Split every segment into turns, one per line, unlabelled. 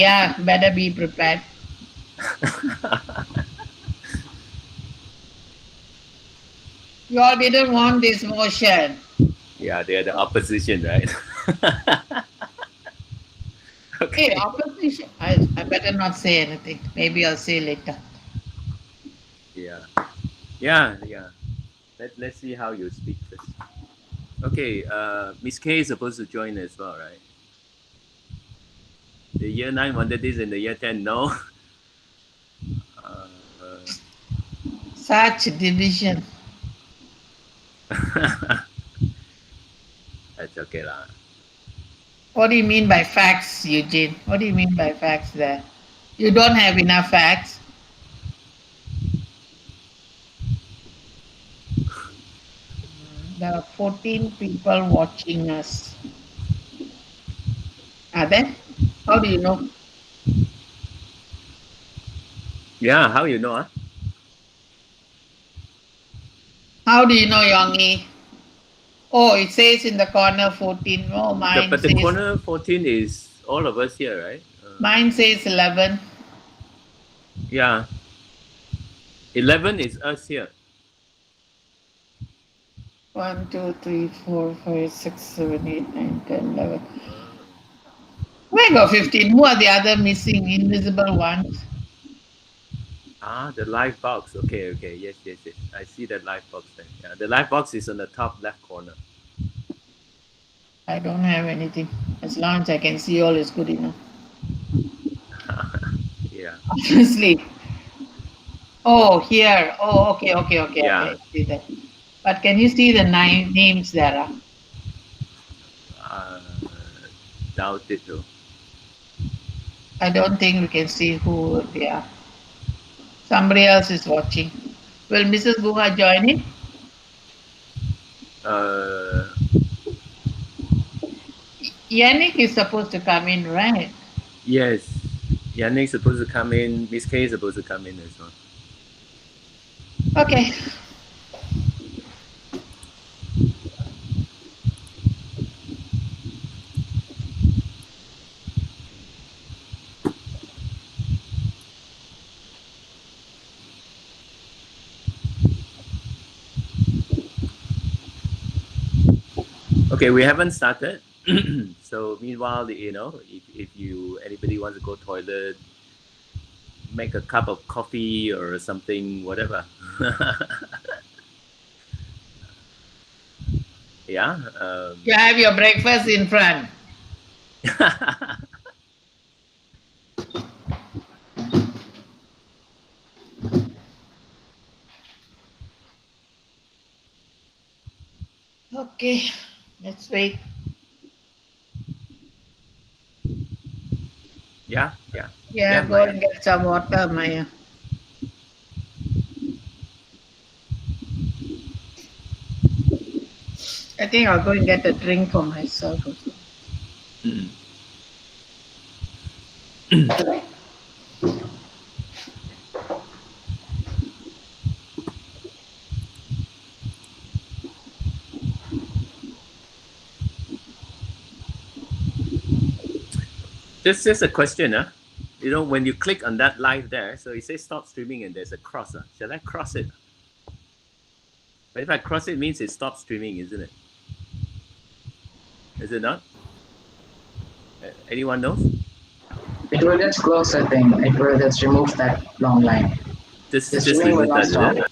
Yeah, better be prepared. You all didn't want this motion.
Yeah, they are the opposition, right?
Hey,
Okay.
opposition. I better not say anything. Maybe I'll say later.
Yeah. Yeah, yeah. Let's see how you speak first. Okay, Miss K is supposed to join as well, right? The year 9 wanted this and the year 10, no? Uh,
Such division.
that's okay lah.
What do you mean by facts, Eugene? What do you mean by facts there? You don't have enough facts. There are 14 people watching us. Are there? How do you know?
Yeah, how you know? Huh?
How do you know, Yongi? Oh, it says in the corner 14. Oh,
But the corner 14 is all of us here, right?
mine says 11.
Yeah, 11 is us here.
1, 2, 3, 4, 5, 6, 7, 8, 9, 10, 11. Where got 15? Who are the other missing invisible ones?
Ah, the live box. Okay, okay. Yes, yes, yes. I see that live box there. Yeah, the live box is on the top left corner.
I don't have anything. As long as I can see all is good enough.
Yeah.
Honestly. Oh, here. Oh, okay, okay, okay, okay.
Yeah.
I see that. But can you see the nine names there?
Uh, doubt it though.
I don't think we can see who they are. Somebody else is watching. Will Mrs. Guha join in?
Uh,
Yannick is supposed to come in, right?
yes. Yannick's supposed to come in. Miss K is supposed to come in as well.
Okay.
Okay, we haven't started. So meanwhile, if anybody wants to go toilet, make a cup of coffee or something, whatever. Yeah.
You have your breakfast in front. Okay. Let's wait.
Yeah, yeah,
Yeah,
yeah,
go
Maya.
and get some water, Maya. I think I'll go and get a drink for myself also.
Mm. Just a question, huh? When you click on that live there, so it says stop streaming and there's a cross. Shall I cross it? But if I cross it, means it stops streaming, isn't it? Is it not? Anyone knows?
It will just close the thing. It will just remove that long line. The
Just
streaming will
remove
not
that, is
stop.
it?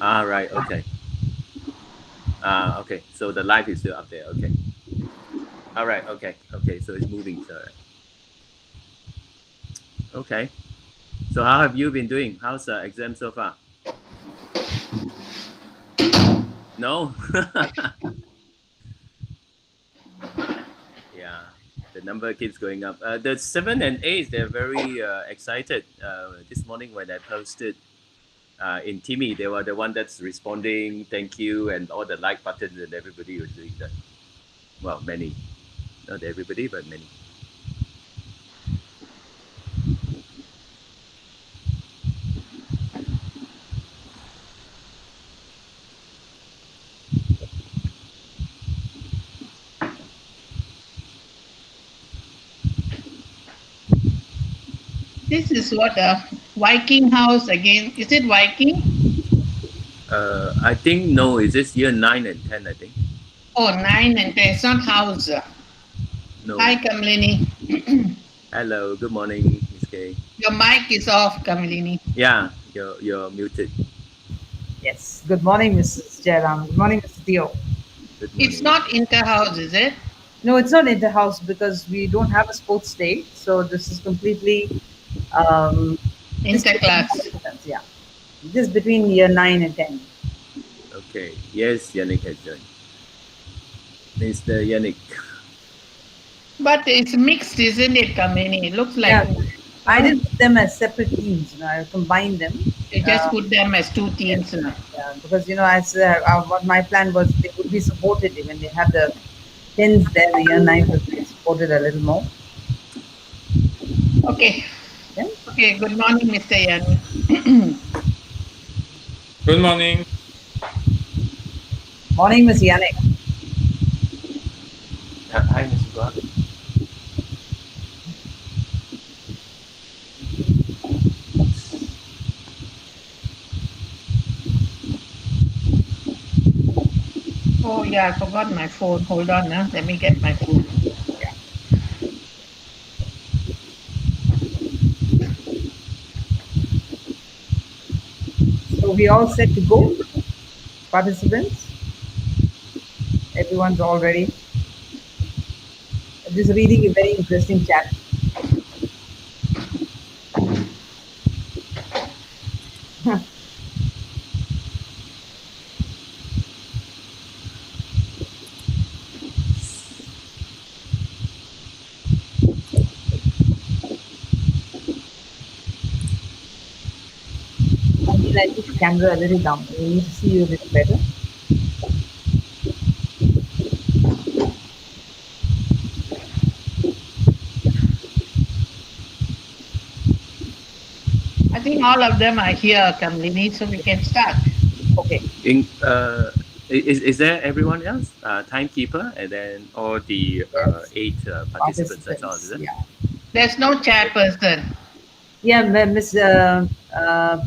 Ah, right. Okay. Okay. So the live is still up there. Okay. All right. Okay. Okay. So it's moving. So, okay. So how have you been doing? How's the exam so far? No. Yeah. The number keeps going up. The 7 and 8, they're very excited. This morning when I posted in Timmy, they were the one that's responding, thank you, and all the like buttons, and everybody was doing that. Well, many. Not everybody, but many.
This is what a Viking house again. Is it Viking?
I think no. It's just year 9 and 10. I think.
Oh, 9 and 10. It's not house.
No.
Hi, 𝗀𝗵𝗃.
Hello. Good morning, Ms. K.
Your mic is off, 𝗀𝗵𝗃.
Yeah, you're muted.
Yes. Good morning, Mrs. Jairam. Good morning, Mr. Theo.
Good morning.
It's not inter-house, is it?
No, it's not inter-house because we don't have a sports day. So this is completely
Inter-class.
Yeah. This is between year 9 and 10.
Okay. Yes, Yannick has joined. Mr. Yannick.
But it's mixed, isn't it, 𝗀𝗵𝗃? It looks like
I didn't put them as separate teams. I combined them.
you just put them as two teams.
Yeah, because as what my plan was, they would be supported when they have the 10s there. The year 9 would be supported a little more.
Okay.
Yeah.
Okay. Good morning, Mr. Yannick.
Good morning.
Morning, Ms. Yannick.
Hi, Mr. Guan.
Oh, yeah, I forgot my phone. Hold on. Let me get my phone.
Yeah. So we all set to go, participants? Everyone's all ready? I'm just reading a very interesting chat. I put the camera a little down. We need to see you a little better.
I think all of them are here, 𝗀𝗵𝗃, so we can start.
Okay.
Is there everyone else? Timekeeper and then all the 8 participants. That's all, is it?
Yeah.
There's no chairperson.
Yeah, Ms.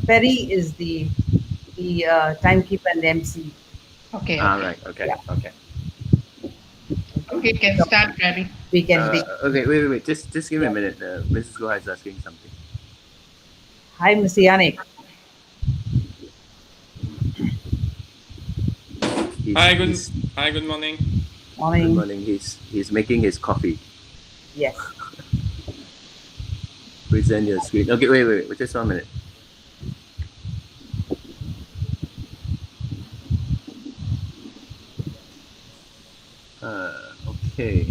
Perry is the timekeeper and the MC.
Okay.
Right. Okay.
Yeah.
Okay.
Okay, can start, ready.
We can
Okay. Wait. Just give me a minute. Mrs. Guo is asking something.
Hi, Mr. Yannick.
Hi, good morning.
Morning.
Good morning. He's making his coffee.
Yes.
Present your screen. Okay, wait. Just 1 minute. Okay.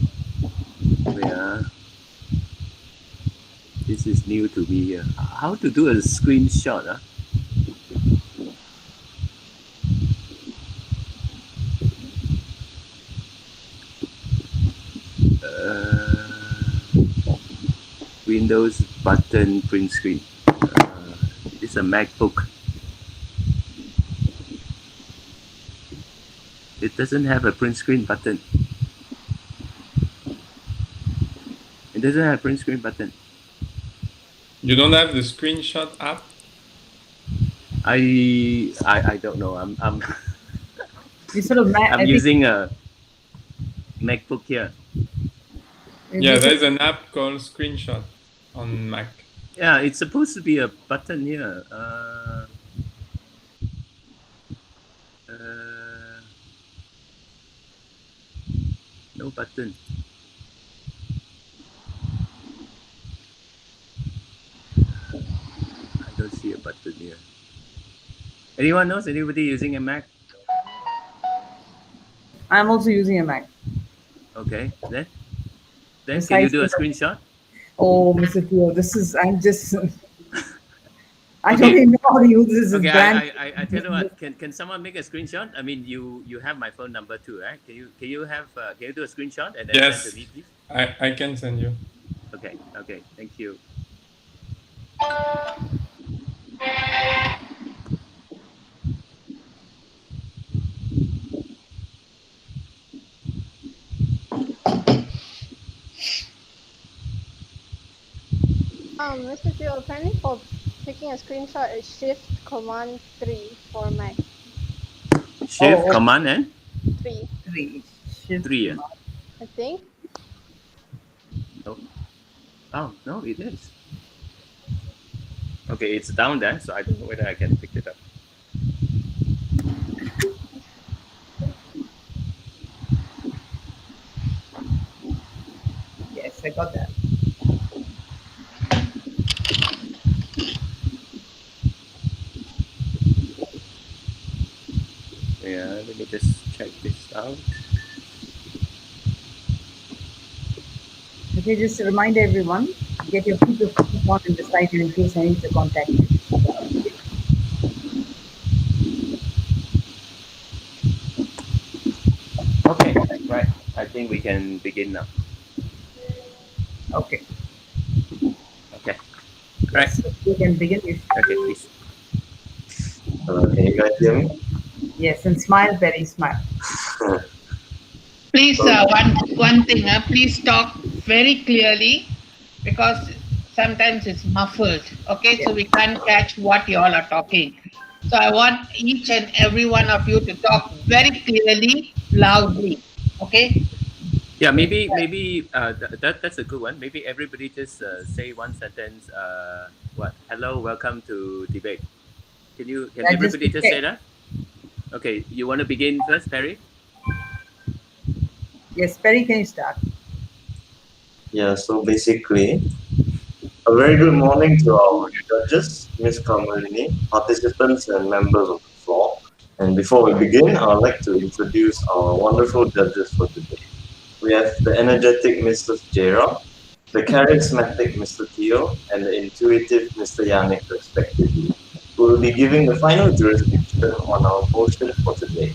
This is new to me here. How to do a screenshot? Windows button print screen. It's a MacBook. It doesn't have a print screen button. It doesn't have a print screen button.
You don't have the screenshot app?
I don't know. I'm I'm using a MacBook here.
Yeah, there's an app called Screenshot on Mac.
Yeah, it's supposed to be a button here. No button. I don't see a button here. Anyone knows? Anybody using a Mac?
I'm also using a Mac.
Okay, then can you do a screenshot?
Oh, Mr. Theo, I don't even know how to use this.
Okay, I tell you what. Can someone make a screenshot? I mean, you have my phone number too, right? Can you do a screenshot and then
Yes.
send to me, please?
I can send you.
Okay, thank you.
Mr. Gio, apparently for taking a screenshot, it's Shift-Command-3 for Mac.
Shift, Command, and
3.
3. Shift
3.
I think.
No. Oh, no, it is. Okay, it's down there, so I don't know whether I can pick it up.
Yes, I got that.
Yeah, let me just check this out.
Okay, just to remind everyone, get your people on in the site in case I need to contact you.
Okay, right. I think we can begin now.
Okay.
Okay. Right.
So we can begin.
Okay, please.
Can you guys hear me?
Yes, and smile, Perry, smile.
Please, one thing, please talk very clearly because sometimes it's muffled. Okay, so we can't catch what you all are talking. So I want each and every one of you to talk very clearly, loudly. Okay.
Yeah, maybe that's a good one. Maybe everybody just say one sentence. Hello, welcome to debate. Can everybody just say that? Okay, you want to begin first, Perry?
Yes, Perry, can you start?
Yeah, so basically, a very good morning to our judges, Ms. Kamalini, participants and members of the floor. And before we begin, I would like to introduce our wonderful judges for today. We have the energetic Mr. Jairam, the charismatic Mr. Theo, and the intuitive Mr. Yannick, respectively, who will be giving the final jurisdiction on our motion for today.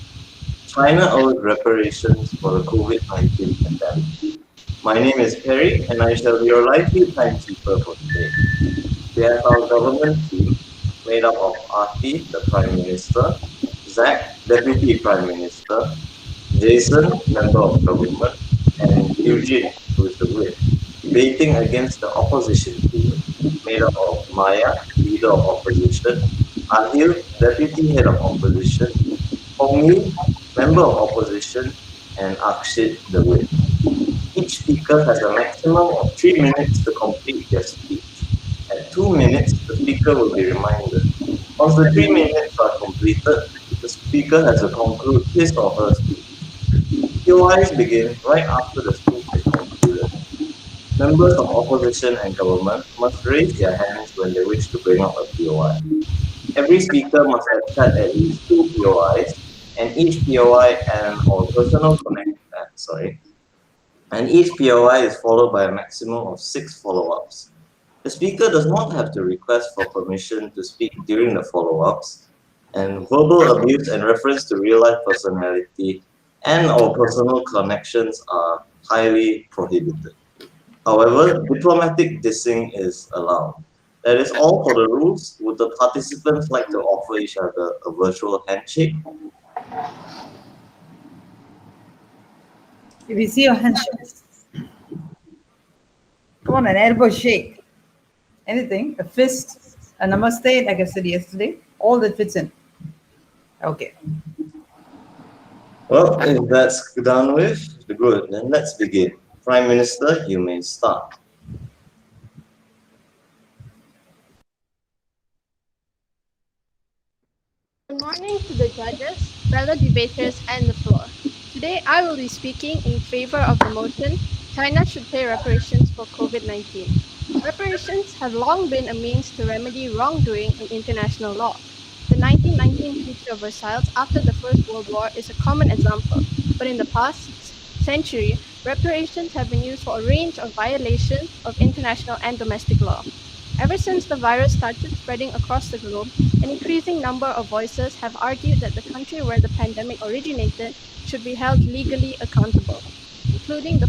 China owes reparations for the COVID-19 pandemic. My name is Perry, and I shall be your lively timekeeper for today. We have our government team made up of Arti, the Prime Minister, Zach, Deputy Prime Minister, Jason, Member of Government, and Eugene, who is the whip, debating against the opposition team made up of Maya, Leader of Opposition, Ahil, Deputy Head of Opposition, Hongyu, Member of Opposition, and Akshit, the whip. Each speaker has a maximum of 3 minutes to complete their speech. At 2 minutes, the speaker will be reminded. Once the 3 minutes are completed, the speaker has to conclude his or her speech. POIs begin right after the speech is concluded. Members of opposition and government must raise their hands when they wish to bring up a POI. Every speaker must have had at least 2 POIs, and each POI and each POI is followed by a maximum of 6 follow-ups. The speaker does not have to request for permission to speak during the follow-ups, and verbal abuse and reference to real-life personality and/or personal connections are highly prohibited. However, diplomatic dissing is allowed. That is all for the rules. Would the participants like to offer each other a virtual handshake?
If you see your handshakes, come on, an elbow shake, anything, a fist, a namaste, like I said yesterday, all that fits in. Okay.
Well, if that's done with, good, then let's begin. Prime Minister, you may start.
Good morning to the judges, fellow debaters, and the floor. Today, I will be speaking in favor of the motion, China should pay reparations for COVID-19. Reparations have long been a means to remedy wrongdoing in international law. The 1919 Treaty of Versailles after the First World War is a common example, but in the past century, reparations have been used for a range of violations of international and domestic law. Ever since the virus started spreading across the globe, an increasing number of voices have argued that the country where the pandemic originated should be held legally accountable, including the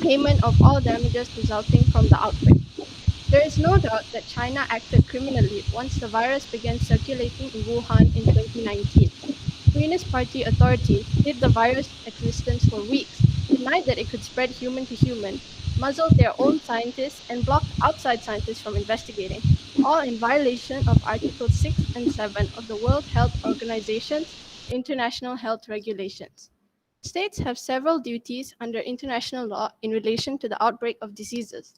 payment of all damages resulting from the outbreak. There is no doubt that China acted criminally once the virus began circulating in Wuhan in 2019. Communist Party authorities hid the virus' existence for weeks, denied that it could spread human to human, muzzled their own scientists, and blocked outside scientists from investigating, all in violation of Articles 6 and 7 of the World Health Organization's International Health Regulations. States have several duties under international law in relation to the outbreak of diseases.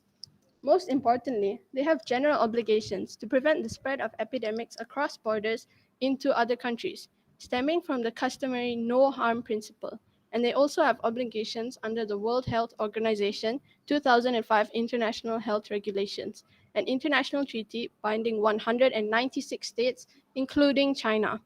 Most importantly, they have general obligations to prevent the spread of epidemics across borders into other countries, stemming from the customary no harm principle. And they also have obligations under the World Health Organization 2005 International Health Regulations, an international treaty binding 196 states, including China.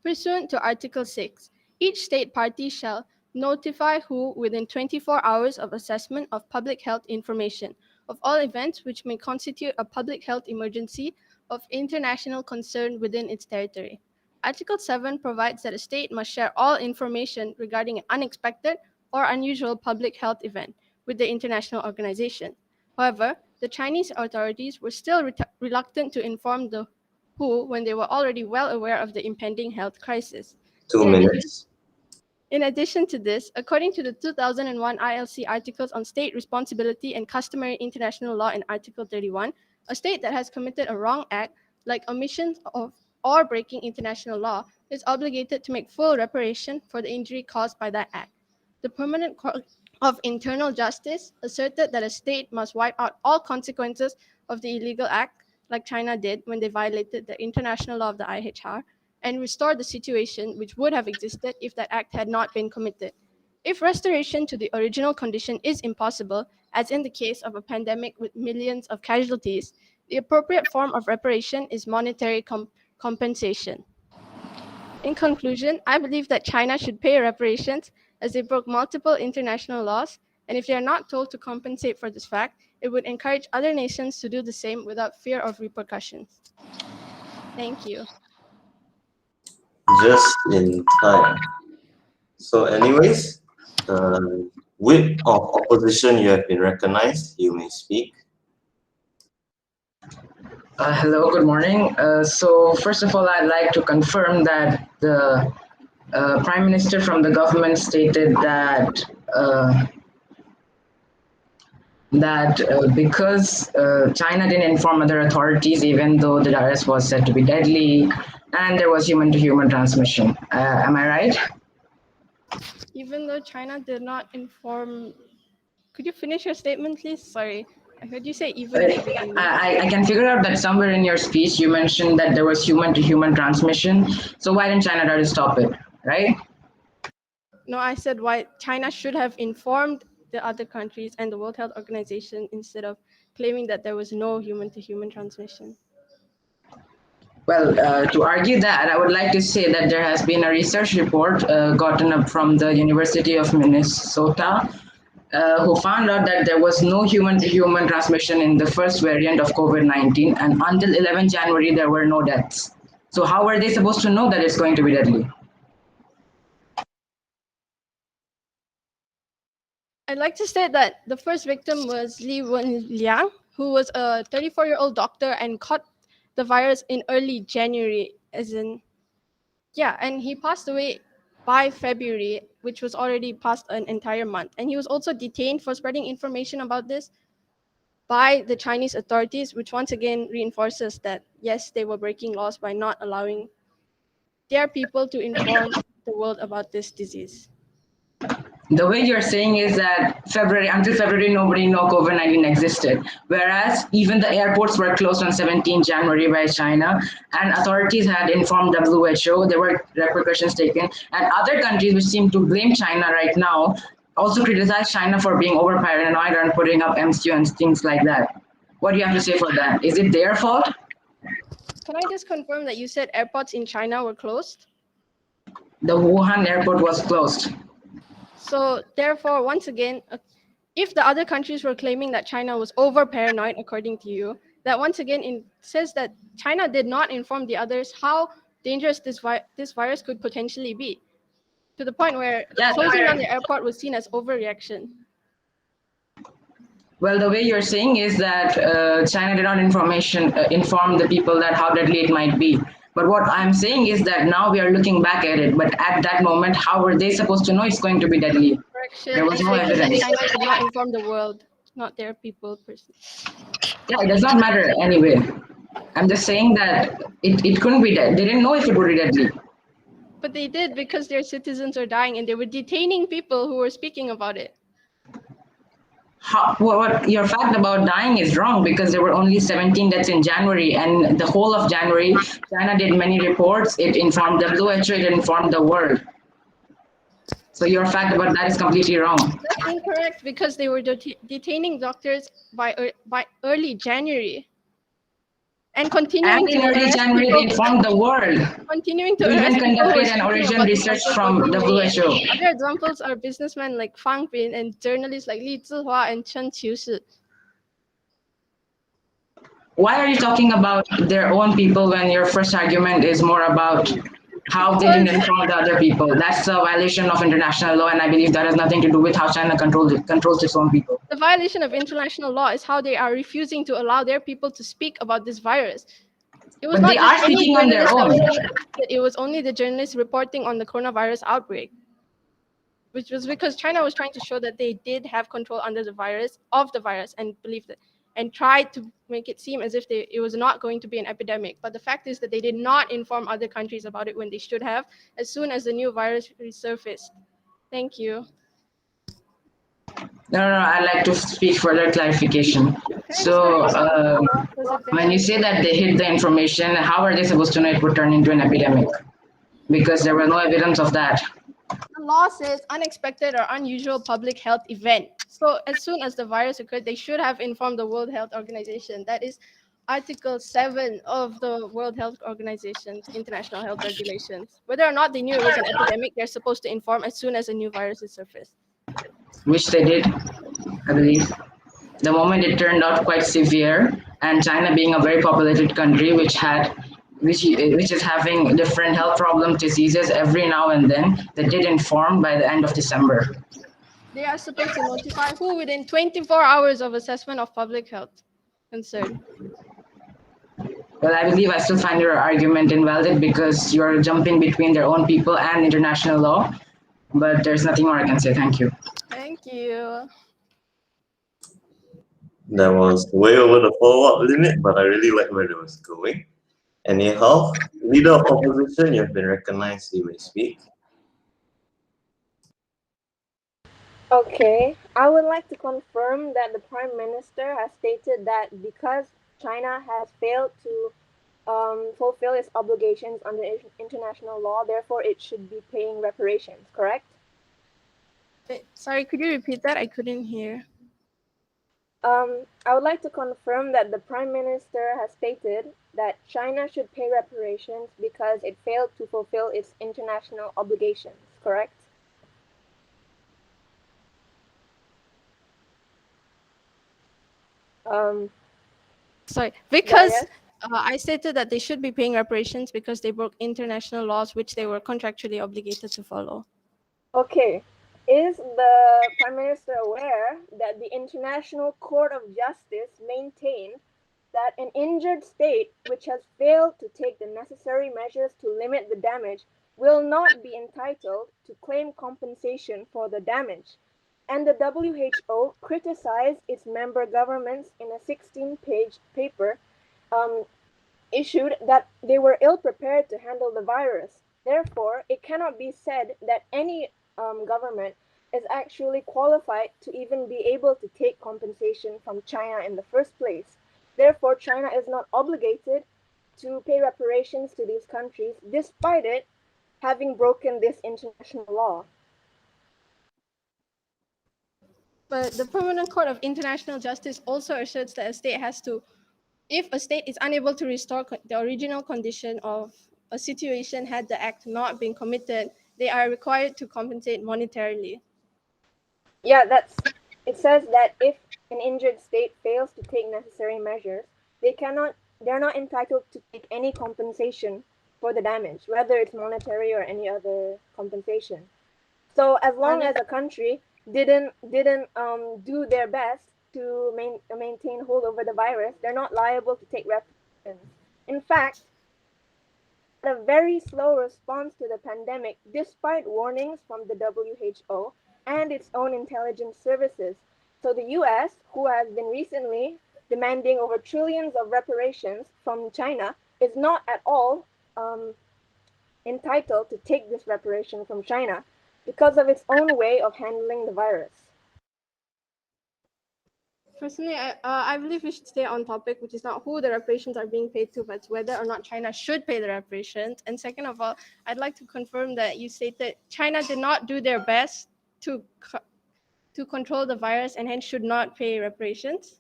Pursuant to Article 6, each state party shall notify WHO within 24 hours of assessment of public health information of all events which may constitute a public health emergency of international concern within its territory. Article 7 provides that a state must share all information regarding an unexpected or unusual public health event with the international organization. However, the Chinese authorities were still reluctant to inform the WHO when they were already well aware of the impending health crisis.
2 minutes.
In addition to this, according to the 2001 ILC Articles on State Responsibility and Customary International Law in Article 31, a state that has committed a wrong act, like omission of or breaking international law, is obligated to make full reparation for the injury caused by that act. The Permanent Court of Internal Justice asserted that a state must wipe out all consequences of the illegal act, like China did when they violated the international law of the IHR, and restore the situation which would have existed if that act had not been committed. If restoration to the original condition is impossible, as in the case of a pandemic with millions of casualties, the appropriate form of reparation is monetary compensation. In conclusion, I believe that China should pay reparations as they broke multiple international laws, and if they are not told to compensate for this fact, it would encourage other nations to do the same without fear of repercussions. Thank you.
Just in time. So anyways, whip of opposition, you have been recognized. You may speak.
Hello, good morning. So first of all, I'd like to confirm that the Prime Minister from the government stated that because China didn't inform other authorities, even though the virus was said to be deadly, and there was human-to-human transmission. Am I right?
Even though China did not inform, could you finish your statement, please? Sorry, I heard you say even at the beginning.
I can figure out that somewhere in your speech you mentioned that there was human-to-human transmission. So why didn't China try to stop it, right?
No, I said why China should have informed the other countries and the World Health Organization instead of claiming that there was no human-to-human transmission.
Well, to argue that, I would like to say that there has been a research report gotten up from the University of Minnesota who found out that there was no human-to-human transmission in the first variant of COVID-19, and until 11 January, there were no deaths. So how were they supposed to know that it's going to be deadly?
I'd like to state that the first victim was 𝗖𝗵𝗶, who was a 34-year-old doctor and caught the virus in early January, and he passed away by February, which was already past an entire month. And he was also detained for spreading information about this by the Chinese authorities, which once again reinforces that, yes, they were breaking laws by not allowing their people to inform the world about this disease.
The way you're saying is that until February, nobody knew COVID-19 existed, whereas even the airports were closed on 17 January by China, and authorities had informed WHO. There were repercussions taken, and other countries which seem to blame China right now also criticize China for being over paranoid and putting up MCU and things like that. What do you have to say for that? Is it their fault?
Can I just confirm that you said airports in China were closed?
The Wuhan airport was closed.
So therefore, once again, if the other countries were claiming that China was over paranoid, according to you, that once again says that China did not inform the others how dangerous this virus could potentially be, to the point where closing down the airport was seen as overreaction.
Well, the way you're saying is that China did not inform the people that how deadly it might be. But what I'm saying is that now we are looking back at it. But at that moment, how were they supposed to know it's going to be deadly?
Correction.
There was no
They said that
evidence.
China should not inform the world, not their people personally.
Yeah, it does not matter anyway. I'm just saying that it couldn't be dead. They didn't know if it would be deadly.
But they did because their citizens are dying and they were detaining people who were speaking about it.
What your fact about dying is wrong because there were only 17 deaths in January, and the whole of January, China did many reports. It informed WHO, it informed the world. So your fact about that is completely wrong.
That's incorrect because they were detaining doctors by early January. And continuing
And in
to
early
arrest
January,
people,
they informed the world.
continuing to
We even
arrest people who are
conducted an
speaking
origin
about this
research
until
from
14 May.
WHO.
Other examples are businessmen like 𝗿𝗵𝗶 and journalists like 𝗖𝗵𝗶হি and 𝗀𝗵𝗶𝗃𝗶𝗹𝗱.
Why are you talking about their own people when your first argument is more about how they didn't inform the other people? That's a violation of international law, and I believe that has nothing to do with how China controls its own people.
The violation of international law is how they are refusing to allow their people to speak about this virus. It was
But
not
they are
just any
speaking on their
journalist that
own.
was affected. It was only the journalists reporting on the coronavirus outbreak, which was because China was trying to show that they did have control under the virus and believed it, and tried to make it seem as if it was not going to be an epidemic. But the fact is that they did not inform other countries about it when they should have, as soon as the new virus resurfaced. Thank you.
No, I'd like to speak further clarification. So when you say that they hid the information, how are they supposed to know it would turn into an epidemic? Because there was no evidence of that.
The law says unexpected or unusual public health event. So as soon as the virus occurred, they should have informed the World Health Organization. That is Article 7 of the World Health Organization's International Health Regulations. Whether or not they knew it was an epidemic, they're supposed to inform as soon as a new virus is surfaced.
Which they did, I believe. The moment it turned out quite severe, and China being a very populated country which is having different health problems, diseases every now and then, they did inform by the end of December.
They are supposed to notify who within 24 hours of assessment of public health concern.
Well, I believe I still find your argument invalid because you're jumping between their own people and international law, but there's nothing more I can say. Thank you.
Thank you.
That was way over the follow-up limit, but I really like where it was going. Anyhow, leader of opposition, you have been recognized. You may speak.
Okay, I would like to confirm that the Prime Minister has stated that because China has failed to fulfill its obligations under international law, therefore it should be paying reparations, correct?
Sorry, could you repeat that? I couldn't hear.
I would like to confirm that the Prime Minister has stated that China should pay reparations because it failed to fulfill its international obligations, correct?
Sorry, because I stated that they should be paying reparations because they broke international laws which they were contractually obligated to follow.
Okay. Is the Prime Minister aware that the International Court of Justice maintained that an injured state which has failed to take the necessary measures to limit the damage will not be entitled to claim compensation for the damage? And the WHO criticized its member governments in a 16-page paper issued that they were ill-prepared to handle the virus. Therefore, it cannot be said that any government is actually qualified to even be able to take compensation from China in the first place. Therefore, China is not obligated to pay reparations to these countries, despite it having broken this international law.
But the Permanent Court of International Justice also asserts that a state has to, if a state is unable to restore the original condition of a situation had the act not been committed, they are required to compensate monetarily.
Yeah, it says that if an injured state fails to take necessary measures, they're not entitled to take any compensation for the damage, whether it's monetary or any other compensation. So as long as a country didn't do their best to maintain hold over the virus, they're not liable to take reparations. In fact, a very slow response to the pandemic, despite warnings from the WHO and its own intelligence services. So the US, who has been recently demanding over trillions of reparations from China, is not at all entitled to take this reparation from China because of its own way of handling the virus.
Personally, I believe we should stay on topic, which is not who the reparations are being paid to, but whether or not China should pay the reparations. And second of all, I'd like to confirm that you stated China did not do their best to control the virus and hence should not pay reparations.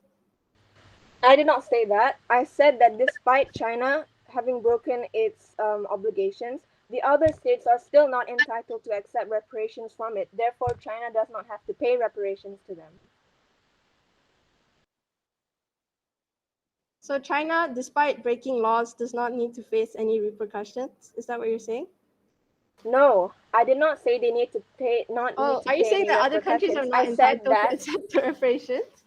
I did not say that. I said that despite China having broken its obligations, the other states are still not entitled to accept reparations from it. Therefore, China does not have to pay reparations to them.
So China, despite breaking laws, does not need to face any repercussions. Is that what you're saying?
No, I did not say they need to pay.
Are you saying that other countries are not entitled to accept the reparations?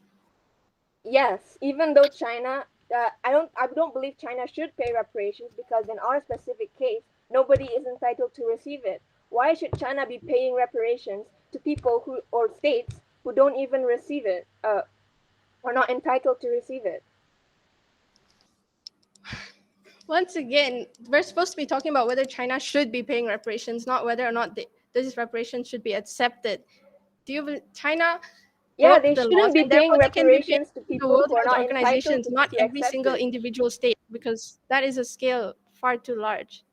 Yes, even though China, I don't believe China should pay reparations because in our specific case, nobody is entitled to receive it. Why should China be paying reparations to people who or states who don't even receive it, are not entitled to receive it?
Once again, we're supposed to be talking about whether China should be paying reparations, not whether or not these reparations should be accepted. Do you believe China?
Yeah, they shouldn't be paying reparations to people who are not
organizations,
entitled to
not every single individual state, because that is a scale far too large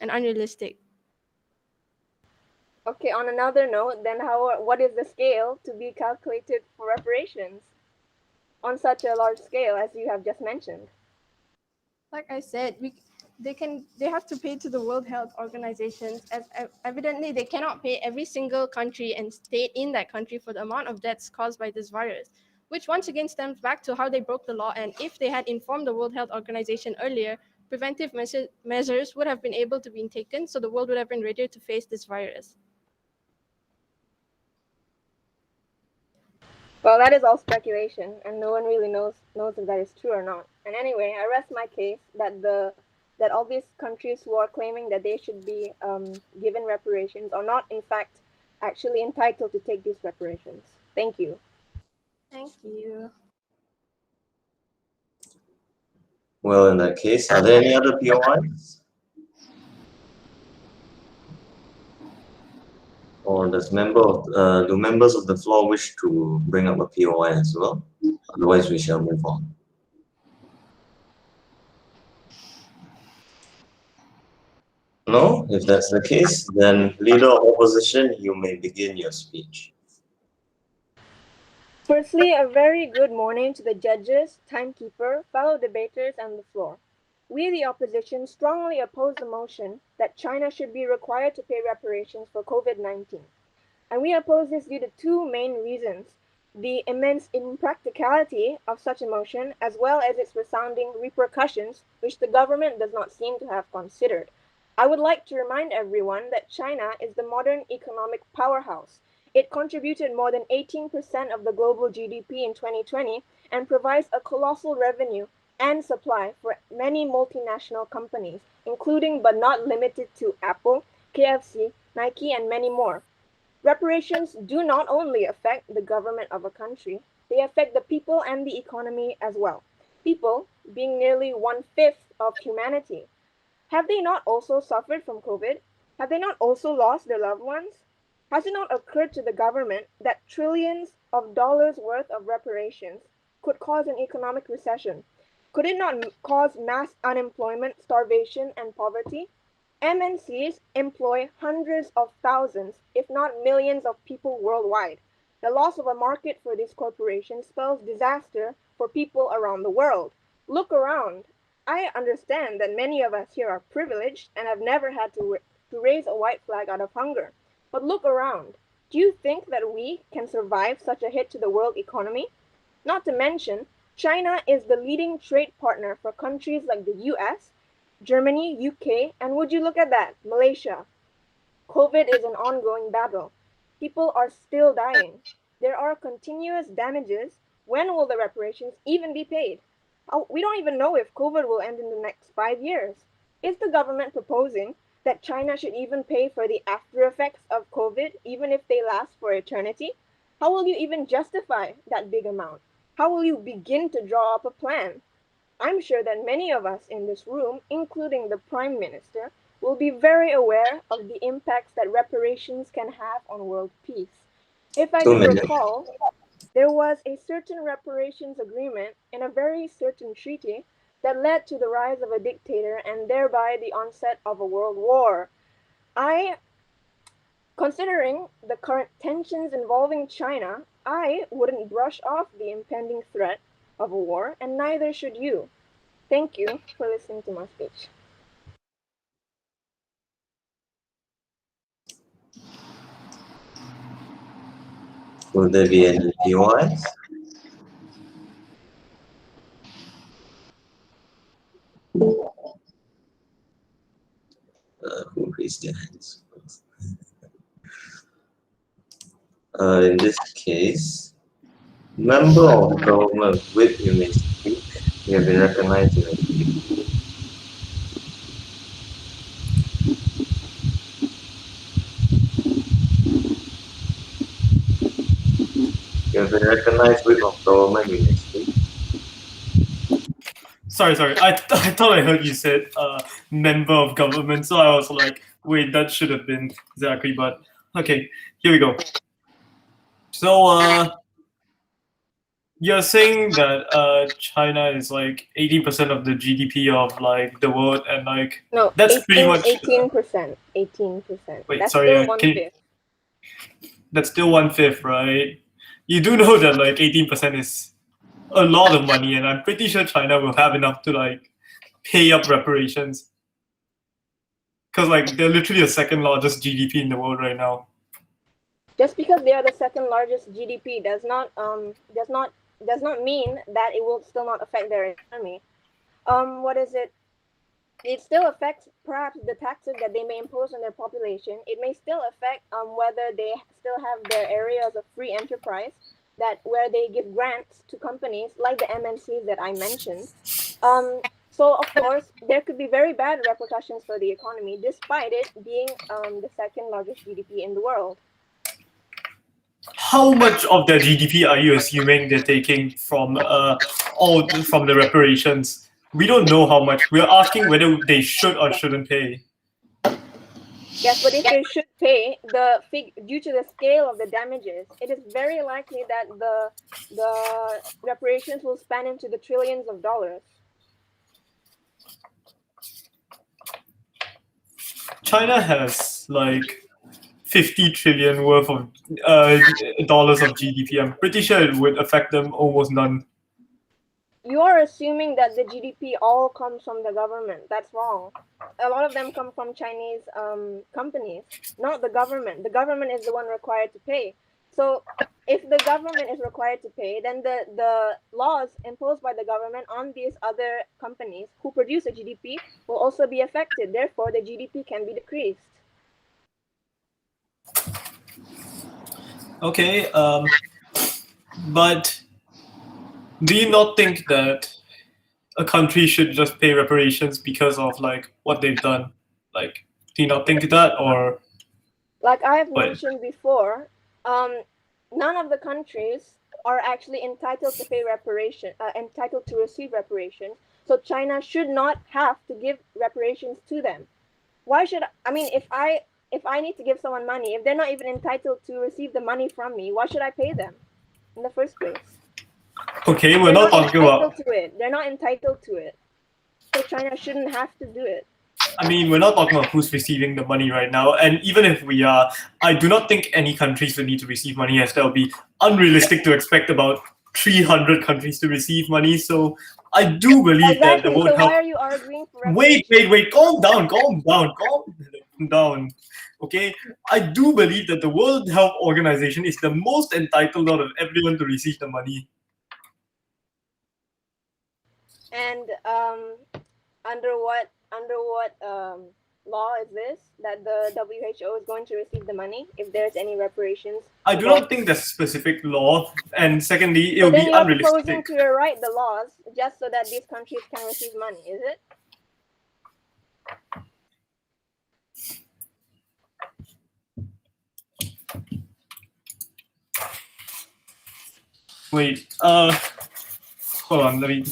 and unrealistic.
Okay, on another note, then what is the scale to be calculated for reparations on such a large scale as you have just mentioned?
Like I said, they have to pay to the World Health Organization, as evidently they cannot pay every single country and state in that country for the amount of deaths caused by this virus, which once again stems back to how they broke the law. And if they had informed the World Health Organization earlier, preventive measures would have been able to be taken, so the world would have been ready to face this virus.
Well, that is all speculation, and no one really knows if that is true or not. And anyway, I rest my case that all these countries who are claiming that they should be given reparations are not, in fact, actually entitled to take these reparations. Thank you.
Thank you.
Well, in that case, are there any other POIs? Or do members of the floor wish to bring up a POI as well? Otherwise, we shall move on. No? If that's the case, then Leader of Opposition, you may begin your speech.
Firstly, a very good morning to the judges, timekeeper, fellow debaters, and the floor. We, the opposition, strongly oppose the motion that China should be required to pay reparations for COVID-19. And we oppose this due to two main reasons: the immense impracticality of such a motion, as well as its resounding repercussions, which the government does not seem to have considered. I would like to remind everyone that China is the modern economic powerhouse. It contributed more than 18% of the global GDP in 2020 and provides a colossal revenue and supply for many multinational companies, including but not limited to Apple, KFC, Nike, and many more. Reparations do not only affect the government of a country, they affect the people and the economy as well. People being nearly 1/5 of humanity. Have they not also suffered from COVID? Have they not also lost their loved ones? Has it not occurred to the government that trillions of dollars worth of reparations could cause an economic recession? Could it not cause mass unemployment, starvation, and poverty? MNCs employ hundreds of thousands, if not millions of people worldwide. The loss of a market for these corporations spells disaster for people around the world. Look around. I understand that many of us here are privileged and have never had to raise a white flag out of hunger. But look around. Do you think that we can survive such a hit to the world economy? Not to mention, China is the leading trade partner for countries like the US, Germany, UK, and would you look at that, Malaysia. COVID is an ongoing battle. People are still dying. There are continuous damages. When will the reparations even be paid? We don't even know if COVID will end in the next 5 years. Is the government proposing that China should even pay for the after effects of COVID, even if they last for eternity? How will you even justify that big amount? How will you begin to draw up a plan? I'm sure that many of us in this room, including the Prime Minister, will be very aware of the impacts that reparations can have on world peace. If I
2
do
million.
recall, there was a certain reparations agreement in a very certain treaty that led to the rise of a dictator and thereby the onset of a world war. Considering the current tensions involving China, I wouldn't brush off the impending threat of a war, and neither should you. Thank you for listening to my speech.
Will there be any POIs? Who raised their hands? In this case, member of government with you may speak. You have been recognized in a speak. You have been recognized with of government, you may speak.
Sorry. I thought I heard you said member of government, so I was like, wait, that should have been exactly. But okay, here we go. So you're saying that China is like 80% of the GDP of like the world, and like
No,
that's pretty much
18%. 18%.
Wait,
That's
sorry,
still 1/5.
That's still 1/5, right? You do know that like 18% is a lot of money, and I'm pretty sure China will have enough to like pay up reparations. Because like they're literally the second largest GDP in the world right now.
Just because they are the second largest GDP does not mean that it will still not affect their economy. What is it? It still affects perhaps the taxes that they may impose on their population. It may still affect whether they still have their areas of free enterprise where they give grants to companies like the MNCs that I mentioned. So of course there could be very bad repercussions for the economy, despite it being the second largest GDP in the world.
How much of their GDP are you assuming they're taking from from the reparations? We don't know how much. We're asking whether they should or shouldn't pay.
Yes, but if they should pay, due to the scale of the damages, it is very likely that the reparations will span into the trillions of dollars.
China has like 50 trillion worth of dollars of GDP. I'm pretty sure it would affect them almost none.
You are assuming that the GDP all comes from the government. That's wrong. A lot of them come from Chinese companies, not the government. The government is the one required to pay. So if the government is required to pay, then the laws imposed by the government on these other companies who produce a GDP will also be affected. Therefore, the GDP can be decreased.
Okay, but do you not think that a country should just pay reparations because of like what they've done? Like, do you not think that, or?
Like I have mentioned before, none of the countries are actually entitled to pay entitled to receive reparations. So China should not have to give reparations to them. Why should I mean, if I need to give someone money, if they're not even entitled to receive the money from me, why should I pay them in the first place?
Okay, we're not talking about.
They're not entitled to it. So China shouldn't have to do it.
I mean, we're not talking about who's receiving the money right now. And even if we are, I do not think any countries will need to receive money, as that will be unrealistic to expect about 300 countries to receive money. So I do believe that the world help.
Why are you arguing for
Wait, calm down. Okay, I do believe that the World Health Organization is the most entitled out of everyone to receive the money.
And under what law is this that the WHO is going to receive the money if there's any reparations?
I do not think there's a specific law, and secondly, it will be unrealistic.
You're proposing to rewrite the laws just so that these countries can receive money, is it?
Wait, hold on, let me.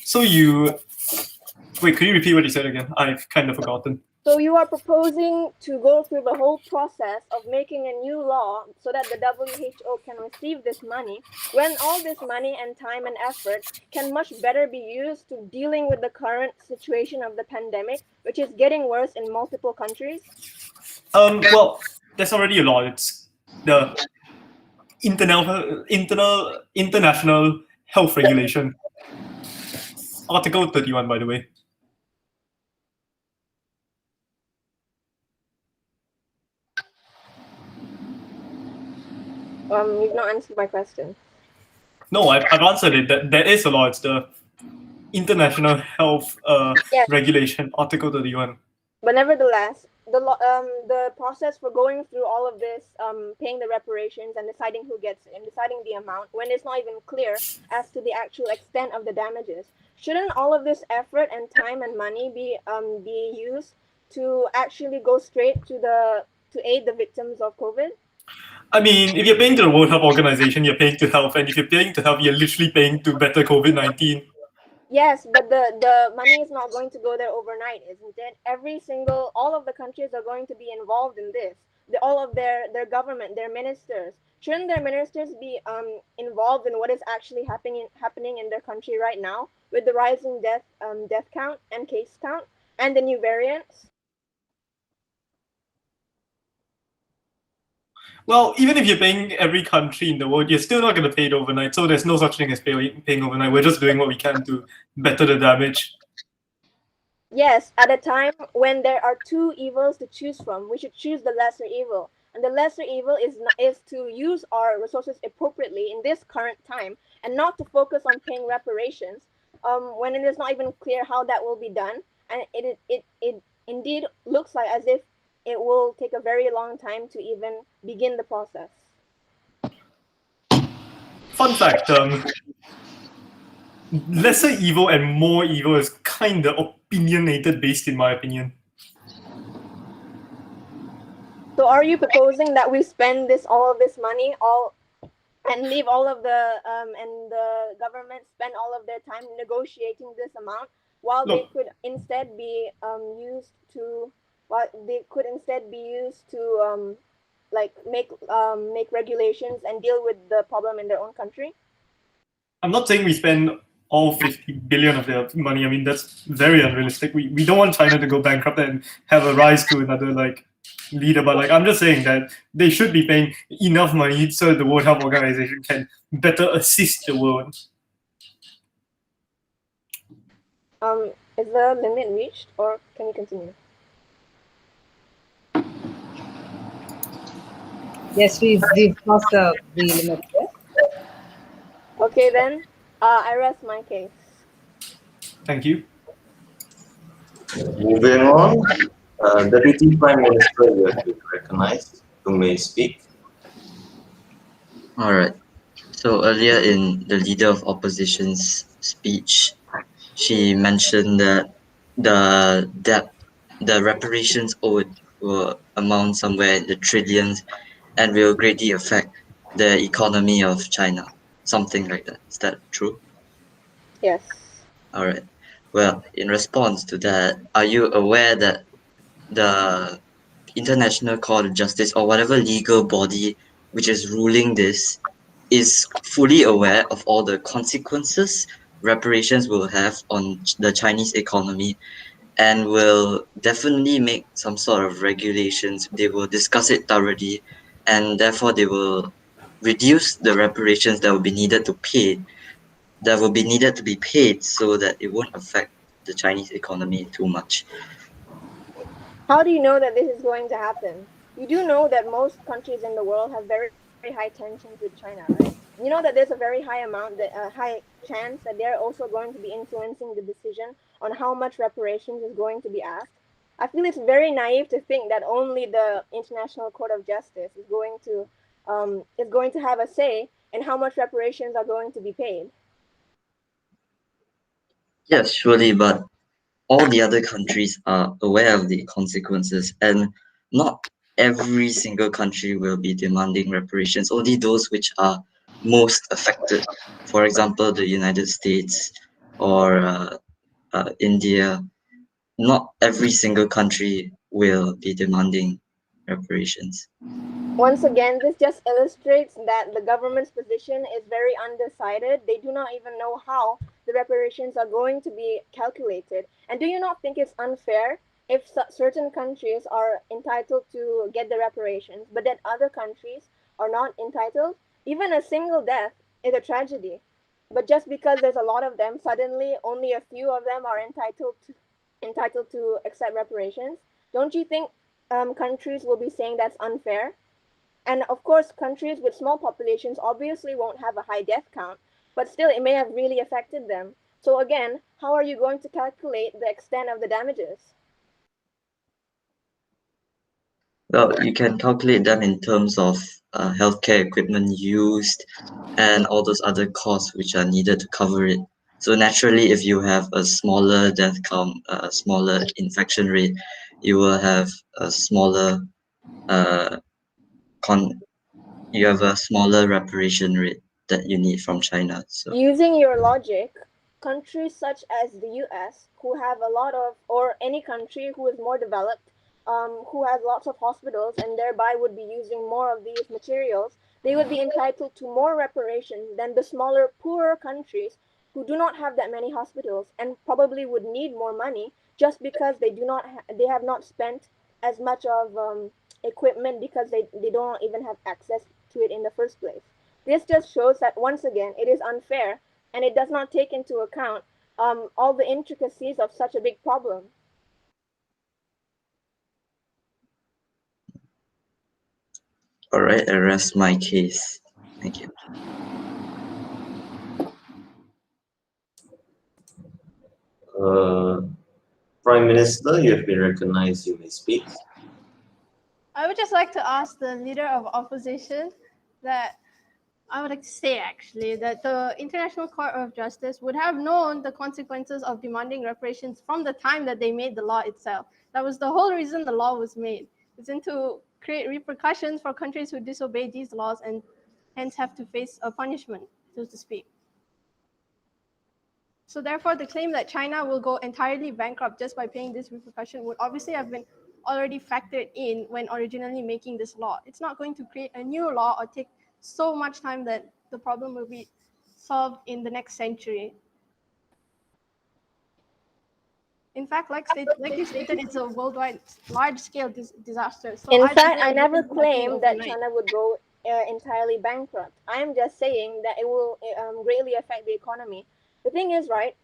So wait, could you repeat what you said again? I've kind of forgotten.
So you are proposing to go through the whole process of making a new law so that the WHO can receive this money, when all this money and time and effort can much better be used to dealing with the current situation of the pandemic, which is getting worse in multiple countries?
Well, there's already a law. It's the International Health Regulation. Article 31, by the way.
You've not answered my question.
No, I've answered it. There is a law. It's the International Health
Yes.
Regulation, Article 31.
But nevertheless, the process for going through all of this, paying the reparations and deciding who gets it and deciding the amount, when it's not even clear as to the actual extent of the damages, shouldn't all of this effort and time and money be used to actually go straight to aid the victims of COVID?
I mean, if you're paying to the World Health Organization, you're paying to health, and if you're paying to health, you're literally paying to better COVID-19.
Yes, but the money is not going to go there overnight, isn't it? All of the countries are going to be involved in this. All of their government, their ministers. Shouldn't their ministers be involved in what is actually happening in their country right now with the rising death count and case count and the new variants?
Well, even if you're paying every country in the world, you're still not going to pay it overnight. So there's no such thing as paying overnight. We're just doing what we can to better the damage.
Yes, at a time when there are two evils to choose from, we should choose the lesser evil. And the lesser evil is to use our resources appropriately in this current time and not to focus on paying reparations when it is not even clear how that will be done. And it indeed looks like as if it will take a very long time to even begin the process.
Fun fact, lesser evil and more evil is kind of opinionated based, in my opinion.
So are you proposing that we spend all of this money and leave all of and the government spend all of their time negotiating this amount while they could instead be used to like make regulations and deal with the problem in their own country?
I'm not saying we spend all 50 billion of their money. I mean, that's very unrealistic. We don't want China to go bankrupt and have a rise to another leader, but I'm just saying that they should be paying enough money so the World Health Organization can better assist the world.
Is the limit reached, or can you continue?
Yes, we've crossed the limit. Yes?
Okay, then I rest my case.
Thank you.
Moving on, Deputy Prime Minister, you have been recognized. You may speak.
All right. So earlier in the Leader of Opposition's speech, she mentioned that the reparations owed will amount somewhere in the trillions and will greatly affect the economy of China. Something like that. Is that true?
Yes.
All right. Well, in response to that, are you aware that the International Court of Justice or whatever legal body which is ruling this is fully aware of all the consequences reparations will have on the Chinese economy and will definitely make some sort of regulations? They will discuss it thoroughly, and therefore they will reduce the reparations that will be needed to be paid so that it won't affect the Chinese economy too much.
How do you know that this is going to happen? You do know that most countries in the world have very, very high tensions with China, right? You know that there's a very high chance that they're also going to be influencing the decision on how much reparations is going to be asked. I feel it's very naive to think that only the International Court of Justice is going to have a say in how much reparations are going to be paid.
Yes, surely, but all the other countries are aware of the consequences, and not every single country will be demanding reparations. Only those which are most affected. For example, the United States or India. Not every single country will be demanding reparations.
Once again, this just illustrates that the government's position is very undecided. They do not even know how the reparations are going to be calculated. And do you not think it's unfair if certain countries are entitled to get the reparations, but that other countries are not entitled? Even a single death is a tragedy. But just because there's a lot of them, suddenly only a few of them are entitled to accept reparations. Don't you think countries will be saying that's unfair? And of course, countries with small populations obviously won't have a high death count, but still it may have really affected them. So again, how are you going to calculate the extent of the damages?
Well, you can calculate them in terms of healthcare equipment used and all those other costs which are needed to cover it. So naturally, if you have a smaller death count, a smaller infection rate, you will have a smaller you have a smaller reparation rate that you need from China. So
Using your logic, countries such as the US, who have a lot of, or any country who is more developed, who has lots of hospitals and thereby would be using more of these materials, they would be entitled to more reparations than the smaller, poorer countries who do not have that many hospitals and probably would need more money just because they have not spent as much of equipment because they don't even have access to it in the first place. This just shows that once again it is unfair and it does not take into account all the intricacies of such a big problem.
all right, I rest my case. Thank you.
Prime Minister, you have been recognized. You may speak.
I would just like to ask the leader of opposition that I would like to say actually that the International Court of Justice would have known the consequences of demanding reparations from the time that they made the law itself. That was the whole reason the law was made. It's to create repercussions for countries who disobey these laws and hence have to face a punishment, so to speak. So therefore, the claim that China will go entirely bankrupt just by paying this repercussion would obviously have been already factored in when originally making this law. It's not going to create a new law or take so much time that the problem will be solved in the next century. In fact, like you stated, it's a worldwide, large-scale disaster. So
in fact, I never claimed that China would go entirely bankrupt. I am just saying that it will greatly affect the economy. The thing is, right,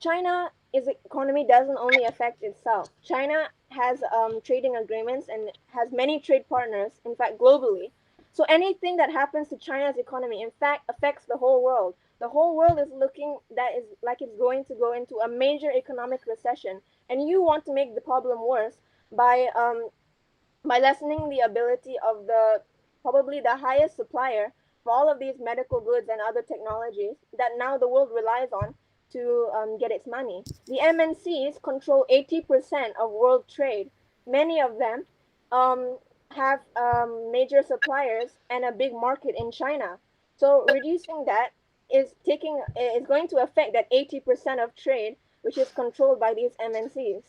China's economy doesn't only affect itself. China has trading agreements and has many trade partners, in fact, globally. So anything that happens to China's economy, in fact, affects the whole world. The whole world is looking that is like it's going to go into a major economic recession, and you want to make the problem worse by lessening the ability of probably the highest supplier for all of these medical goods and other technologies that now the world relies on to get its money. The MNCs control 80% of world trade. Many of them have major suppliers and a big market in China. So reducing that is going to affect that 80% of trade, which is controlled by these MNCs.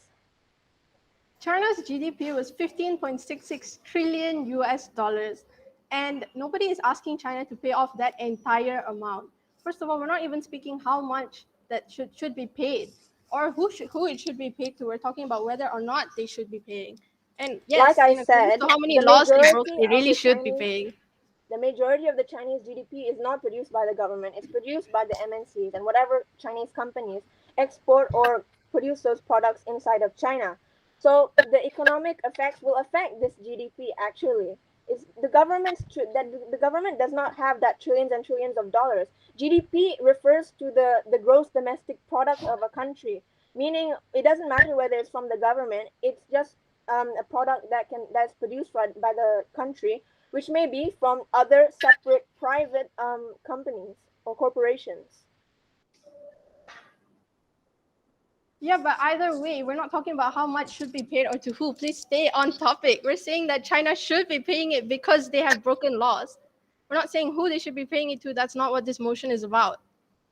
China's GDP was 15.66 trillion US dollars, and nobody is asking China to pay off that entire amount. First of all, we're not even speaking how much that should be paid or who it should be paid to. We're talking about whether or not they should be paying. And yes,
like I said,
how many laws they broke, they really should be paying.
The majority of the Chinese GDP is not produced by the government. It's produced by the MNCs and whatever Chinese companies export or produce those products inside of China. So the economic effects will affect this GDP actually. The government does not have that trillions and trillions of dollars. GDP refers to the gross domestic product of a country, meaning it doesn't matter whether it's from the government. It's just a product that's produced by the country, which may be from other separate private companies or corporations.
Yeah, but either way, we're not talking about how much should be paid or to who. Please stay on topic. We're saying that China should be paying it because they have broken laws. We're not saying who they should be paying it to. That's not what this motion is about.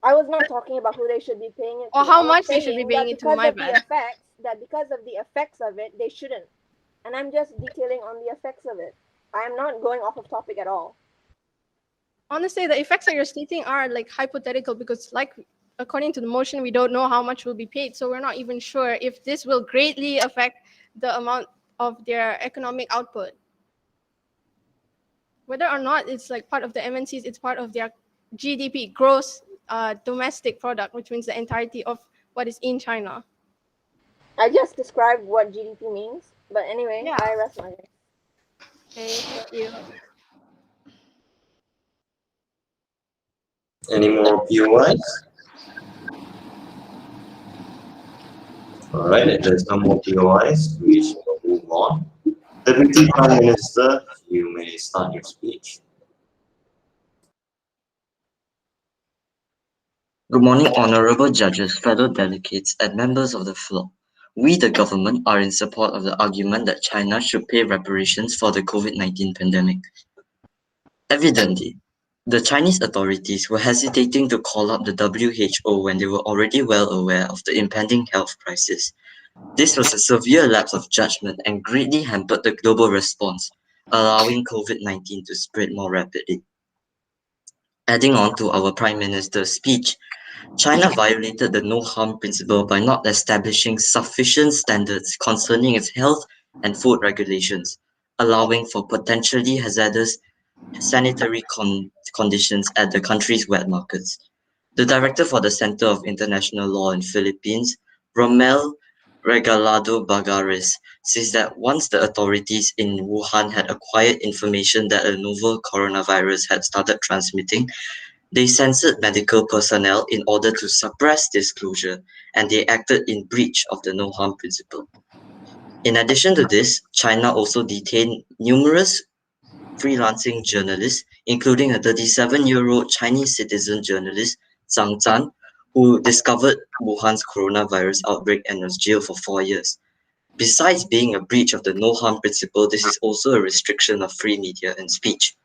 I was not talking about who they should be paying it to.
Or how
I was
much they should be
saying
paying
that
it to,
because
my
of the
bad.
effects, that because of the effects of it, they shouldn't. And I'm just detailing on the effects of it. I am not going off of topic at all.
Honestly, the effects that you're stating are like hypothetical because, like, according to the motion, we don't know how much will be paid. So we're not even sure if this will greatly affect the amount of their economic output. Whether or not it's like part of the MNCs, it's part of their GDP, gross domestic product, which means the entirety of what is in China.
I just described what GDP means. But anyway,
Yeah.
I rest my case.
Okay, thank you.
Any more POIs? All right, if there's no more POIs, we shall move on. Deputy Prime Minister, you may start your speech.
Good morning, honorable judges, fellow delegates, and members of the floor. We, the government, are in support of the argument that China should pay reparations for the COVID-19 pandemic. Evidently, the Chinese authorities were hesitating to call up the WHO when they were already well aware of the impending health crisis. This was a severe lapse of judgment and greatly hampered the global response, allowing COVID-19 to spread more rapidly. Adding on to our Prime Minister's speech, China violated the no harm principle by not establishing sufficient standards concerning its health and food regulations, allowing for potentially hazardous sanitary conditions at the country's wet markets. The director for the Center of International Law in Philippines, 𝗀𝗵𝗶H, says that once the authorities in Wuhan had acquired information that a novel coronavirus had started transmitting, they censored medical personnel in order to suppress disclosure, and they acted in breach of the no harm principle. In addition to this, China also detained numerous freelancing journalists, including a 37-year-old Chinese citizen journalist, Zhang Zhan, who discovered Wuhan's coronavirus outbreak and was jailed for 4 years. Besides being a breach of the no harm principle, this is also a restriction of free media and speech.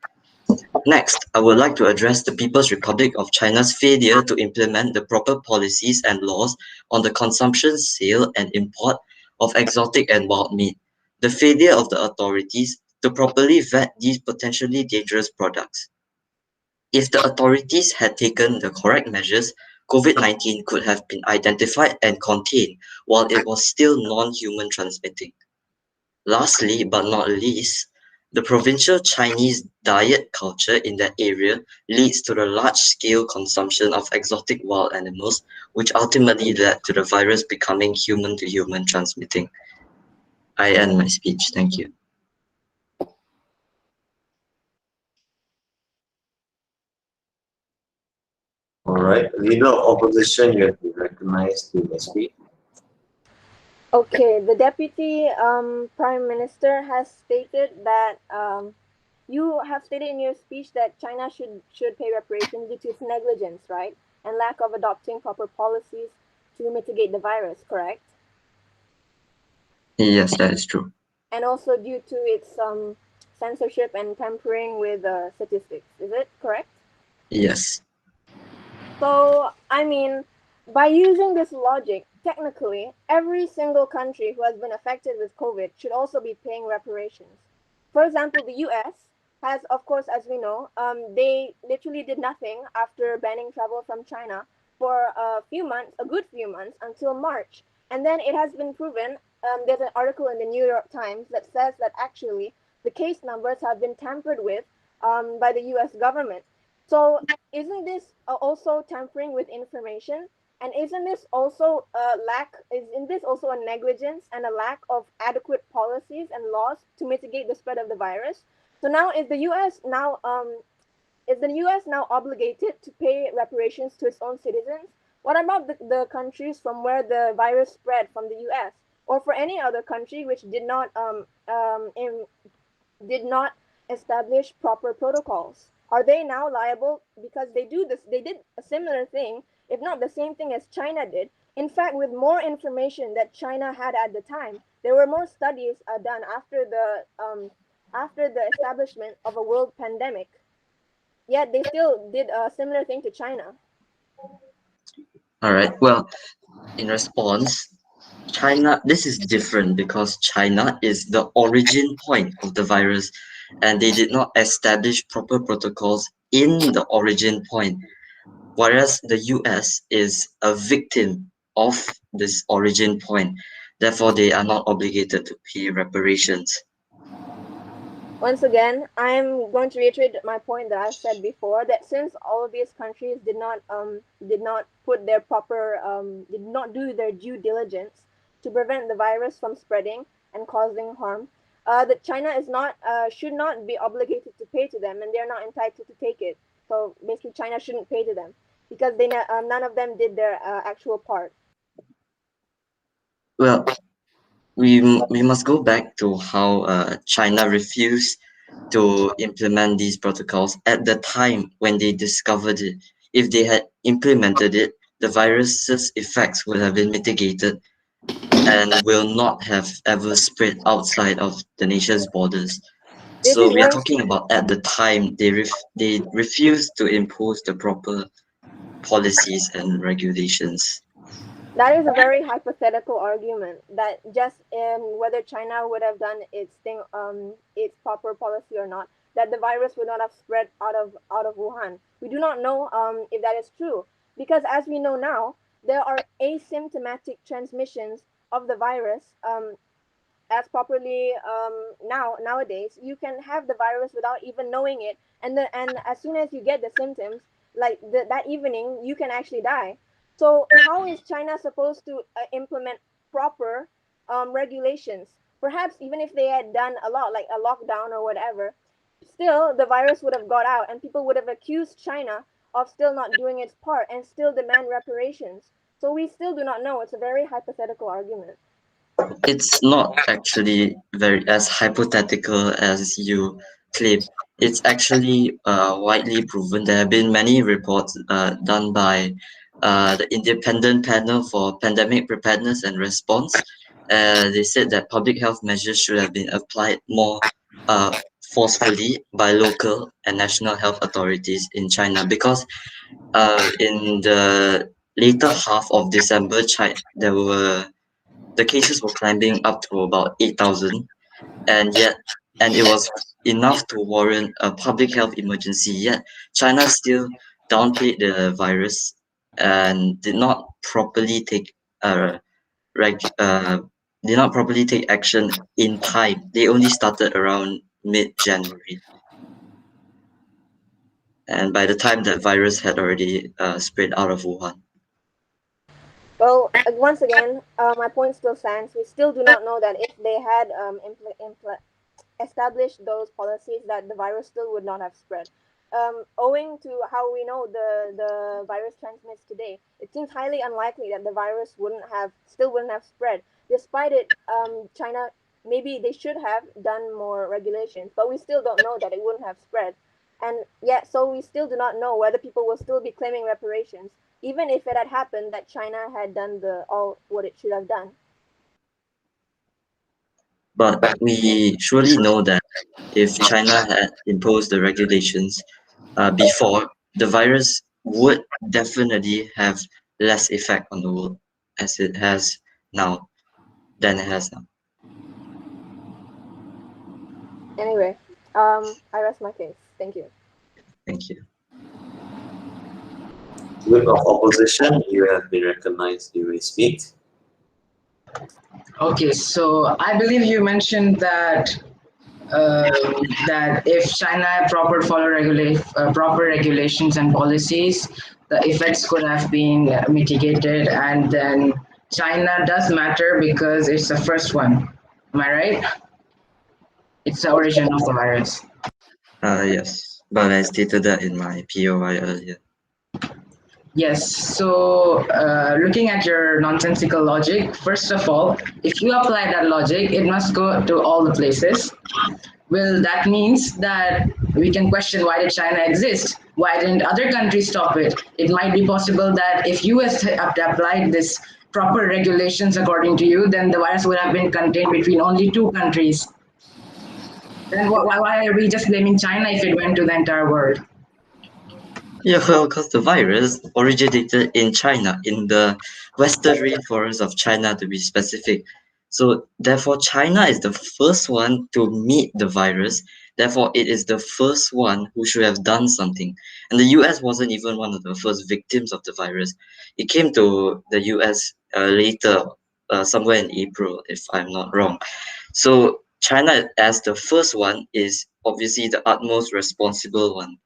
Next, I would like to address the People's Republic of China's failure to implement the proper policies and laws on the consumption, sale, and import of exotic and wild meat. The failure of the authorities to properly vet these potentially dangerous products. If the authorities had taken the correct measures, COVID-19 could have been identified and contained while it was still non-human transmitting. Lastly, but not least, the provincial Chinese diet culture in that area leads to the large-scale consumption of exotic wild animals, which ultimately led to the virus becoming human-to-human transmitting. I end my speech. Thank you.
All right, Leader of Opposition, you have been recognized to speak.
Okay, the Deputy Prime Minister has stated that you have stated in your speech that China should pay reparations due to its negligence, right? And lack of adopting proper policies to mitigate the virus, correct?
Yes, that is true.
And also due to its censorship and tampering with statistics, is it correct?
Yes.
So, I mean, by using this logic, technically, every single country who has been affected with COVID should also be paying reparations. For example, the US has, of course, as we know, they literally did nothing after banning travel from China for a good few months until March. And then it has been proven, there's an article in the New York Times that says that actually the case numbers have been tampered with by the US government. So isn't this also tampering with information? And isn't this also isn't this also a negligence and a lack of adequate policies and laws to mitigate the spread of the virus? So now is the US now obligated to pay reparations to its own citizens? What about the countries from where the virus spread from the US, or for any other country which did not establish proper protocols? Are they now liable because they did a similar thing, if not the same thing as China did? In fact, with more information that China had at the time, there were more studies done after the establishment of a world pandemic. yet they still did a similar thing to China.
All right. Well, in response, China, this is different because China is the origin point of the virus, and they did not establish proper protocols in the origin point, whereas the US is a victim of this origin point. Therefore, they are not obligated to pay reparations.
Once again, I'm going to reiterate my point that I've said before, that since all of these countries did not put their proper did not do their due diligence to prevent the virus from spreading and causing harm, that China is not should not be obligated to pay to them, and they're not entitled to take it. So basically, China shouldn't pay to them because they none of them did their actual part.
Well, we must go back to how China refused to implement these protocols at the time when they discovered it. If they had implemented it, the virus's effects would have been mitigated and will not have ever spread outside of the nation's borders. So we are talking about at the time they refused to impose the proper policies and regulations.
That is a very hypothetical argument, that just in whether China would have done its thing, its proper policy or not, that the virus would not have spread out of Wuhan. We do not know if that is true, because as we know now, there are asymptomatic transmissions of the virus. As properly nowadays, you can have the virus without even knowing it, and as soon as you get the symptoms, like that evening, you can actually die. So how is China supposed to implement proper regulations? Perhaps even if they had done a lot, like a lockdown or whatever, still the virus would have got out and people would have accused China of still not doing its part and still demand reparations. So we still do not know. It's a very hypothetical argument.
It's not actually very as hypothetical as you claim. It's actually widely proven. There have been many reports done by the Independent Panel for Pandemic Preparedness and Response. They said that public health measures should have been applied more forcefully by local and national health authorities in China, because in the later half of December, the cases were climbing up to about 8,000, and it was enough to warrant a public health emergency. Yet China still downplayed the virus and did not properly take action in time. They only started around mid-January, and by the time that virus had already spread out of Wuhan.
Well, once again, my point still stands. We still do not know that if they had established those policies, that the virus still would not have spread. Owing to how we know the virus transmits today, it seems highly unlikely that the virus wouldn't have spread. Despite it, China, maybe they should have done more regulations, but we still don't know that it wouldn't have spread. And yet, so we still do not know whether people will still be claiming reparations, even if it had happened that China had done all what it should have done.
But we surely know that if China had imposed the regulations before, the virus would definitely have less effect on the world as it has now than it has now.
Anyway, I rest my case. Thank you.
Thank you.
Whip of opposition, you have been recognized. You may speak.
Okay, so I believe you mentioned that that if China proper regulations and policies, the effects could have been mitigated, and then China does matter because it's the first one. Am I right? It's the origin of the virus.
Yes, but I stated that in my POI earlier.
Yes, so looking at your nonsensical logic, first of all, if you apply that logic, it must go to all the places. Well, that means that we can question, why did China exist? Why didn't other countries stop it? It might be possible that if US had applied this proper regulations according to you, then the virus would have been contained between only 2 countries. Then why are we just blaming China if it went to the entire world?
Yeah, well, because the virus originated in China, in the western rainforest of China to be specific. So therefore, China is the first one to meet the virus. Therefore, it is the first one who should have done something. And the US wasn't even one of the first victims of the virus. It came to the US later, somewhere in April, if I'm not wrong. So China, as the first one, is obviously the utmost responsible one.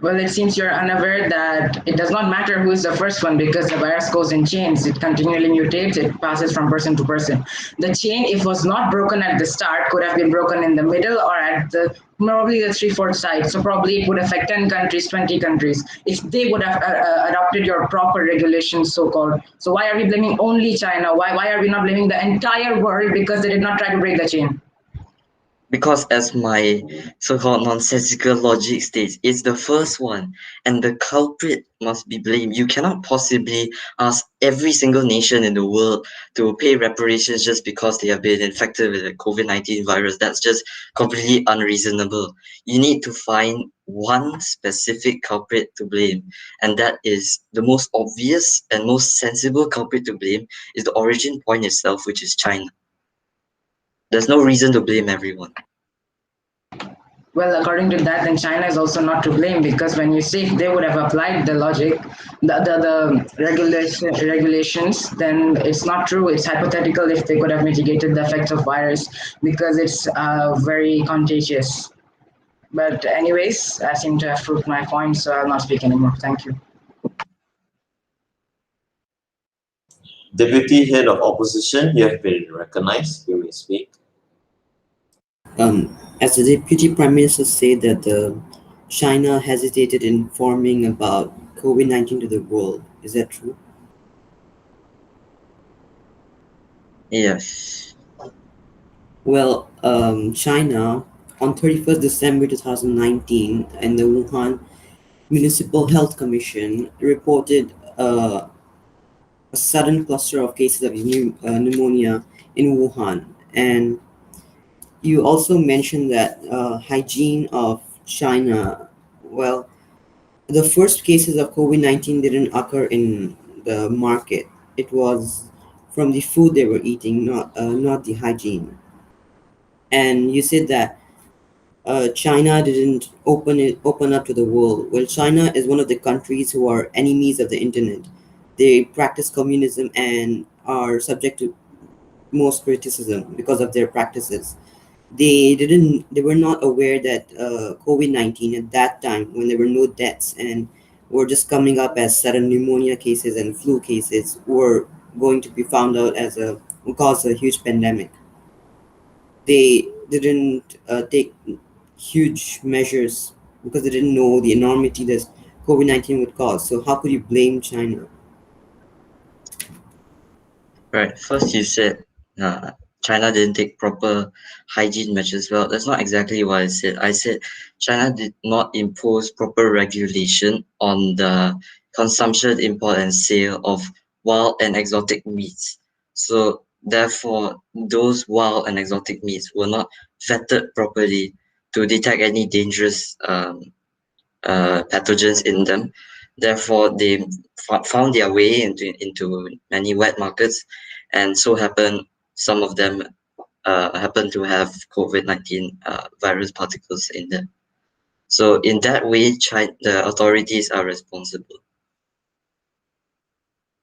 Well, it seems you're unaware that it does not matter who is the first one because the virus goes in chains. It continually mutates. It passes from person to person. The chain, if was not broken at the start, could have been broken in the middle or at the probably the 3/4 side. So probably it would affect 10 countries, 20 countries if they would have adopted your proper regulations, so-called. So why are we blaming only China? Why are we not blaming the entire world because they did not try to break the chain?
Because as my so-called nonsensical logic states, it's the first one, and the culprit must be blamed. You cannot possibly ask every single nation in the world to pay reparations just because they have been infected with the COVID-19 virus. That's just completely unreasonable. You need to find one specific culprit to blame, and that is the most obvious and most sensible culprit to blame is the origin point itself, which is China. There's no reason to blame everyone.
Well, according to that, then China is also not to blame because when you say if they would have applied the logic, the regulations, then it's not true. It's hypothetical if they could have mitigated the effects of virus because it's very contagious. But anyways, I seem to have proved my point, so I'll not speak anymore. Thank you.
Deputy Head of Opposition, you have been recognized. You may speak.
As the Deputy Prime Minister said that China hesitated in informing about COVID-19 to the world, is that true?
Yes.
Well, China on 31st December 2019 in the Wuhan Municipal Health Commission reported a sudden cluster of cases of pneumonia in Wuhan. And you also mentioned that hygiene of China, well, the first cases of COVID-19 didn't occur in the market. It was from the food they were eating, not the hygiene. And you said that China didn't open up to the world. Well, China is one of the countries who are enemies of the internet. They practice communism and are subject to most criticism because of their practices. They were not aware that COVID-19 at that time, when there were no deaths and were just coming up as sudden pneumonia cases and flu cases, were going to be found out as cause a huge pandemic. They didn't take huge measures because they didn't know the enormity that COVID-19 would cause. So how could you blame China?
Right. First, you said China didn't take proper hygiene measures. Well, that's not exactly what I said. I said China did not impose proper regulation on the consumption, import, and sale of wild and exotic meats. So therefore, those wild and exotic meats were not vetted properly to detect any dangerous pathogens in them. Therefore, they found their way into many wet markets, and so happened some of them happen to have COVID-19 virus particles in them. So in that way, the authorities are responsible.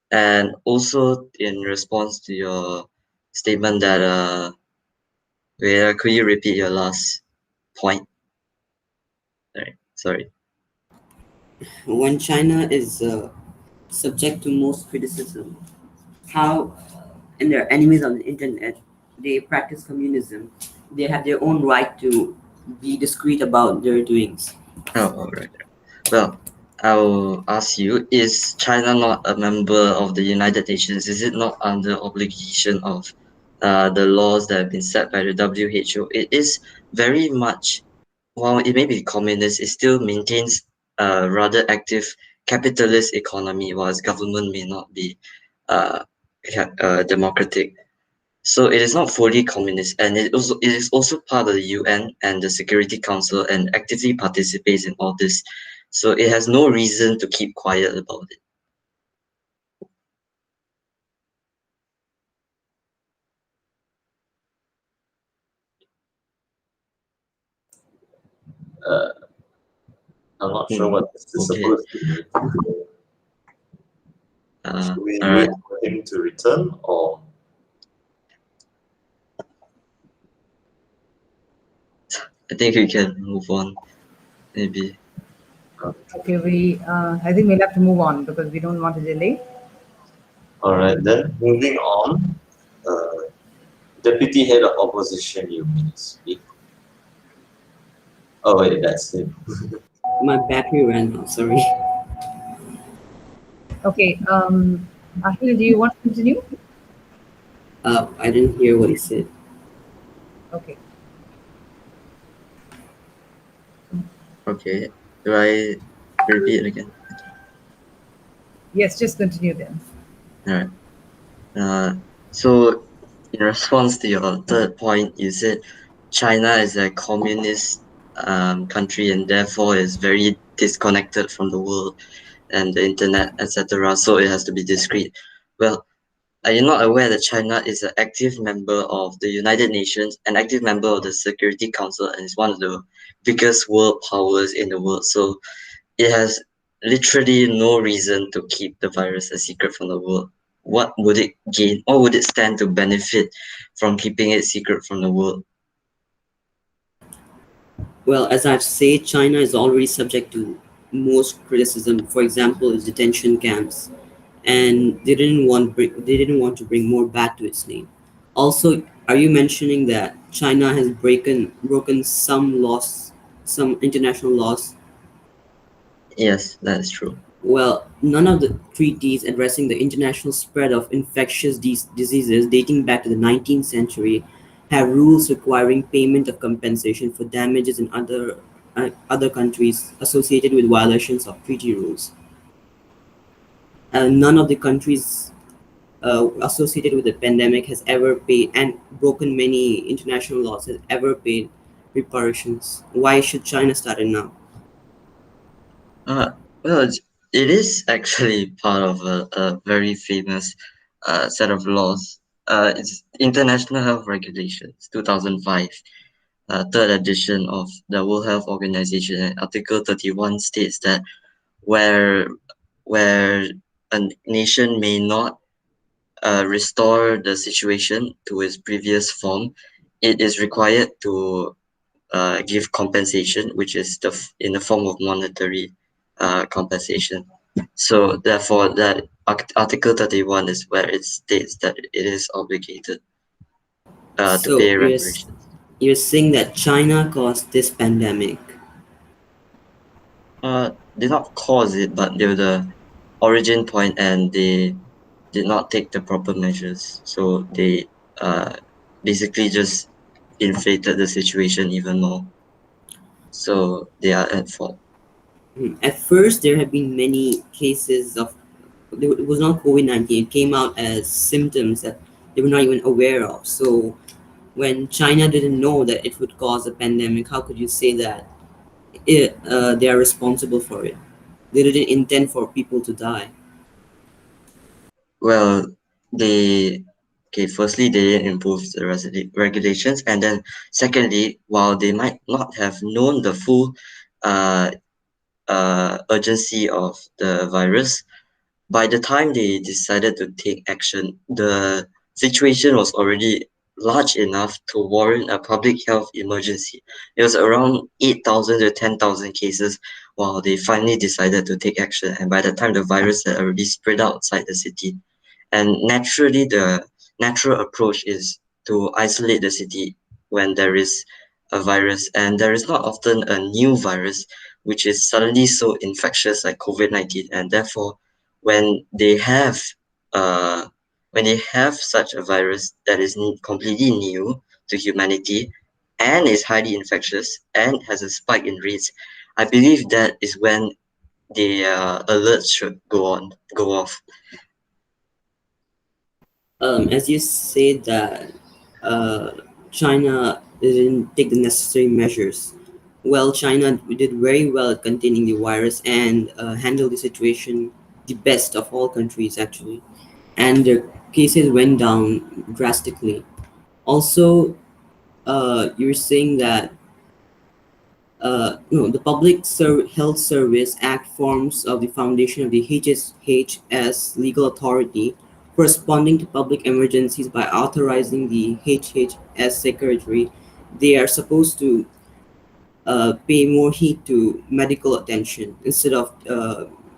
And also in response to your statement that, could you repeat your last point? Sorry.
When China is subject to most criticism, how, and they're enemies on the internet, they practice communism, they have their own right to be discreet about their doings.
Oh, all right. Well, I'll ask you, is China not a member of the United Nations? Is it not under obligation of the laws that have been set by the WHO? It is very much, while it may be communist, it still maintains a rather active capitalist economy, while its government may not be democratic. So it is not fully communist, and it is also part of the UN and the Security Council, and actively participates in all this. So it has no reason to keep quiet about it.
I'm not sure what this is
Okay.
supposed to mean. Should we
all right.
wait for him to return, or?
I think we can move on, maybe.
Okay, I think we'll have to move on because we don't want to delay.
All right, then moving on. Deputy Head of Opposition, you may speak. Oh wait, that's him.
My battery ran out, sorry.
Okay, Ahil, do you want to continue?
I didn't hear what he said.
Okay.
Okay, do I repeat again?
Yes, just continue then.
All right. So in response to your third point, you said China is a communist country and therefore is very disconnected from the world and the internet, etc. So it has to be discreet. Well, are you not aware that China is an active member of the United Nations, an active member of the Security Council, and is one of the biggest world powers in the world? So it has literally no reason to keep the virus a secret from the world. What would it gain? What would it stand to benefit from keeping it secret from the world?
Well, as I've said, China is already subject to most criticism. For example, its detention camps, and they didn't want to bring more bad to its name. Also, are you mentioning that China has broken some international laws?
Yes, that's true.
Well, none of the treaties addressing the international spread of infectious diseases dating back to the 19th century have rules requiring payment of compensation for damages in other countries associated with violations of treaty rules. None of the countries associated with the pandemic has ever paid, and broken many international laws, has ever paid reparations. Why should China start it now?
Well, it is actually part of a very famous set of laws. It's International Health Regulations, 2005, third edition of the World Health Organization. And Article 31 states that where a nation may not restore the situation to its previous form, it is required to give compensation, which is in the form of monetary compensation. So therefore, that Article 31 is where it states that it is obligated to
So
pay reparations.
you're saying that China caused this pandemic?
Did not cause it, but they were the origin point, and they did not take the proper measures. So they basically just inflated the situation even more. So they are at fault.
At first, there have been many cases of, it was not COVID-19, it came out as symptoms that they were not even aware of. So when China didn't know that it would cause a pandemic, how could you say that they are responsible for it? They didn't intend for people to die.
Well, firstly, they didn't improve the regulations, and then secondly, while they might not have known the full urgency of the virus, by the time they decided to take action, the situation was already large enough to warrant a public health emergency. It was around 8,000 to 10,000 cases while they finally decided to take action, and by the time the virus had already spread outside the city. And naturally, the natural approach is to isolate the city when there is a virus, and there is not often a new virus which is suddenly so infectious like COVID-19, and therefore when they have uh when they have such a virus that is completely new to humanity and is highly infectious and has a spike in rates, I believe that is when the alerts should go off.
As you said that uh, China didn't take the necessary measures. Well, China did very well at containing the virus and handled the situation the best of all countries actually, and their cases went down drastically. Also, you're saying that no, the Health Service Act forms of the foundation of the HHS legal authority corresponding to public emergencies by authorizing the HHS secretary. They are supposed to pay more heed to medical attention instead of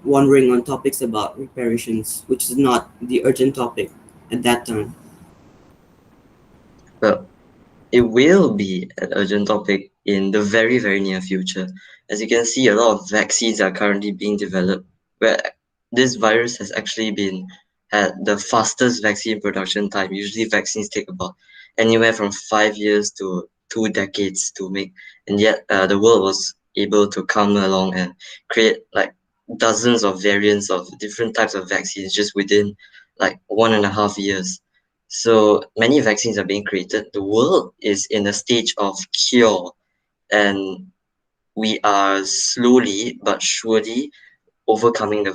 wandering on topics about reparations, which is not the urgent topic at that time.
Well, it will be an urgent topic in the very, very near future. As you can see, a lot of vaccines are currently being developed, where this virus has actually been at the fastest vaccine production time. Usually, vaccines take about anywhere from 5 years to 2 decades to make, and yet the world was able to come along and create like dozens of variants of different types of vaccines just within like 1.5 years. So many vaccines are being created. The world is in a stage of cure, and we are slowly but surely overcoming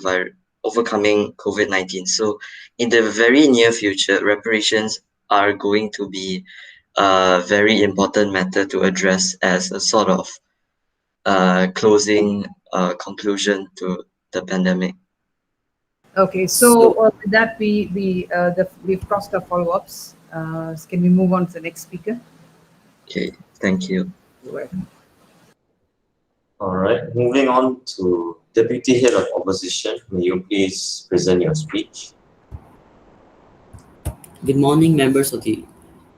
overcoming COVID-19. So in the very near future, reparations are going to be a very important matter to address as a sort of closing conclusion to the pandemic.
Okay, so with that, we've crossed our follow-ups. Can we move on to the next speaker?
Okay, thank you.
You're welcome.
All right, moving on to Deputy Head of Opposition. May you please present your speech?
Good morning, members of the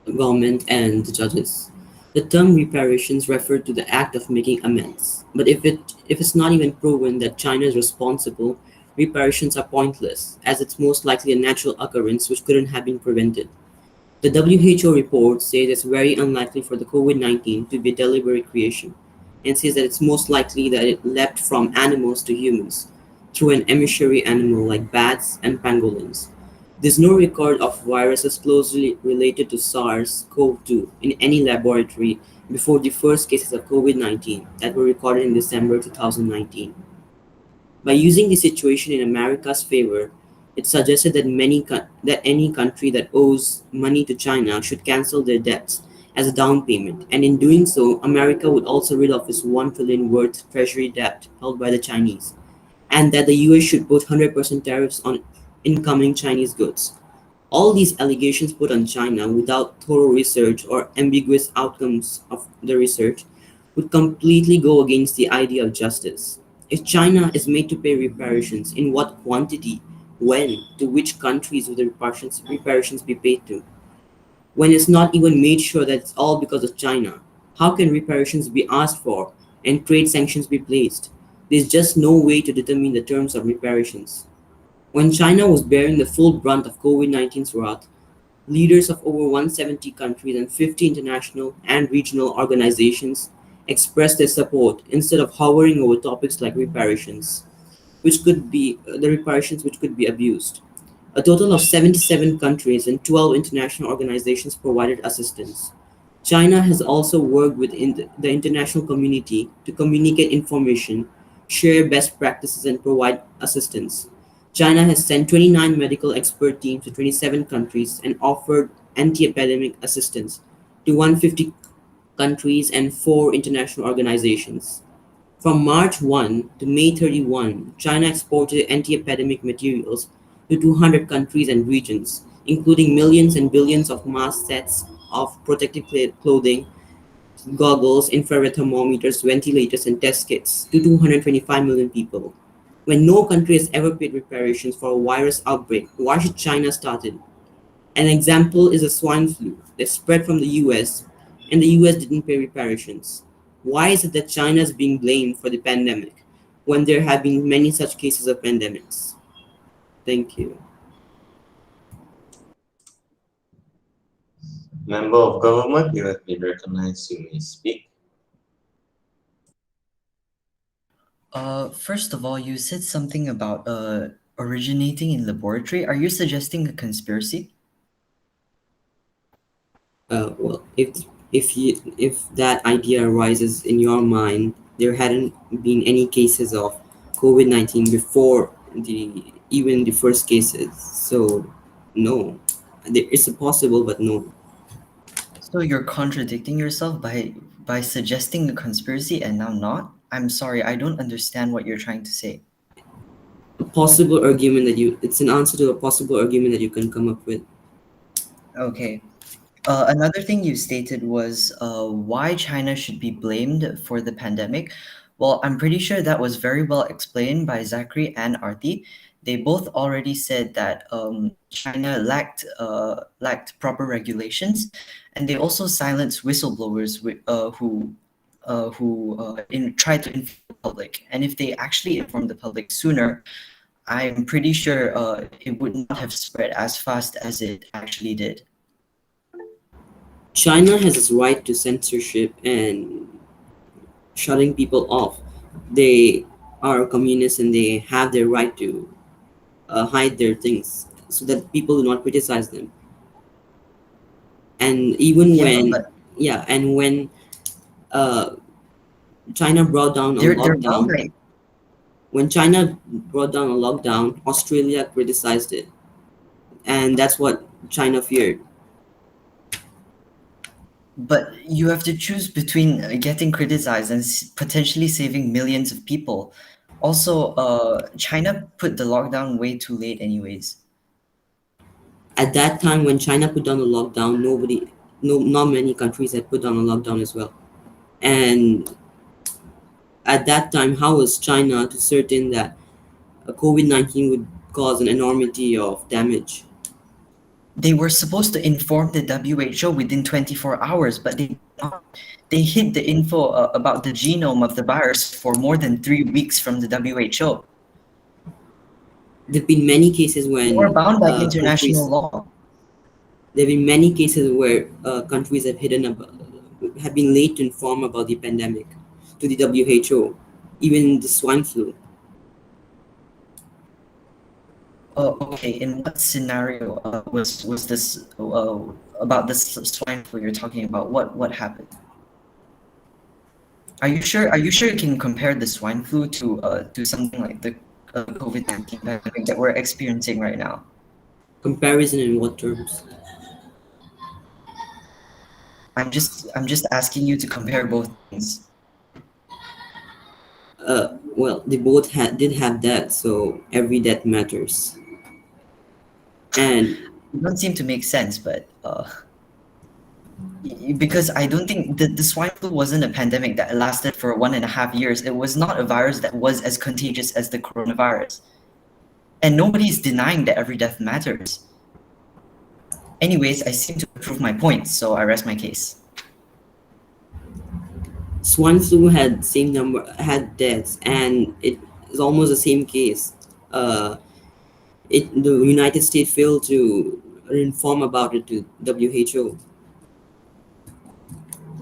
government and the judges. The term reparations refer to the act of making amends. But if it's not even proven that China is responsible, reparations are pointless, as it's most likely a natural occurrence which couldn't have been prevented. The WHO report says it's very unlikely for the COVID-19 to be a deliberate creation, and says that it's most likely that it leapt from animals to humans through an emissary animal like bats and pangolins. There's no record of viruses closely related to SARS-CoV-2 in any laboratory before the first cases of COVID-19 that were recorded in December 2019. By using the situation in America's favor, it suggested that that any country that owes money to China should cancel their debts as a down payment, and in doing so, America would also rid of its $1 trillion worth treasury debt held by the Chinese, and that the US should put 100% tariffs on incoming Chinese goods. All these allegations put on China without thorough research or ambiguous outcomes of the research would completely go against the idea of justice. If China is made to pay reparations, in what quantity, when, to which countries will the reparations be paid to? When it's not even made sure that it's all because of China, how can reparations be asked for and trade sanctions be placed? There's just no way to determine the terms of reparations. When China was bearing the full brunt of COVID-19's wrath, leaders of over 170 countries and 50 international and regional organizations expressed their support instead of hovering over topics like reparations, which could be abused. A total of 77 countries and 12 international organizations provided assistance. China has also worked with the international community to communicate information, share best practices, and provide assistance. China has sent 29 medical expert teams to 27 countries and offered anti-epidemic assistance to 150 countries and 4 international organizations. From March 1 to May 31, China exported anti-epidemic materials to 200 countries and regions, including millions and billions of mask sets of protective clothing, goggles, infrared thermometers, ventilators, and test kits to 225 million people. When no country has ever paid reparations for a virus outbreak, why should China start it? An example is the swine flu that spread from the US, and the US didn't pay reparations. Why is it that China is being blamed for the pandemic when there have been many such cases of pandemics? Thank you.
Member of Government, you have been recognized. You may speak.
First of all, you said something about originating in laboratory. Are you suggesting a conspiracy?
Well, if that idea arises in your mind, there hadn't been any cases of COVID-19 before even the first cases. So, no, it's possible, but no.
So you're contradicting yourself by suggesting a conspiracy and now not? I'm sorry, I don't understand what you're trying to say.
A possible argument it's an answer to a possible argument that you can come up with.
Okay. Another thing you stated was why China should be blamed for the pandemic. Well, I'm pretty sure that was very well explained by Zachary and Arti. They both already said that China lacked proper regulations, and they also silenced whistleblowers who tried to inform the public. And if they actually informed the public sooner, I'm pretty sure it would not have spread as fast as it actually did.
China has its right to censorship and shutting people off. They are communists and they have their right to hide their things so that people do not criticize them. And even when China brought down a lockdown, when China brought down a lockdown, Australia criticized it, and that's what China feared.
But you have to choose between getting criticized and potentially saving millions of people. Also, China put the lockdown way too late anyways.
At that time when China put down the lockdown, not many countries had put down a lockdown as well. And at that time, how was China to certain that COVID-19 would cause an enormity of damage?
They were supposed to inform the WHO within 24 hours, but they hid the info about the genome of the virus for more than 3 weeks from the WHO.
There have been many cases when
we're bound by international law.
There have been many cases where countries have been late to inform about the pandemic to the WHO, even the swine flu.
Okay, in what scenario was this about this swine flu you're talking about? What happened? Are you sure you can compare the swine flu to something like the COVID-19 pandemic that we're experiencing right now?
Comparison in what terms?
I'm just asking you to compare both things.
Well, they both did have that, so every death matters. And
it don't seem to make sense, but because I don't think the swine flu wasn't a pandemic that lasted for 1.5 years. It was not a virus that was as contagious as the coronavirus. And nobody's denying that every death matters. Anyways, I seem to prove my point, so I rest my case.
Swine flu had deaths, and it is almost the same case. The United States failed to inform about it to WHO.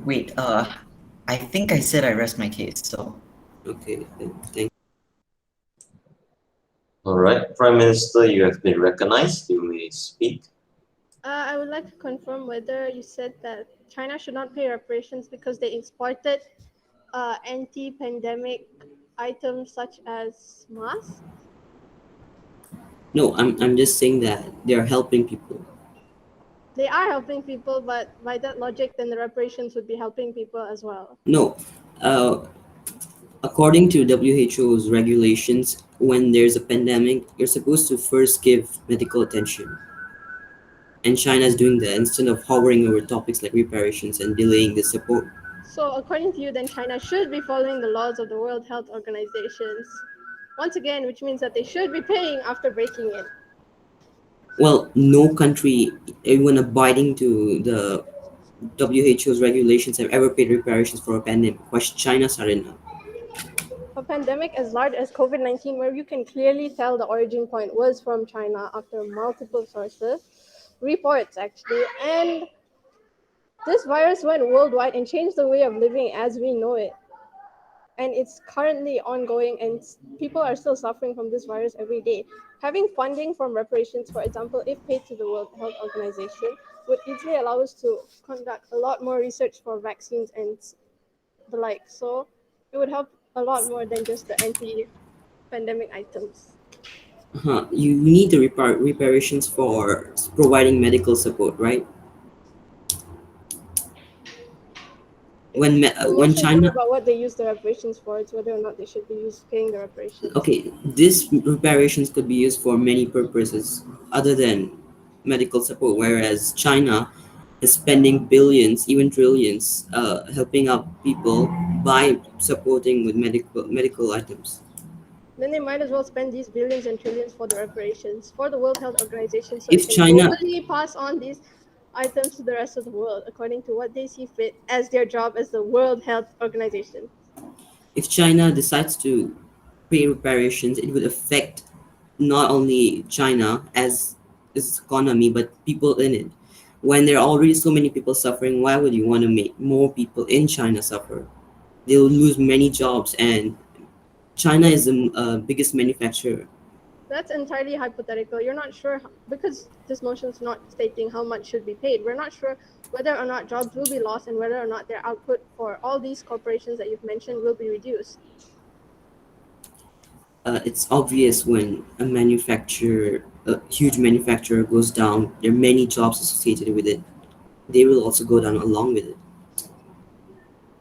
Wait, I think I said I rest my case, so.
Okay, thank you.
All right, Prime Minister, you have been recognized. You may speak.
I would like to confirm whether you said that China should not pay reparations because they exported anti-pandemic items such as masks?
No, I'm just saying that they are helping people.
They are helping people, but by that logic, then the reparations would be helping people as well.
No, according to WHO's regulations, when there's a pandemic, you're supposed to first give medical attention. And China is doing that instead of hovering over topics like reparations and delaying the support.
So according to you, then China should be following the laws of the World Health Organizations. Once again, which means that they should be paying after breaking it.
Well, no country, even abiding to the WHO's regulations, have ever paid reparations for a pandemic. Why should China start it now?
A pandemic as large as COVID-19, where you can clearly tell the origin point was from China after multiple sources, reports actually, and this virus went worldwide and changed the way of living as we know it. And it's currently ongoing, and people are still suffering from this virus every day. Having funding from reparations, for example, if paid to the World Health Organization, would easily allow us to conduct a lot more research for vaccines and the like. So it would help a lot more than just the anti-pandemic items.
You need the reparations for providing medical support, right? When China,
about what they use the reparations for, it's whether or not they should be paying the reparations.
okay, these reparations could be used for many purposes other than medical support, whereas China is spending billions, even trillions, helping out people by supporting with medical items.
Then they might as well spend these billions and trillions for the reparations for the World Health Organization, so
If
they can
China-
globally pass on these items to the rest of the world according to what they see fit as their job as the World Health Organization.
If China decides to pay reparations, it would affect not only China as its economy, but people in it. When there are already so many people suffering, why would you want to make more people in China suffer? They'll lose many jobs, and China is the biggest manufacturer.
That's entirely hypothetical. You're not sure because this motion is not stating how much should be paid. We're not sure whether or not jobs will be lost and whether or not their output for all these corporations that you've mentioned will be reduced.
It's obvious when a huge manufacturer goes down, there are many jobs associated with it. They will also go down along with it.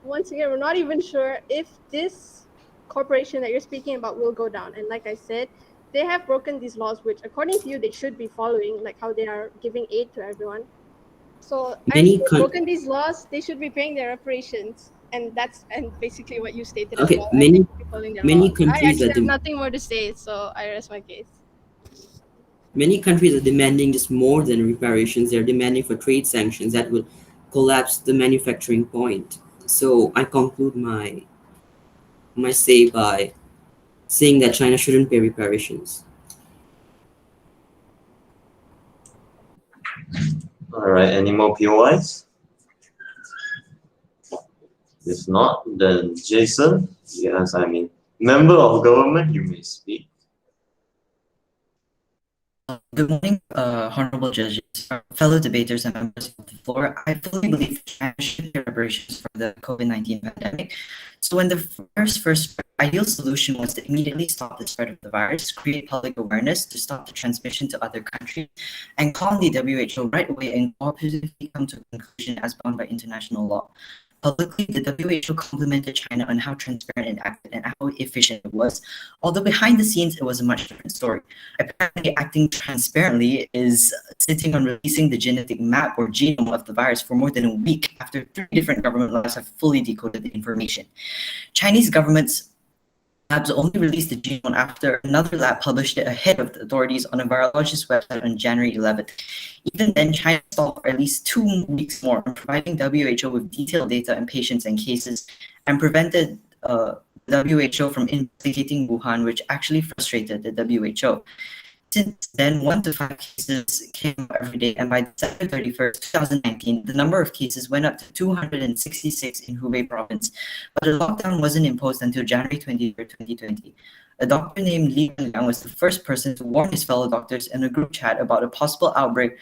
Once again, we're not even sure if this corporation that you're speaking about will go down. And like I said, they have broken these laws, which according to you, they should be following, like how they are giving aid to everyone. So if they've broken these laws, they should be paying their reparations. And that's basically what you stated
Okay,
as well.
many
I
countries
actually
are
have nothing more to say, so I rest my case.
Many countries are demanding just more than reparations. They're demanding for trade sanctions that will collapse the manufacturing point. So I conclude my say by saying that China shouldn't pay reparations.
All right, any more POIs? If not, then Jason, yes, member of government, you may speak.
Good morning, honorable judges, fellow debaters, and members of the floor. I fully believe China should pay reparations for the COVID-19 pandemic. So when the virus first spread, the ideal solution was to immediately stop the spread of the virus, create public awareness to stop the transmission to other countries, and call on the WHO right away and cooperatively come to a conclusion as bound by international law. Publicly, the WHO complimented China on how transparent it acted and how efficient it was, although behind the scenes, it was a much different story. Apparently, acting transparently is sitting on releasing the genetic map or genome of the virus for more than a week after 3 different government labs have fully decoded the information. Chinese government's labs only released the genome after another lab published it ahead of the authorities on a virologist's website on January 11th. Even then, China stalled for at least 2 weeks more on providing WHO with detailed data on patients and cases, and prevented WHO from investigating Wuhan, which actually frustrated the WHO. Since then, 1 to 5 cases came up every day, and by December 31st, 2019, the number of cases went up to 266 in Hubei province, but a lockdown wasn't imposed until January 23rd, 2020. A doctor named Li Liang was the first person to warn his fellow doctors in a group chat about a possible outbreak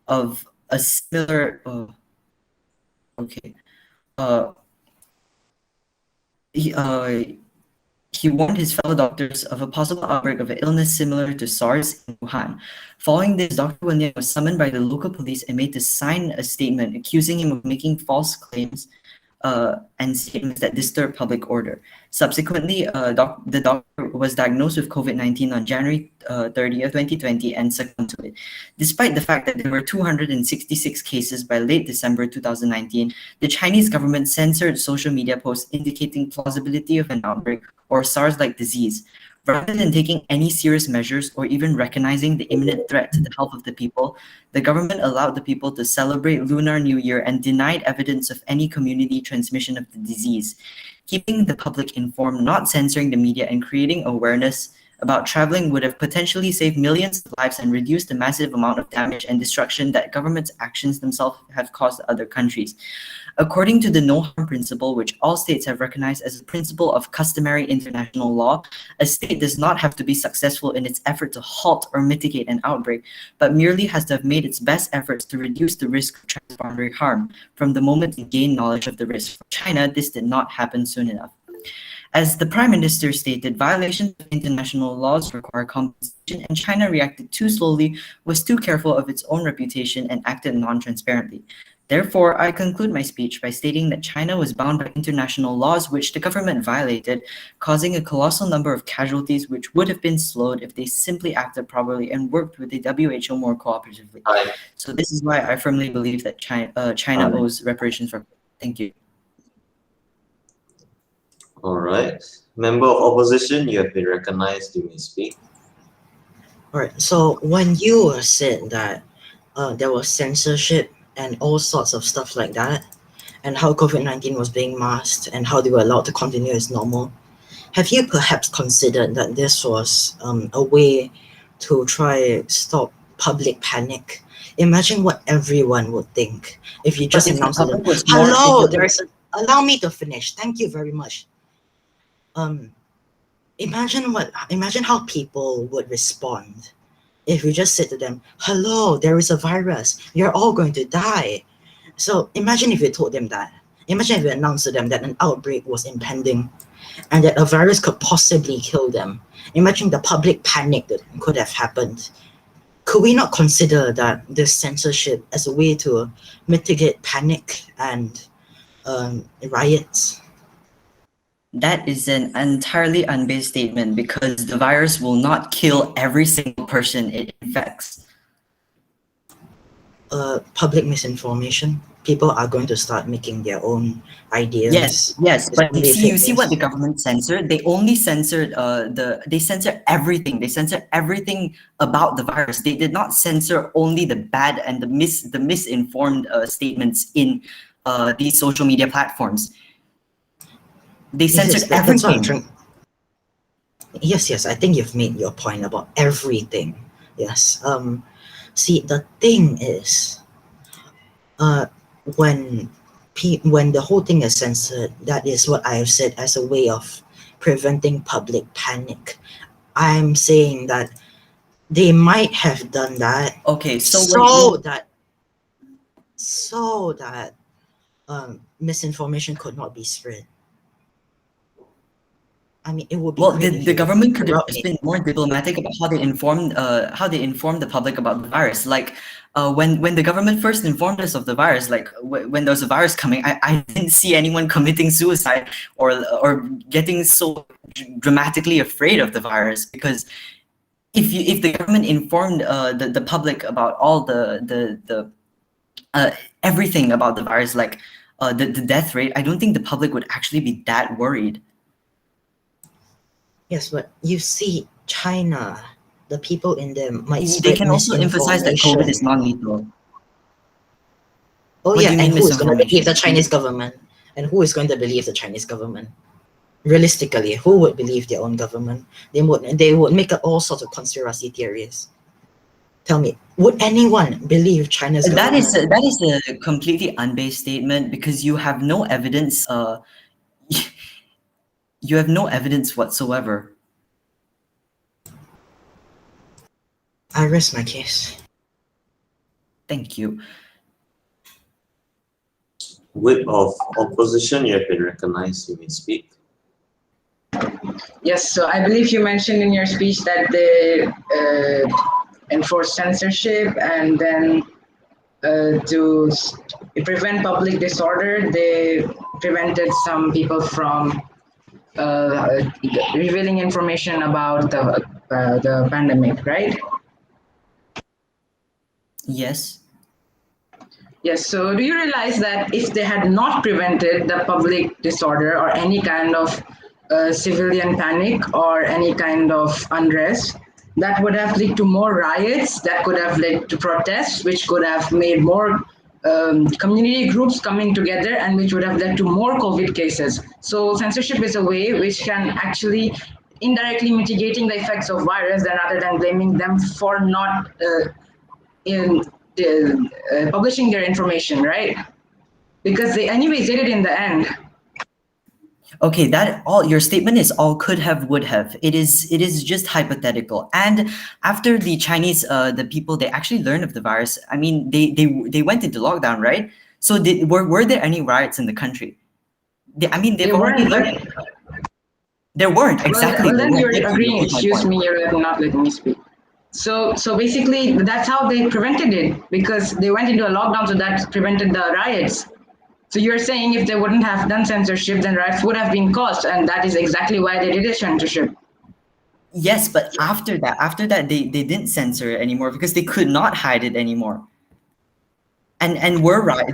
of a similar. He warned his fellow doctors of a possible outbreak of an illness similar to SARS in Wuhan. Following this, Dr. Wen was summoned by the local police and made to sign a statement accusing him of making false claims and statements that disturb public order. Subsequently, the doctor was diagnosed with COVID-19 on January 30th, 2020 and succumbed to it. Despite the fact that there were 266 cases by late December 2019, the Chinese government censored social media posts indicating plausibility of an outbreak or SARS-like disease. Rather than taking any serious measures or even recognizing the imminent threat to the health of the people, the government allowed the people to celebrate Lunar New Year and denied evidence of any community transmission of the disease. Keeping the public informed, not censoring the media, and creating awareness about traveling would have potentially saved millions of lives and reduced the massive amount of damage and destruction that governments' actions themselves have caused other countries. According to the no harm principle, which all states have recognized as a principle of customary international law, a state does not have to be successful in its effort to halt or mitigate an outbreak, but merely has to have made its best efforts to reduce the risk of transboundary harm from the moment it gained knowledge of the risk. For China, this did not happen soon enough. As the Prime Minister stated, violations of international laws require compensation, and China reacted too slowly, was too careful of its own reputation, and acted non-transparently. Therefore, I conclude my speech by stating that China was bound by international laws which the government violated, causing a colossal number of casualties which would have been slowed if they simply acted properly and worked with the WHO more cooperatively. So this is why I firmly believe that China owes reparations for. Thank you.
All right. Member of opposition, you have been recognized. You may speak.
All right. So when you said that there was censorship and all sorts of stuff like that, and how COVID-19 was being masked and how they were allowed to continue as normal, have you perhaps considered that this was a way to try stop public panic? Imagine what everyone would think if you just announced to them, hello, allow me to finish. Thank you very much. Imagine how people would respond if you just said to them, hello, there is a virus, you're all going to die. So imagine if you told them that. Imagine if you announced to them that an outbreak was impending and that a virus could possibly kill them. Imagine the public panic that could have happened. Could we not consider that this censorship as a way to mitigate panic and riots?
That is an entirely unbased statement because the virus will not kill every single person it infects.
Public misinformation. People are going to start making their own ideas.
Yes, but you see what the government censored? They only censored they censored everything. They censored everything about the virus. They did not censor only the bad and the misinformed statements in these social media platforms. They censored everything.
Yes, I think you've made your point about everything. Yes. See, the thing is, when the whole thing is censored, that is what I have said as a way of preventing public panic. I'm saying that they might have done that.
Okay,
so that misinformation could not be spread. I mean, it would be.
Well, the government could have been more diplomatic about how they informed the public about the virus. Like when the government first informed us of the virus, like when there was a virus coming, I didn't see anyone committing suicide or getting so dramatically afraid of the virus, because if the government informed the public about all the everything about the virus, like the death rate, I don't think the public would actually be that worried.
Yes, but you see, China, the people in them might spread
They can also emphasize that COVID is non-lethal.
Oh yeah, and who is going to believe the Chinese government? And who is going to believe the Chinese government? Realistically, who would believe their own government? They would make up all sorts of conspiracy theories. Tell me, would anyone believe China's government?
That is a completely unbased statement because you have no evidence. You have no evidence whatsoever.
I rest my case.
Thank you.
Whip of opposition, you have been recognized. You may speak.
Yes, so I believe you mentioned in your speech that they enforce censorship, and then to prevent public disorder, they prevented some people from revealing information about the pandemic, right?
Yes.
Yes, so do you realize that if they had not prevented the public disorder or any kind of civilian panic or any kind of unrest, that would have led to more riots, that could have led to protests, which could have made more community groups coming together, and which would have led to more COVID cases. So censorship is a way which can actually indirectly mitigating the effects of virus than rather than blaming them for not publishing their information, right? Because they anyways did it in the end.
Okay, that all your statement is all could have, would have. It is just hypothetical. And after the Chinese, the people, they actually learned of the virus. I mean, they went into lockdown, right? So were there any riots in the country? They've already learned. There weren't, exactly.
Well, then you're agreeing. Excuse me, you're not letting me speak. So basically, that's how they prevented it, because they went into a lockdown, so that prevented the riots. So you're saying if they wouldn't have done censorship, then riots would have been caused, and that is exactly why they did a censorship.
Yes, but after that, they didn't censor it anymore because they could not hide it anymore. And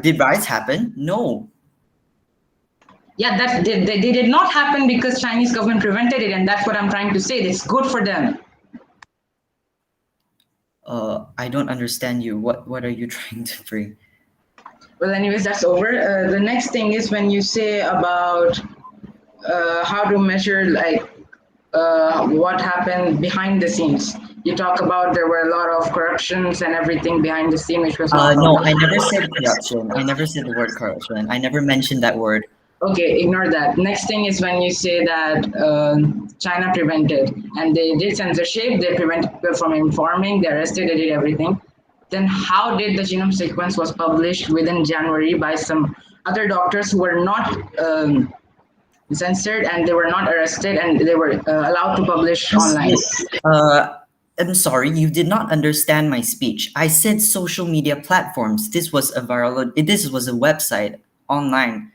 did riots happen? No.
Yeah, they did not happen because Chinese government prevented it, and that's what I'm trying to say. It's good for them.
I don't understand you. What are you trying to bring?
Well, anyways, that's over. The next thing is when you say about how to measure what happened behind the scenes. You talk about there were a lot of corruptions and everything behind the scene, which was
no, I never said corruption. I never said the word corruption. I never mentioned that word.
Okay, ignore that. Next thing is when you say that China prevented, and they did censorship, they prevented people from informing, they arrested, they did everything. Then how did the genome sequence was published within January by some other doctors who were not censored, and they were not arrested, and they were allowed to publish online?
I'm sorry, you did not understand my speech. I said social media platforms. This was a website online.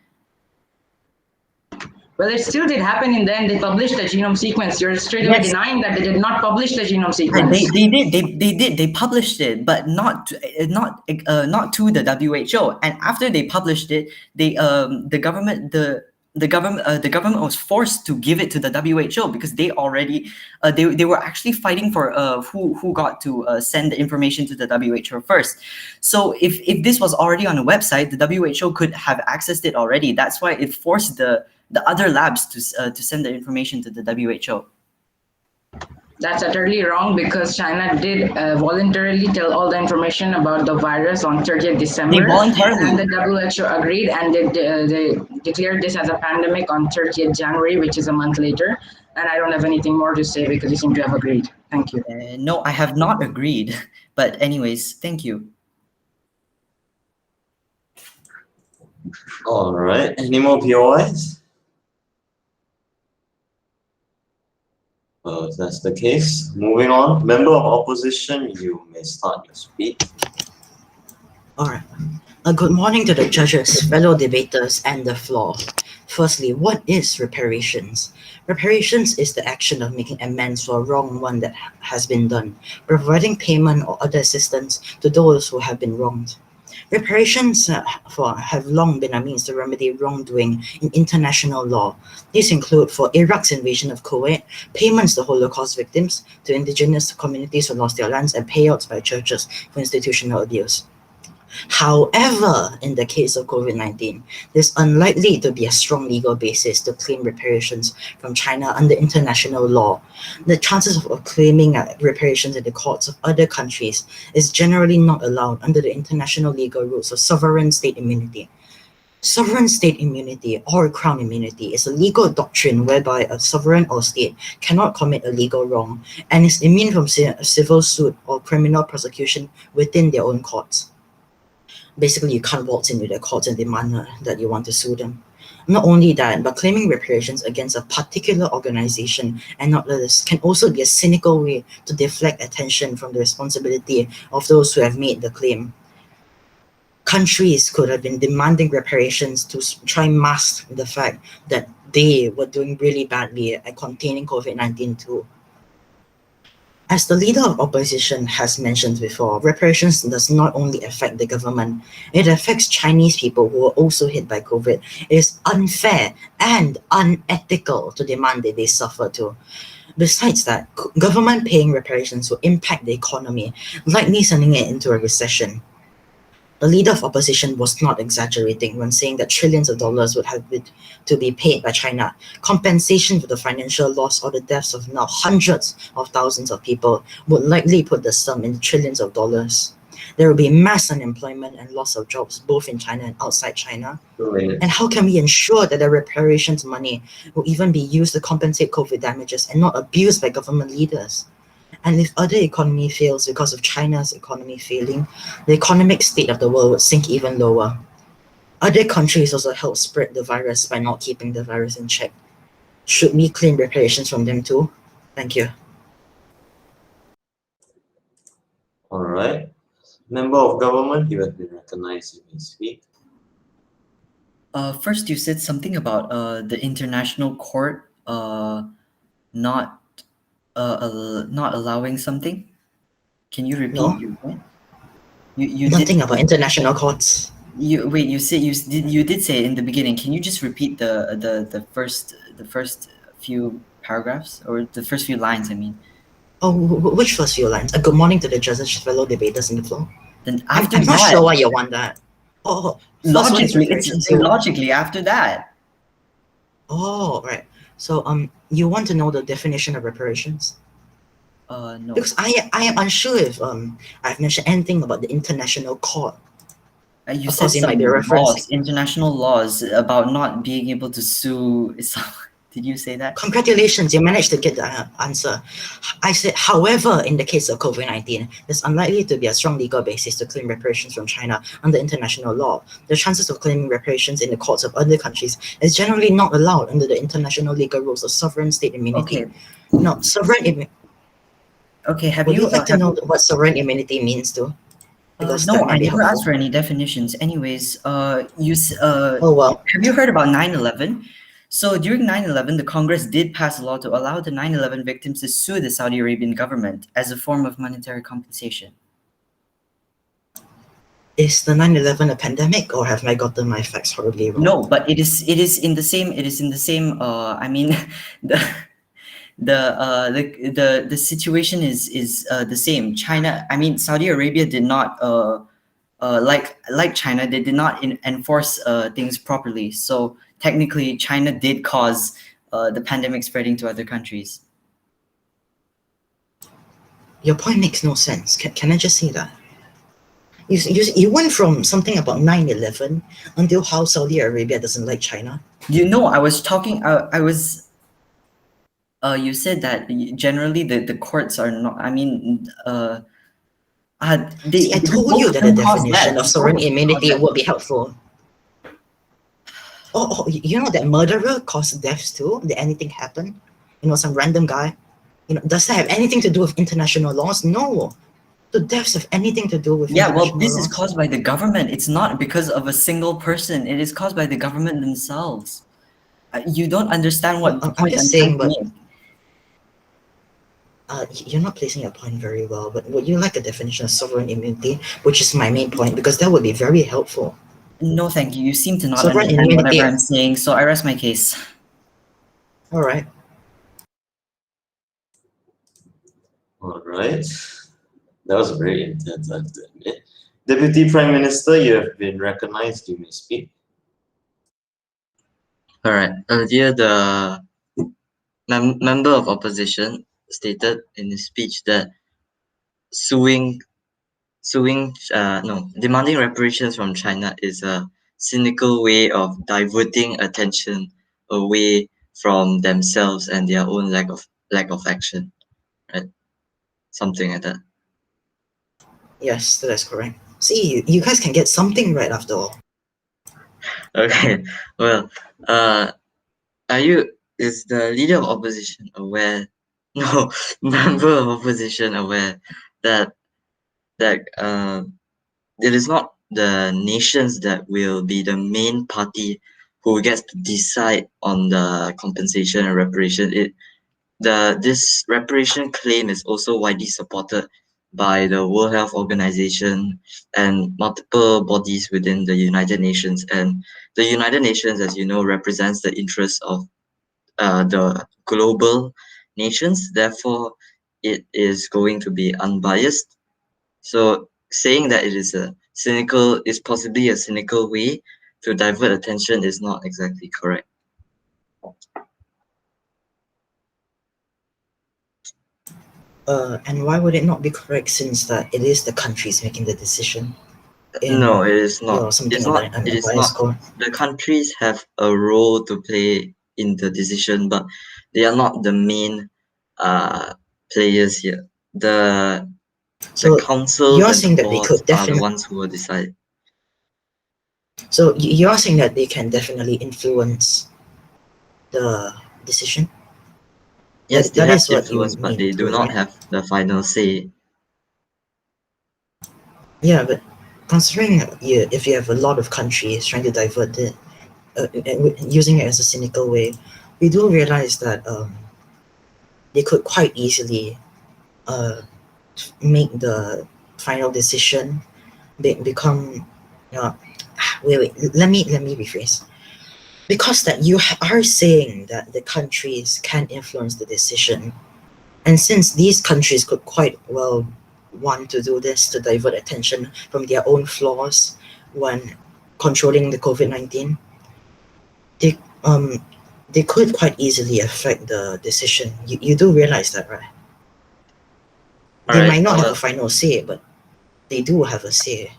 Well, it still did happen in the end. They published the genome sequence. You're straight away denying that they did not publish the genome sequence.
They did. They published it, but not to the WHO. And after they published it, the government was forced to give it to the WHO because they already they were actually fighting for who got to send the information to the WHO first. So if this was already on a website, the WHO could have accessed it already. That's why it forced the other labs to send the information to the WHO.
That's utterly wrong, because China did voluntarily tell all the information about the virus on 30th December.
They voluntarily.
And the WHO agreed, and they declared this as a pandemic on 30th January, which is a month later. And I don't have anything more to say because you seem to have agreed. Thank you.
No, I have not agreed. But anyways, thank you.
All right. Any more POIs? If that's the case, moving on. Member of opposition, you may start your speech.
All right. Good morning to the judges, fellow debaters, and the floor. Firstly, what is reparations? Reparations is the action of making amends for a wrong one that has been done, providing payment or other assistance to those who have been wronged. Reparations have long been a means to remedy wrongdoing in international law. These include, for Iraq's invasion of Kuwait, payments to Holocaust victims, to indigenous communities who lost their lands, and payouts by churches for institutional abuse. However, in the case of COVID-19, there's unlikely to be a strong legal basis to claim reparations from China under international law. The chances of claiming reparations in the courts of other countries is generally not allowed under the international legal rules of sovereign state immunity. Sovereign state immunity, or crown immunity, is a legal doctrine whereby a sovereign or state cannot commit a legal wrong and is immune from civil suit or criminal prosecution within their own courts. Basically, you can't waltz into their courts and demand that you want to sue them. Not only that, but claiming reparations against a particular organization and not others can also be a cynical way to deflect attention from the responsibility of those who have made the claim. Countries could have been demanding reparations to try and mask the fact that they were doing really badly at containing COVID-19 too. As the leader of opposition has mentioned before, reparations does not only affect the government, it affects Chinese people who are also hit by COVID. It is unfair and unethical to demand that they suffer too. Besides that, government paying reparations will impact the economy, likely sending it into a recession. The leader of opposition was not exaggerating when saying that trillions of dollars would have to be paid by China. Compensation for the financial loss or the deaths of now hundreds of thousands of people would likely put the sum in trillions of dollars. There will be mass unemployment and loss of jobs both in China and outside China. And how can we ensure that the reparations money will even be used to compensate COVID damages and not abused by government leaders? And if other economy fails because of China's economy failing, the economic state of the world would sink even lower. Other countries also help spread the virus by not keeping the virus in check. Should we claim reparations from them too? Thank you.
All right. Member of government, you have been recognized. You may speak.
First, you said something about the international court not allowing something. Can you repeat
No.
your point? You
Nothing
did,
about international courts.
You said you did say it in the beginning. Can you just repeat the first few paragraphs, or the first few lines? I mean.
Oh, which first few lines? Good morning to the judges, fellow debaters in the floor.
Then after
I'm not
that,
sure why you want that. Oh,
logically after that.
Oh, right. So you want to know the definition of reparations?
No.
Because I am unsure if I've mentioned anything about the international court.
You
Of
said
course, it might
some
be
laws, international laws about not being able to sue. Did you say that?
Congratulations, you managed to get the answer. I said, however, in the case of COVID-19, there's unlikely to be a strong legal basis to claim reparations from China under international law. The chances of claiming reparations in the courts of other countries is generally not allowed under the international legal rules of sovereign state immunity.
Okay.
No, sovereign immunity.
Okay,
Would you like to know what sovereign immunity means too? Because
no,
that might
I
be
never
helpful.
asked for any definitions. Anyways,
Oh well.
have you heard about 9/11? So during 9/11, the Congress did pass a law to allow the 9/11 victims to sue the Saudi Arabian government as a form of monetary compensation.
Is the 9/11 a pandemic, or have I gotten my facts horribly wrong?
No, but it is in the same. I mean, the situation is the same. China, I mean, Saudi Arabia did not like China, they did not enforce things properly. So technically, China did cause the pandemic spreading to other countries.
Your point makes no sense. Can I just say that? You went from something about 9/11 until how Saudi Arabia doesn't like China.
You know, I was talking. You said that generally the courts are not. I mean,
I told you that a definition of sovereign immunity would be helpful. Oh, you know that murderer caused deaths too? Did anything happen? You know, some random guy. You know, does that have anything to do with international laws? No. The deaths have anything to do with
well, this
laws?
is caused by the government. It's not because of a single person. It is caused by the government themselves. You don't understand what
I'm just saying, but
make.
You're not placing your point very well. But would you like a definition of sovereign immunity, which is my main point, because that would be very helpful.
No, thank you. You seem to not
Sovereign
understand
immunity.
whatever I'm saying, so I rest my case.
All right.
All right. That was very intense, I have to admit. Deputy Prime Minister, you have been recognized. You may speak.
All right. Earlier, the member of opposition stated in his speech that demanding reparations from China is a cynical way of diverting attention away from themselves and their own lack of action, right? Something like that.
Yes, that's correct. See, you guys can get something right after all.
Okay. Well, is the leader of opposition aware? No, member of opposition aware that it is not the nations that will be the main party who gets to decide on the compensation and reparation. This reparation claim is also widely supported by the World Health Organization and multiple bodies within the United Nations. And the United Nations, as you know, represents the interests of the global nations. Therefore, it is going to be unbiased. So saying that it is a possibly a cynical way to divert attention is not exactly correct.
And why would it not be correct, since that it is the countries making the decision?
No, it is not.
Something
It's
like
not.
that,
It is not. The countries have a role to play in the decision, but they are not the main players here. The councils
you're
and
saying
the
that they
boards
could
are the
definitely.
ones who will decide.
So you're saying that they can definitely influence the decision?
Yes,
That
they have
is what you
influence, but
mean,
they do not
right?
have the final say.
Yeah, but considering if you have a lot of countries trying to divert it, using it as a cynical way, we do realize that they could quite easily make the final decision become. Wait. Let me rephrase. Because that you are saying that the countries can influence the decision, and since these countries could quite well want to do this to divert attention from their own flaws when controlling the COVID-19, they could quite easily affect the decision. You do realize that, right? They might not have a final say, but they do have a say.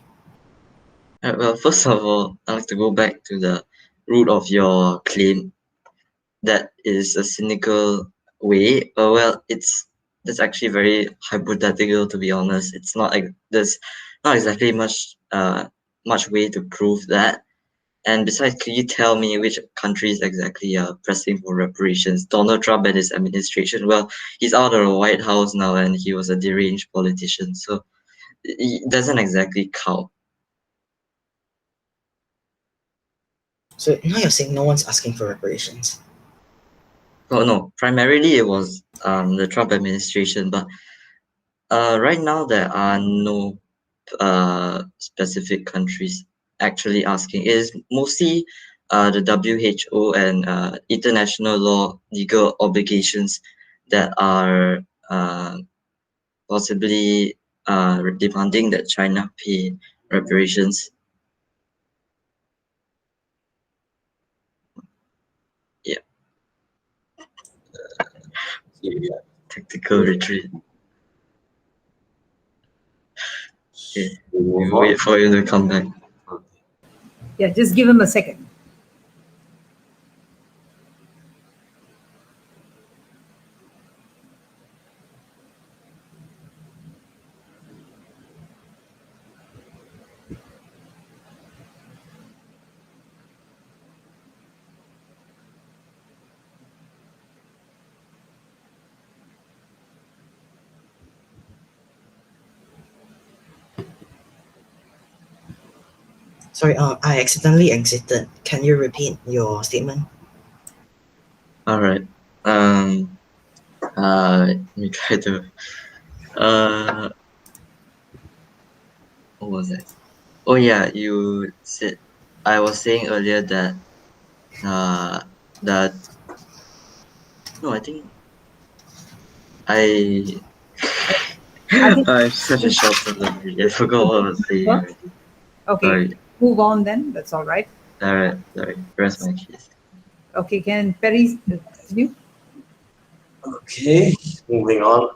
Well, first of all, I'd like to go back to the root of your claim that is a cynical way. Well, that's actually very hypothetical, to be honest. It's not like there's not exactly much way to prove that. And besides, could you tell me which countries exactly are pressing for reparations? Donald Trump and his administration. Well, he's out of the White House now, and he was a deranged politician, so it doesn't exactly count.
So now you're saying no one's asking for reparations?
Oh no, primarily it was the Trump administration, but right now there are no specific countries actually asking. It is mostly the WHO and international law legal obligations that are possibly demanding that China pay reparations. Yeah. Tactical retreat. Okay, we'll wait for you to come back.
Yeah, just give him a second.
Sorry, I accidentally exited. Can you repeat your statement?
All right. Let me try to. What was it? Oh yeah, you said. I was saying earlier that that. No, I think. I'm such a short-term memory. I forgot what I was saying already.
Okay,
Sorry.
move on then. That's all right.
All right. Sorry. Rest my case.
Okay, can Perry continue?
Okay, moving on.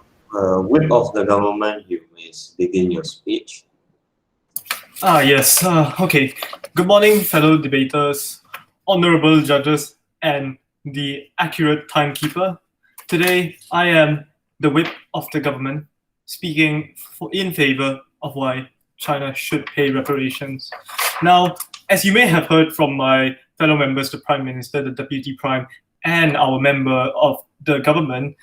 Whip of the government, you may begin your speech.
Yes. Okay. Good morning, fellow debaters, honorable judges, and the accurate timekeeper. Today, I am the whip of the government, speaking in favor of why China should pay reparations. Now, as you may have heard from my fellow members, the Prime Minister, the Deputy Prime, and our member of the government,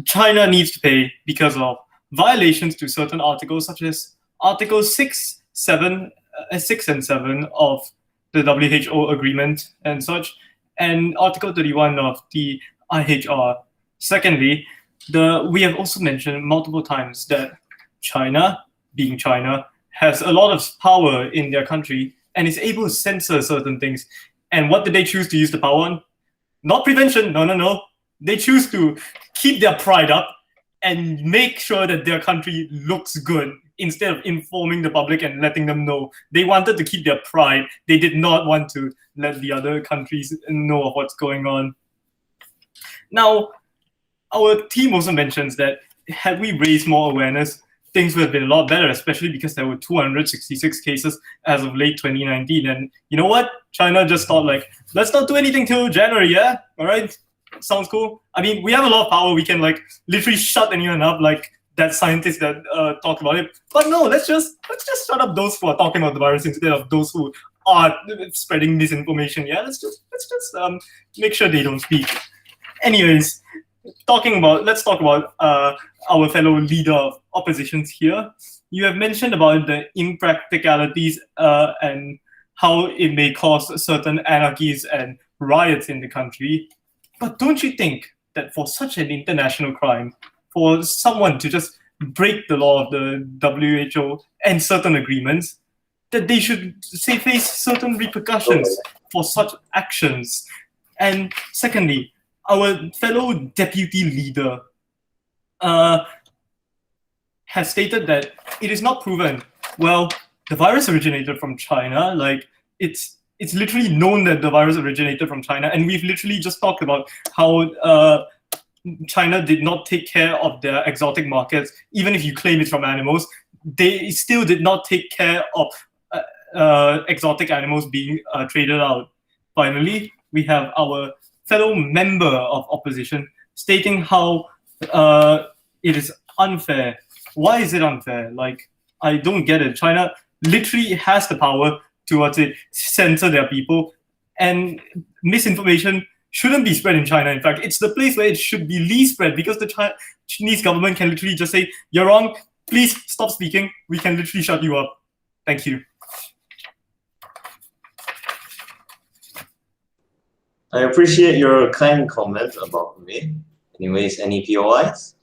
China needs to pay because of violations to certain articles, such as Article 6 and 7 of the WHO agreement and such, and Article 31 of the IHR. Secondly, we have also mentioned multiple times that China, being China, has a lot of power in their country and is able to censor certain things. And what did they choose to use the power on? Not prevention, no. They choose to keep their pride up and make sure that their country looks good instead of informing the public and letting them know. They wanted to keep their pride. They did not want to let the other countries know of what's going on. Now, our team also mentions that had we raised more awareness, things would have been a lot better, especially because there were 266 cases as of late 2019. And you know what? China just thought like, let's not do anything till January, yeah? All right, sounds cool. I mean, we have a lot of power. We can like literally shut anyone up, like that scientist that talked about it. But no, let's just shut up those who are talking about the virus instead of those who are spreading misinformation. Yeah, let's just make sure they don't speak. Anyways, let's talk about our fellow leader of oppositions here. You have mentioned about the impracticalities and how it may cause certain anarchies and riots in the country. But don't you think that for such an international crime, for someone to just break the law of the WHO and certain agreements, that they should face certain repercussions for such actions? And secondly, our fellow deputy leader has stated that it is not proven. Well, the virus originated from China. Like it's literally known that the virus originated from China, and we've literally just talked about how China did not take care of their exotic markets. Even if you claim it's from animals, they still did not take care of exotic animals being traded out. Finally, we have our fellow member of opposition stating how it is unfair. Why is it unfair? Like, I don't get it. China literally has the power to censor their people, and misinformation shouldn't be spread in China. In fact, it's the place where it should be least spread, because the Chinese government can literally just say, you're wrong, please stop speaking, we can literally shut you up. Thank you.
I appreciate your kind comment about me. Anyways, any POIs?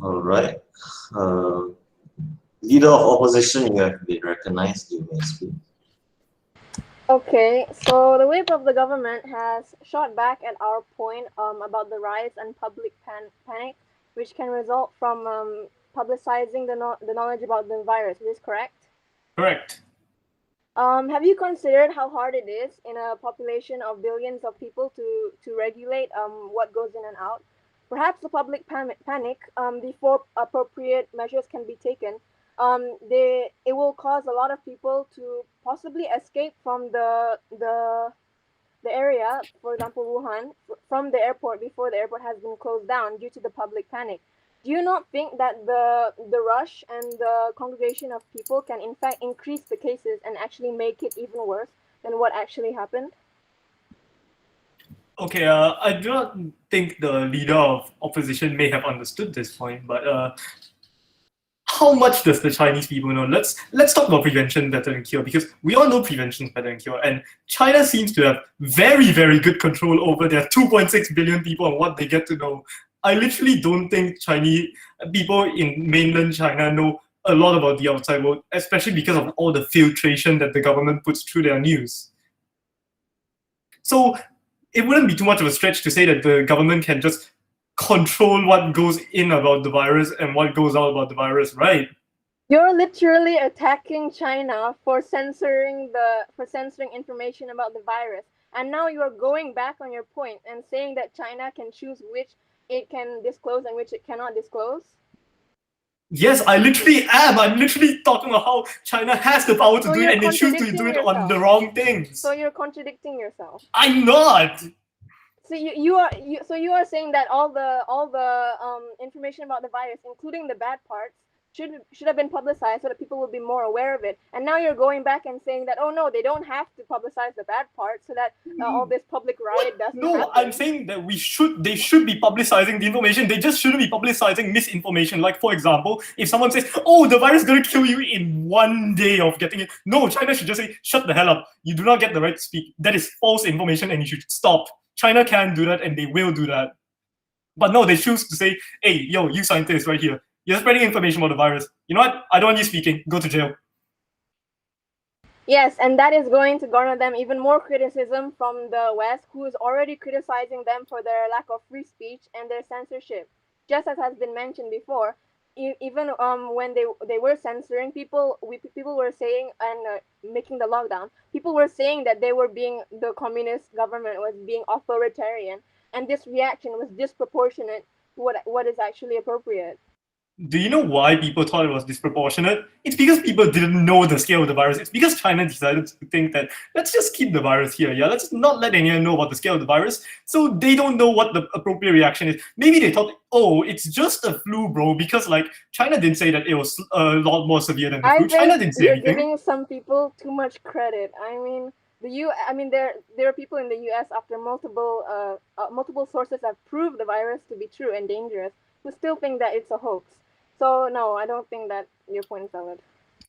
All right. Leader of opposition, you have been recognized. You may speak.
Okay, so the whip of the government has shot back at our point about the rise and public panic, which can result from publicizing the knowledge about the virus. Is this correct?
Correct.
Have you considered how hard it is in a population of billions of people to regulate what goes in and out? Perhaps the public panic before appropriate measures can be taken. It will cause a lot of people to possibly escape from the area, for example, Wuhan, from the airport before the airport has been closed down due to the public panic. Do you not think that the rush and the congregation of people can in fact increase the cases and actually make it even worse than what actually happened?
Okay, I do not think the leader of opposition may have understood this point, but how much does the Chinese people know? Let's talk about prevention better than cure, because we all know prevention is better than cure, and China seems to have very, very good control over their 2.6 billion people and what they get to know. I literally don't think Chinese people in mainland China know a lot about the outside world, especially because of all the filtration that the government puts through their news. So it wouldn't be too much of a stretch to say that the government can just control what goes in about the virus and what goes out about the virus, right?
You're literally attacking China for censoring information about the virus, and now you're going back on your point and saying that China can choose which it can disclose and which it cannot disclose.
Yes, I literally am. I'm literally talking about how China has the power to do it, and they choose to do it on the wrong things.
So you're contradicting yourself.
I'm not.
So you are saying that all the information about the virus, including the bad parts, should have been publicized so that people would be more aware of it. And now you're going back and saying that, oh no, they don't have to publicize the bad parts so that all this public riot doesn't happen.
I'm saying that they should be publicizing the information. They just shouldn't be publicizing misinformation. Like, for example, if someone says, oh, the virus is going to kill you in 1 day of getting it. No, China should just say, shut the hell up. You do not get the right to speak. That is false information and you should stop. China can do that and they will do that. But no, they choose to say, hey, yo, you scientists right here, you're spreading information about the virus. You know what? I don't want you speaking. Go to jail.
Yes, and that is going to garner them even more criticism from the West, who is already criticizing them for their lack of free speech and their censorship. Just as has been mentioned before, even when they were censoring people, people were saying and making the lockdown, people were saying that the communist government was being authoritarian, and this reaction was disproportionate to what is actually appropriate.
Do you know why people thought it was disproportionate? It's because people didn't know the scale of the virus. It's because China decided to think that let's just keep the virus here, yeah? Let's not let anyone know about the scale of the virus, so they don't know what the appropriate reaction is. Maybe they thought, oh, it's just a flu, bro, because like China didn't say that it was a lot more severe than the flu. China didn't say anything.
You're giving some people too much credit. I mean, there are people in the U.S. after multiple sources have proved the virus to be true and dangerous, who still think that it's a hoax. So no, I don't think that your point is valid.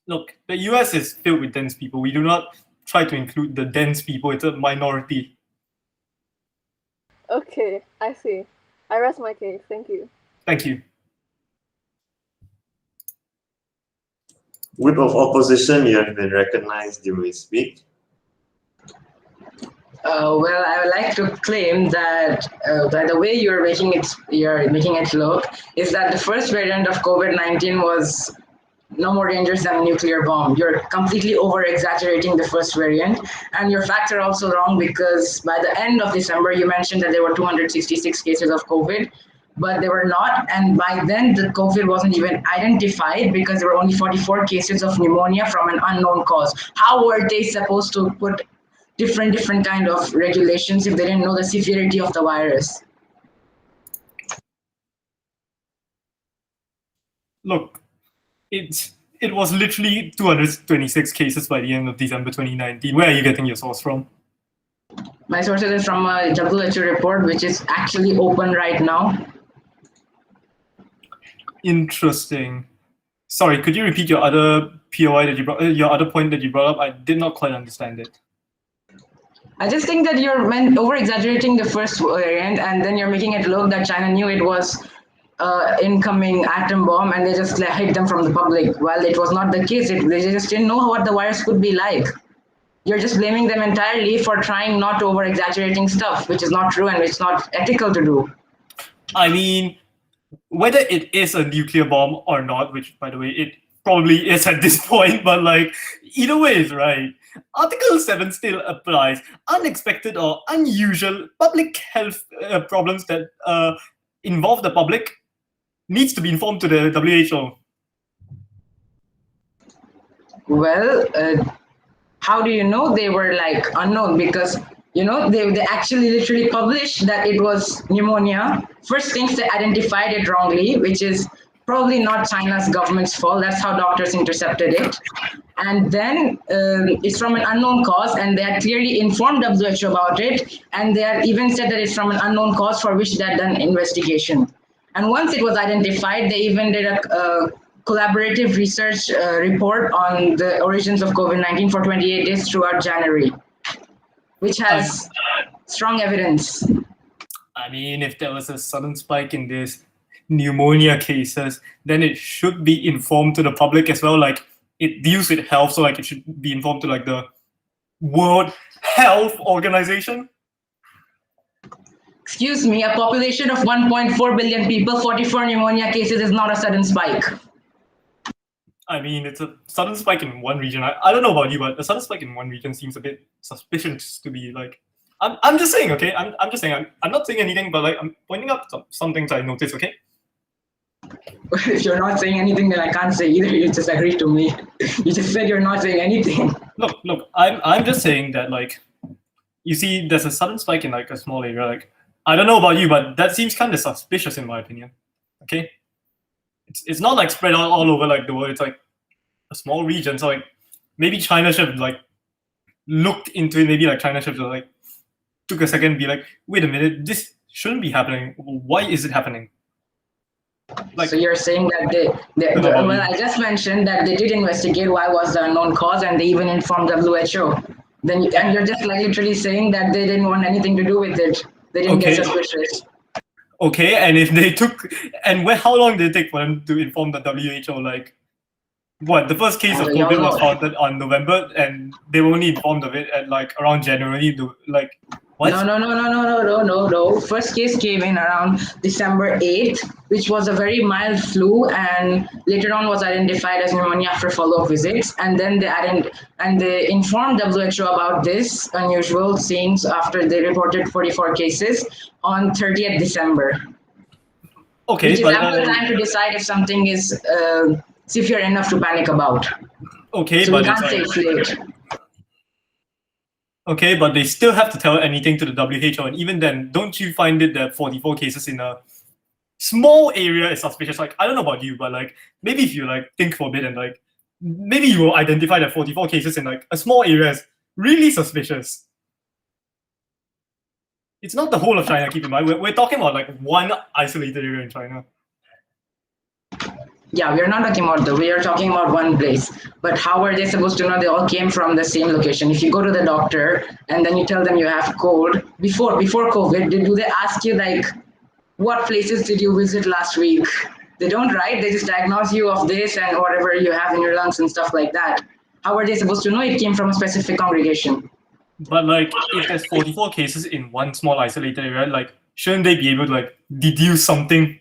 Look, the US is filled with dense people. We do not try to include the dense people. It's a minority.
Okay, I see. I rest my case. Thank you.
Thank you.
Whip of opposition, you have been recognized. You may speak.
Well, I would like to claim that by the way you're making it look is that the first variant of COVID-19 was no more dangerous than a nuclear bomb. You're completely over-exaggerating the first variant, and your facts are also wrong because by the end of December, you mentioned that there were 266 cases of COVID, but they were not, and by then the COVID wasn't even identified because there were only 44 cases of pneumonia from an unknown cause. How were they supposed to put different kind of regulations if they didn't know the severity of the virus?
Look, it was literally 226 cases by the end of December 2019. Where are you getting your source from?
My sources is from a WHO report, which is actually open right now.
Interesting. Sorry, could you repeat your other POI that you brought, your other point that you brought up? I did not quite understand it.
I just think that you're over-exaggerating the first variant, and then you're making it look that China knew it was incoming atom bomb, and they just hid them from the public. Well, it was not the case. They just didn't know what the virus could be like. You're just blaming them entirely for trying not over-exaggerating stuff, which is not true and it's not ethical to do.
I mean, whether it is a nuclear bomb or not, which, by the way, it probably is at this point, but like, either way is right. Article 7 still applies. Unexpected or unusual public health problems that involve the public needs to be informed to the WHO.
Well, how do you know they were like unknown? Because they actually literally published that it was pneumonia. First things, they identified it wrongly, which is probably not China's government's fault. That's how doctors intercepted it. And then it's from an unknown cause, and they had clearly informed WHO about it, and they had even said that it's from an unknown cause for which they had done investigation. And once it was identified, they even did a collaborative research report on the origins of COVID-19 for 28 days throughout January, which has strong evidence.
I mean, if there was a sudden spike in this pneumonia cases, then it should be informed to the public as well. Like, it deals with health, so like it should be informed to like the World Health Organization.
Excuse me, a population of 1.4 billion people, 44 pneumonia cases is not a sudden spike.
I mean, it's a sudden spike in one region. I don't know about you, but a sudden spike in one region seems a bit suspicious to be like. I'm just saying, okay? I'm just saying, I'm not saying anything, but like I'm pointing out some things I noticed, okay?
If you're not saying anything, then I can't say either. You just agreed to me. You just said you're not saying anything.
Look, I'm just saying that, like, you see, there's a sudden spike in like a small area. Like, I don't know about you, but that seems kind of suspicious in my opinion. Okay, it's not like spread out all over like the world. It's like a small region. So like maybe China should have like looked into it. Maybe like China should have like took a second and be like, wait a minute, this shouldn't be happening. Why is it happening?
Like, so you're saying that well, I just mentioned that they did investigate why was the unknown cause, and they even informed WHO. And you're just like literally saying that they didn't want anything to do with it. They didn't get suspicious.
Okay, and if they took, and how long did it take for them to inform the WHO? Like What, the first case of COVID was found on November, and they were only informed of it at like around January. Like, what?
No. First case came in around December 8th, which was a very mild flu, and later on was identified as pneumonia after follow-up visits. And then they informed WHO about this unusual things after they reported 44 cases on 30th December.
Okay,
which is ample time to decide if something is severe enough to panic about.
Okay,
so
but
we can't say it's late.
Okay, but they still have to tell anything to the WHO, and even then, don't you find it that 44 cases in a small area is suspicious? Like, I don't know about you, but like, maybe if you like think for a bit and like, maybe you will identify that 44 cases in like a small area as really suspicious. It's not the whole of China, keep in mind. We're talking about like one isolated area in China.
Yeah, we're not talking about we are talking about one place. But how are they supposed to know they all came from the same location? If you go to the doctor and then you tell them you have cold, before COVID, do they ask you like, what places did you visit last week? They don't, right? They just diagnose you of this and whatever you have in your lungs and stuff like that. How are they supposed to know it came from a specific congregation?
But like, if there's 44 cases in one small isolated area, like, shouldn't they be able to like deduce something?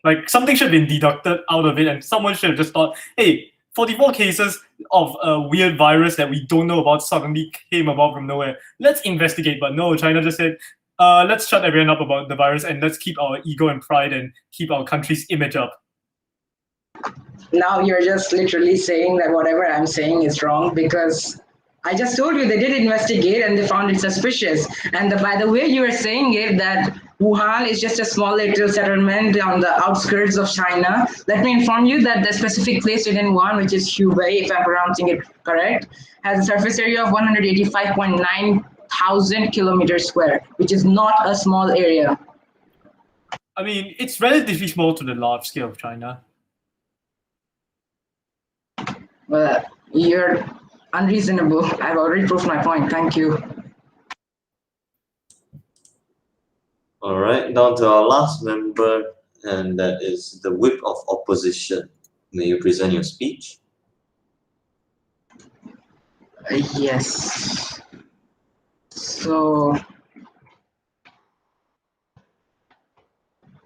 Like, something should have been deducted out of it, and someone should have just thought, hey, 44 cases of a weird virus that we don't know about suddenly came about from nowhere. Let's investigate. But no, China just said, let's shut everyone up about the virus and let's keep our ego and pride and keep our country's image up.
Now you're just literally saying that whatever I'm saying is wrong, because I just told you they did investigate and they found it suspicious. And by the way you were saying it, that Wuhan is just a small little settlement on the outskirts of China. Let me inform you that the specific place within Wuhan, which is Hubei, if I'm pronouncing it correct, has a surface area of 185.9 thousand kilometers square, which is not a small area.
I mean, it's relatively small to the large scale of China.
Well, you're unreasonable. I've already proved my point. Thank you.
All right, down to our last member, and that is the whip of opposition. May you present your speech?
Yes. So,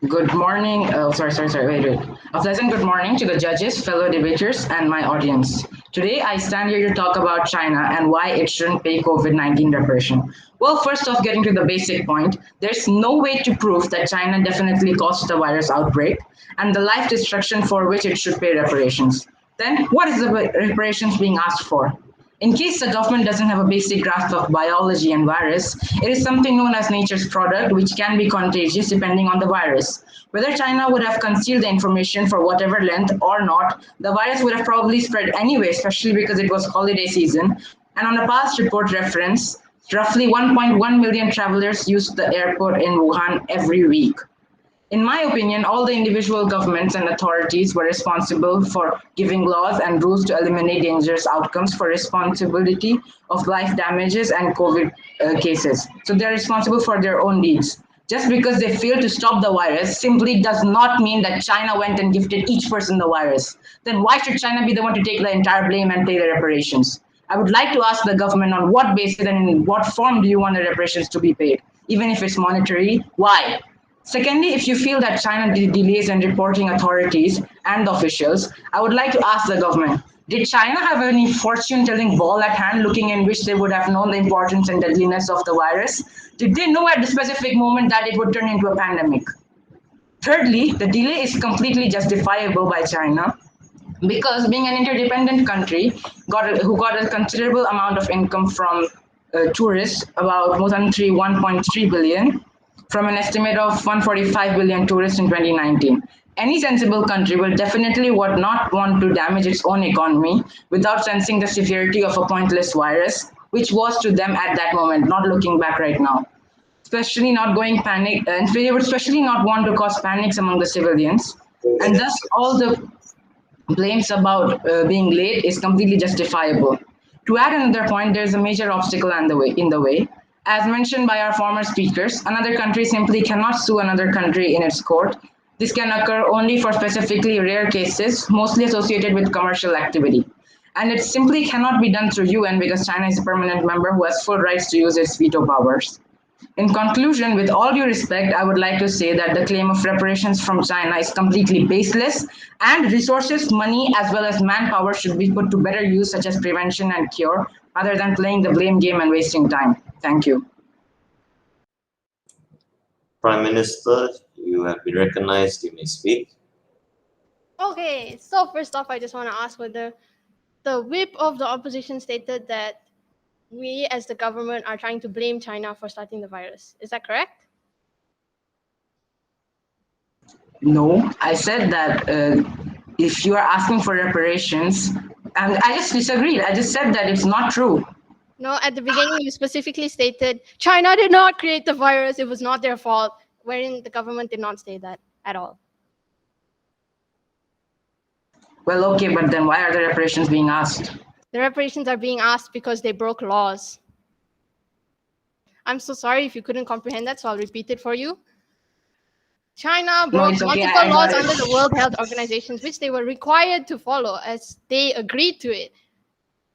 good morning. Wait. A pleasant good morning to the judges, fellow debaters, and my audience. Today, I stand here to talk about China and why it shouldn't pay COVID-19 reparation. Well, first off, getting to the basic point, there's no way to prove that China definitely caused the virus outbreak and the life destruction for which it should pay reparations. Then, what is the reparations being asked for? In case the government doesn't have a basic grasp of biology and virus, it is something known as nature's product, which can be contagious depending on the virus. Whether China would have concealed the information for whatever length or not, the virus would have probably spread anyway, especially because it was holiday season. And on a past report reference, roughly 1.1 million travelers used the airport in Wuhan every week. In my opinion, all the individual governments and authorities were responsible for giving laws and rules to eliminate dangerous outcomes for responsibility of life damages and COVID cases. So they're responsible for their own deeds. Just because they failed to stop the virus simply does not mean that China went and gifted each person the virus. Then why should China be the one to take the entire blame and pay the reparations? I would like to ask the government on what basis and in what form do you want the reparations to be paid? Even if it's monetary, why? Secondly, if you feel that China delays in reporting authorities and officials, I would like to ask the government, did China have any fortune-telling ball at hand looking in which they would have known the importance and deadliness of the virus? Did they know at the specific moment that it would turn into a pandemic? Thirdly, the delay is completely justifiable by China because being an interdependent country who got a considerable amount of income from tourists, about more than 1.3 billion, from an estimate of 145 billion tourists in 2019. Any sensible country will definitely not want to damage its own economy without sensing the severity of a pointless virus, which was to them at that moment, not looking back right now. Especially not going panic, and they would especially not want to cause panics among the civilians. And thus all the blames about being late is completely justifiable. To add another point, there's a major obstacle in the way. As mentioned by our former speakers, another country simply cannot sue another country in its court This can occur only for specifically rare cases, mostly associated with commercial activity. And it simply cannot be done through UN because China is a permanent member who has full rights to use its veto powers. In conclusion, with all due respect, I would like to say that the claim of reparations from China is completely baseless, and resources, money, as well as manpower should be put to better use, such as prevention and cure, rather than playing the blame game and wasting time. Thank you.
Prime Minister, you have been recognized. You may speak.
Okay, so first off, I just want to ask whether the whip of the opposition stated that we as the government are trying to blame China for starting the virus. Is that correct?
No, I said that if you are asking for reparations, and I just disagreed. I just said that it's not true.
No, at the beginning you specifically stated China did not create the virus. It was not their fault, wherein the government did not say that at all.
Well, okay, but then why are the reparations being asked?
The reparations are being asked because they broke laws. I'm so sorry if you couldn't comprehend that, so I'll repeat it for you. China broke multiple laws under the World Health Organization, which they were required to follow as they agreed to it.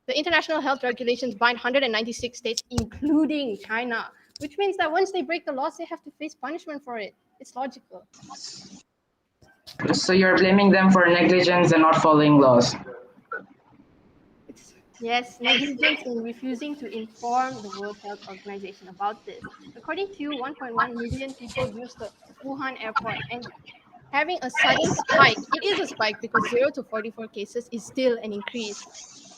The international health regulations bind 196 states, including China, which means that once they break the laws, they have to face punishment for it. It's logical.
So you're blaming them for negligence and not following laws?
Yes, negligence in refusing to inform the World Health Organization about this. According to you, 1.1 million people use the Wuhan airport, and having a sudden spike, it is a spike because 0 to 44 cases is still an increase.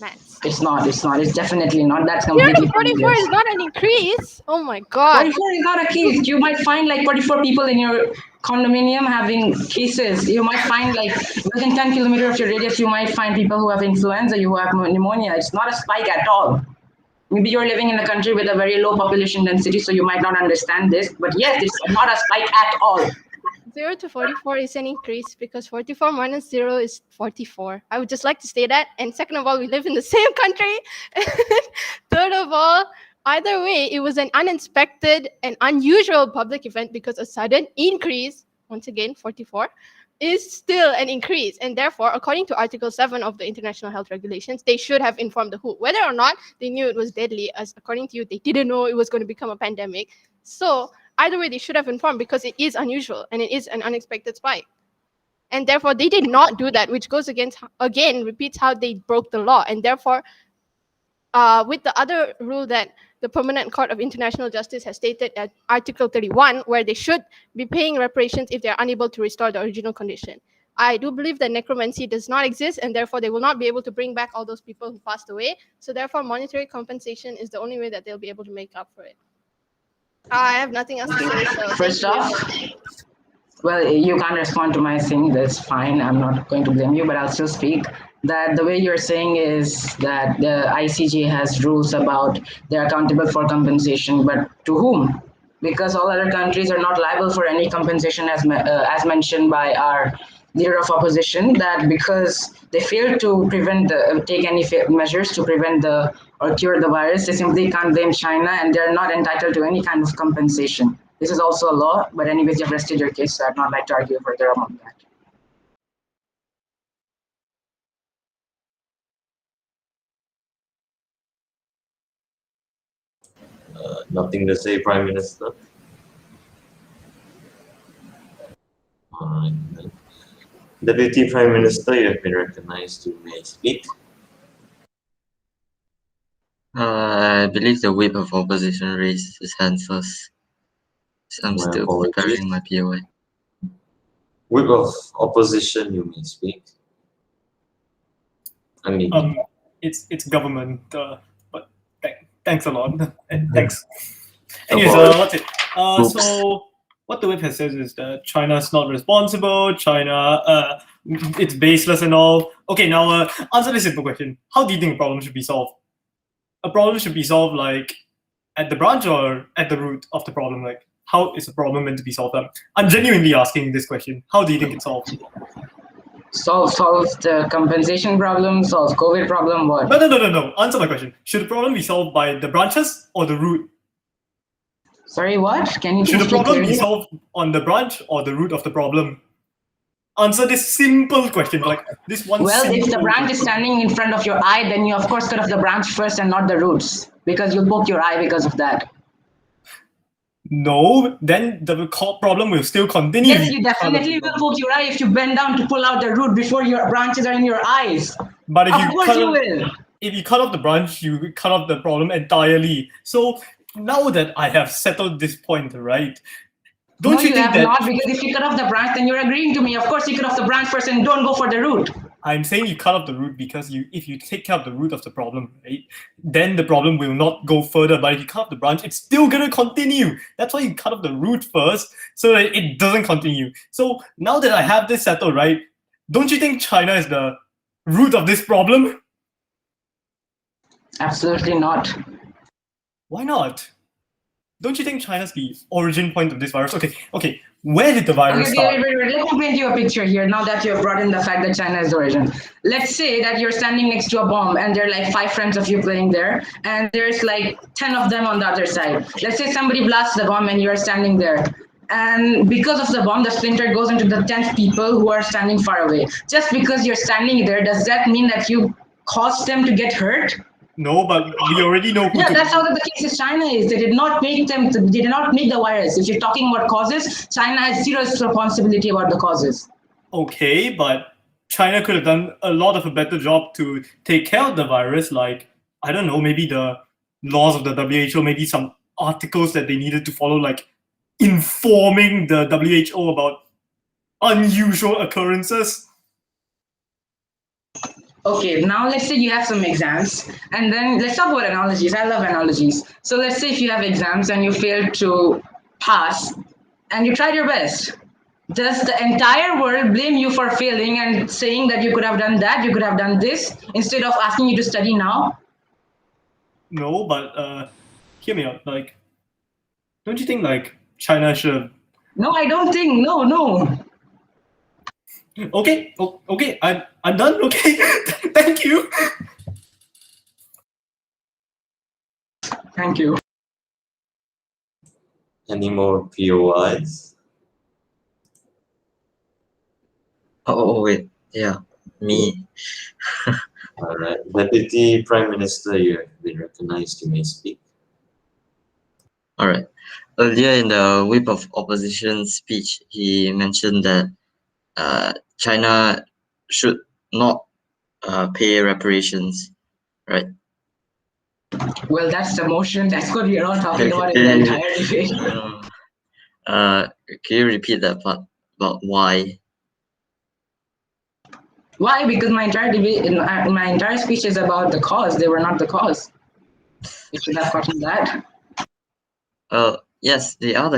Max.
It's not. It's definitely not. That's completely
0 to 44 is not an increase. Oh my God.
44 is not a case. You might find like 44 people in your condominium having cases. You might find like within 10 kilometers of your radius, you might find people who have influenza, you have pneumonia. It's not a spike at all. Maybe you're living in a country with a very low population density, so you might not understand this. But yes, it's not a spike at all.
0 to 44 is an increase because 44 minus 0 is 44. I would just like to say that. And second of all, we live in the same country. Third of all, either way, it was an unexpected and unusual public event because a sudden increase, once again, 44, is still an increase. And therefore, according to Article 7 of the International Health Regulations, they should have informed the WHO. Whether or not they knew it was deadly, as according to you, they didn't know it was going to become a pandemic. So either way, they should have informed because it is unusual and it is an unexpected spike. And therefore, they did not do that, which goes against, again, repeats how they broke the law. And therefore, with the other rule that the Permanent Court of International Justice has stated at Article 31, where they should be paying reparations if they are unable to restore the original condition. I do believe that necromancy does not exist, and therefore they will not be able to bring back all those people who passed away. So therefore, monetary compensation is the only way that they'll be able to make up for it. I have nothing else to say. So
first off, well, you can't respond to my thing. That's fine. I'm not going to blame you, but I'll still speak. That the way you're saying is that the ICJ has rules about they're accountable for compensation, but to whom? Because all other countries are not liable for any compensation, as mentioned by our leader of opposition, that because they failed to take any measures to prevent or cure the virus, they simply can't blame China, and they're not entitled to any kind of compensation. This is also a law, but anyways, you've rested your case, so I'd not like to argue further on that.
Nothing to say, Prime Minister. All right. Deputy Prime Minister, you have been recognized. You may speak.
I believe the whip of opposition raised his hand first. I'm still preparing my POI.
Whip of opposition, you may speak. I mean,
it's government, but thanks a lot. Thanks. Anyways, what's it? So what the whip has said is that China is not responsible. China, it's baseless and all. Okay, now answer this simple question: how do you think a problem should be solved? A problem should be solved like at the branch or at the root of the problem. Like, how is a problem meant to be solved? I'm genuinely asking this question. How do you think it's solved?
Solve the compensation problem, solve COVID problem, what?
No. Answer my question. Should the problem be solved by the branches or the root?
Sorry, what? Can you
Should the problem be solved on the branch or the root of the problem? answer this simple question, like this one.
Well, if the
simple
branch is standing in front of your eye, then you of course cut off the branch first and not the roots, because you poke your eye because of that.
No, then the problem will still continue.
Yes, you definitely will poke your eye if you bend down to pull out the root before your branches are in your eyes.
But if
of course you will.
If you cut off the branch, you cut off the problem entirely. So now that I have settled this point, right?
Don't you think that? Not, because if you cut off the branch, then you're agreeing to me. Of course, you cut off the branch first and don't go for the root.
I'm saying you cut off the root because if you take care of the root of the problem, right, then the problem will not go further. But if you cut off the branch, it's still gonna continue. That's why you cut off the root first, so that it doesn't continue. So now that I have this settled, right, don't you think China is the root of this problem?
Absolutely not.
Why not? Don't you think China's the origin point of this virus? Okay. Where did the virus start?
Wait. Let me paint you a picture here now that you have brought in the fact that China is the origin. Let's say that you're standing next to a bomb and there are like 5 friends of you playing there, and there's like 10 of them on the other side. Let's say somebody blasts the bomb and you're standing there. And because of the bomb, the splinter goes into the 10th people who are standing far away. Just because you're standing there, does that mean that you caused them to get hurt?
No, but we already know who.
Yeah, that's how the case of China is. They did not make the virus. If you're talking about causes, China has zero responsibility about the causes.
Okay, but China could have done a lot of a better job to take care of the virus, like, I don't know, maybe the laws of the WHO, maybe some articles that they needed to follow, like informing the WHO about unusual occurrences.
Okay, now let's say you have some exams, and then let's talk about analogies. I love analogies. So let's say if you have exams and you failed to pass, and you tried your best, does the entire world blame you for failing and saying that you could have done that, you could have done this, instead of asking you to study now?
No, but hear me out. Like, don't you think like China should?
No, I don't think. No.
Okay, I'm done. Okay, thank you.
Thank you.
Any more POIs?
Oh wait, yeah, me.
All right, Deputy Prime Minister, you have been recognized. You may speak.
All right. Earlier in the Whip of Opposition speech, he mentioned that China should not pay reparations, right?
Well, that's the motion. That's what we are all talking about in the entire debate.
Can you repeat that part about why?
Why? Because my entire debate, my entire speech is about the cause. They were not the cause. You should have gotten that.
Yes, they are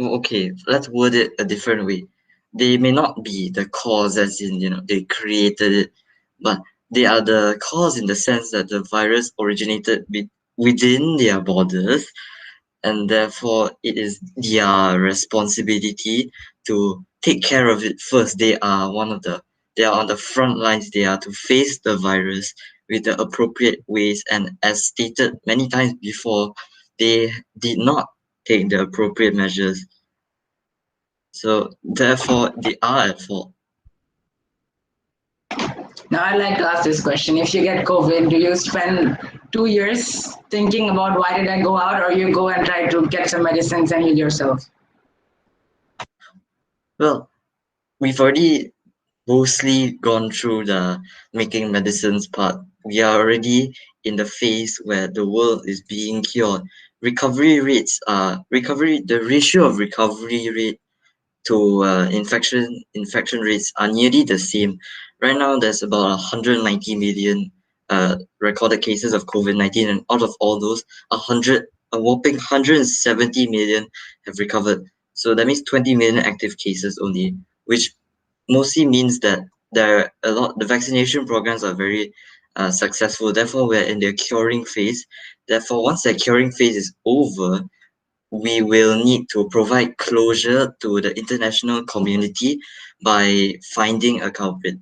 okay, let's word it a different way. They may not be the cause as in, they created it, but they are the cause in the sense that the virus originated within their borders, and therefore it is their responsibility to take care of it first. They are on the front lines. They are to face the virus with the appropriate ways, and as stated many times before, they did not take the appropriate measures. So therefore, they are at fault.
Now, I'd like to ask this question. If you get COVID, do you spend 2 years thinking about why did I go out, or you go and try to get some medicines and heal yourself?
Well, we've already mostly gone through the making medicines part. We are already in the phase where the world is being cured. The ratio of recovery rate to infection rates are nearly the same. Right now, there's about 190 million recorded cases of COVID-19, and out of all those, a whopping 170 million have recovered. So that means 20 million active cases only, which mostly means that the vaccination programs are very successful. Therefore, we're in the curing phase. Therefore, once the curing phase is over, we will need to provide closure to the international community by finding a culprit.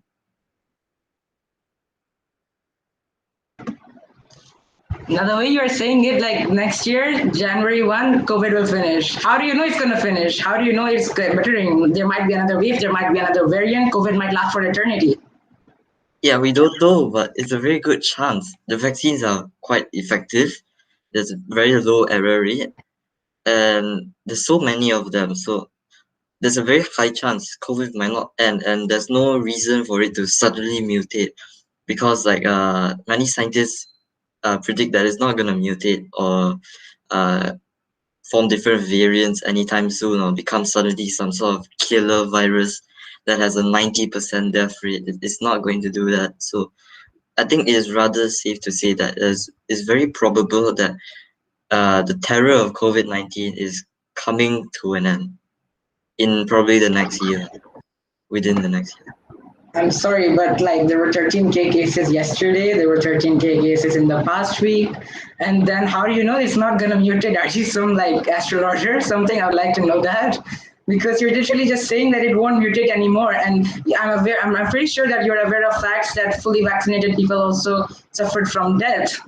Now, the way you're saying it, like next year, January 1, COVID will finish. How do you know it's going to finish? How do you know it's bettering? There might be another wave, there might be another variant. COVID might last for eternity.
Yeah, we don't know, but it's a very good chance. The vaccines are quite effective. There's a very low error rate, and there's so many of them. So there's a very high chance COVID might not end, and there's no reason for it to suddenly mutate, because like many scientists predict that it's not gonna mutate or form different variants anytime soon or become suddenly some sort of killer virus that has a 90% death rate. It's not going to do that. So I think it is rather safe to say that it's very probable that the terror of COVID-19 is coming to an end in probably the next year, within the next year.
I'm sorry, but like there were 13K cases yesterday, there were 13K cases in the past week. And then how do you know it's not going to mutate? Are you some like astrologer or something? I would like to know that. Because you're literally just saying that it won't mutate anymore. And I'm pretty sure that you're aware of facts that fully vaccinated people also suffered from death.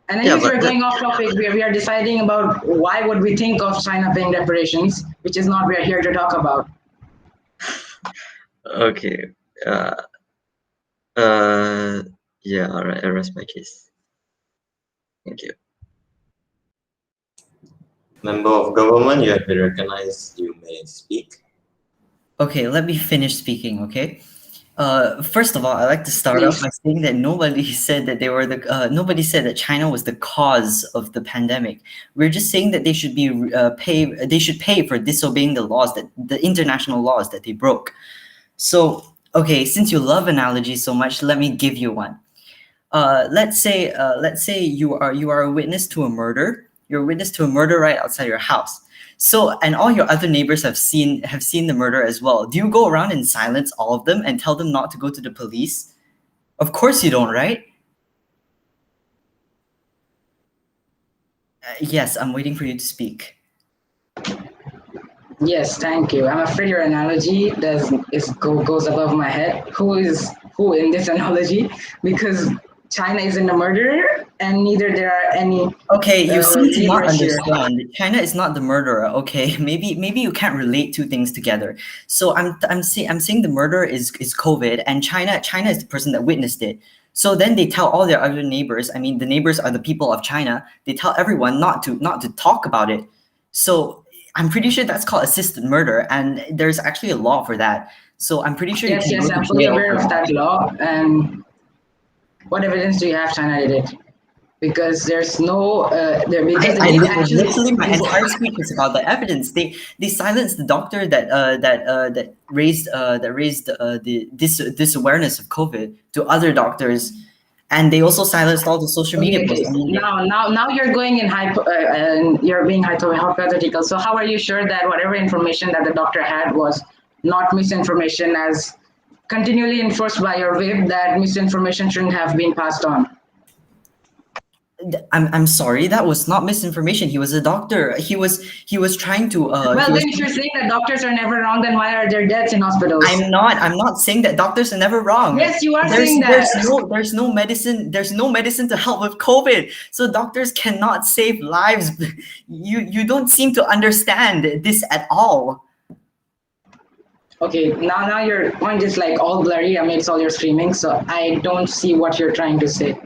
And then we're going off topic, we are deciding about why would we think of China paying reparations, which is not we're here to talk about.
Okay. Yeah, all right, I rest my case. Thank you.
Member of government, you have been recognized. You may speak.
Okay, let me finish speaking, okay? First of all, I'd like to start off by saying that nobody said that nobody said that China was the cause of the pandemic. We're just saying that they should be they should pay for disobeying the laws, that the international laws that they broke. So, okay, since you love analogies so much, let me give you one. Let's say you are a witness to a murder. You're a witness to a murder right outside your house. So, and all your other neighbors have seen the murder as well. Do you go around and silence all of them and tell them not to go to the police? Of course you don't, right? Yes, I'm waiting for you to speak.
Yes, thank you. I'm afraid your analogy goes above my head. Who is who in this analogy? Because China isn't a murderer, and neither there are any.
Okay, you seem to not understand. China is not the murderer. Okay, maybe you can't relate two things together. So I'm saying the murderer is COVID, and China is the person that witnessed it. So then they tell all their other neighbors. I mean, the neighbors are the people of China. They tell everyone not to talk about it. So I'm pretty sure that's called assisted murder, and there's actually a law for that. So I'm pretty sure.
Yes, I'm fully aware of that law. And what evidence do you have China did it? Because there's no
literally my entire speech is about the evidence. They silenced the doctor that raised this awareness of COVID to other doctors, and they also silenced all the social media posts.
Now you're going in you're being hypothetical. So how are you sure that whatever information that the doctor had was not misinformation, as continually enforced by your whip that misinformation shouldn't have been passed on?
I'm sorry, that was not misinformation. He was a doctor. He was trying to.
Then if you're saying that doctors are never wrong, then why are there deaths in hospitals?
I'm not saying that doctors are never wrong.
Yes, you are saying that.
There's no medicine. There's no medicine to help with COVID. So doctors cannot save lives. You don't seem to understand this at all.
Okay, now your point is like all blurry amidst all your screaming, so I don't see what you're trying to say.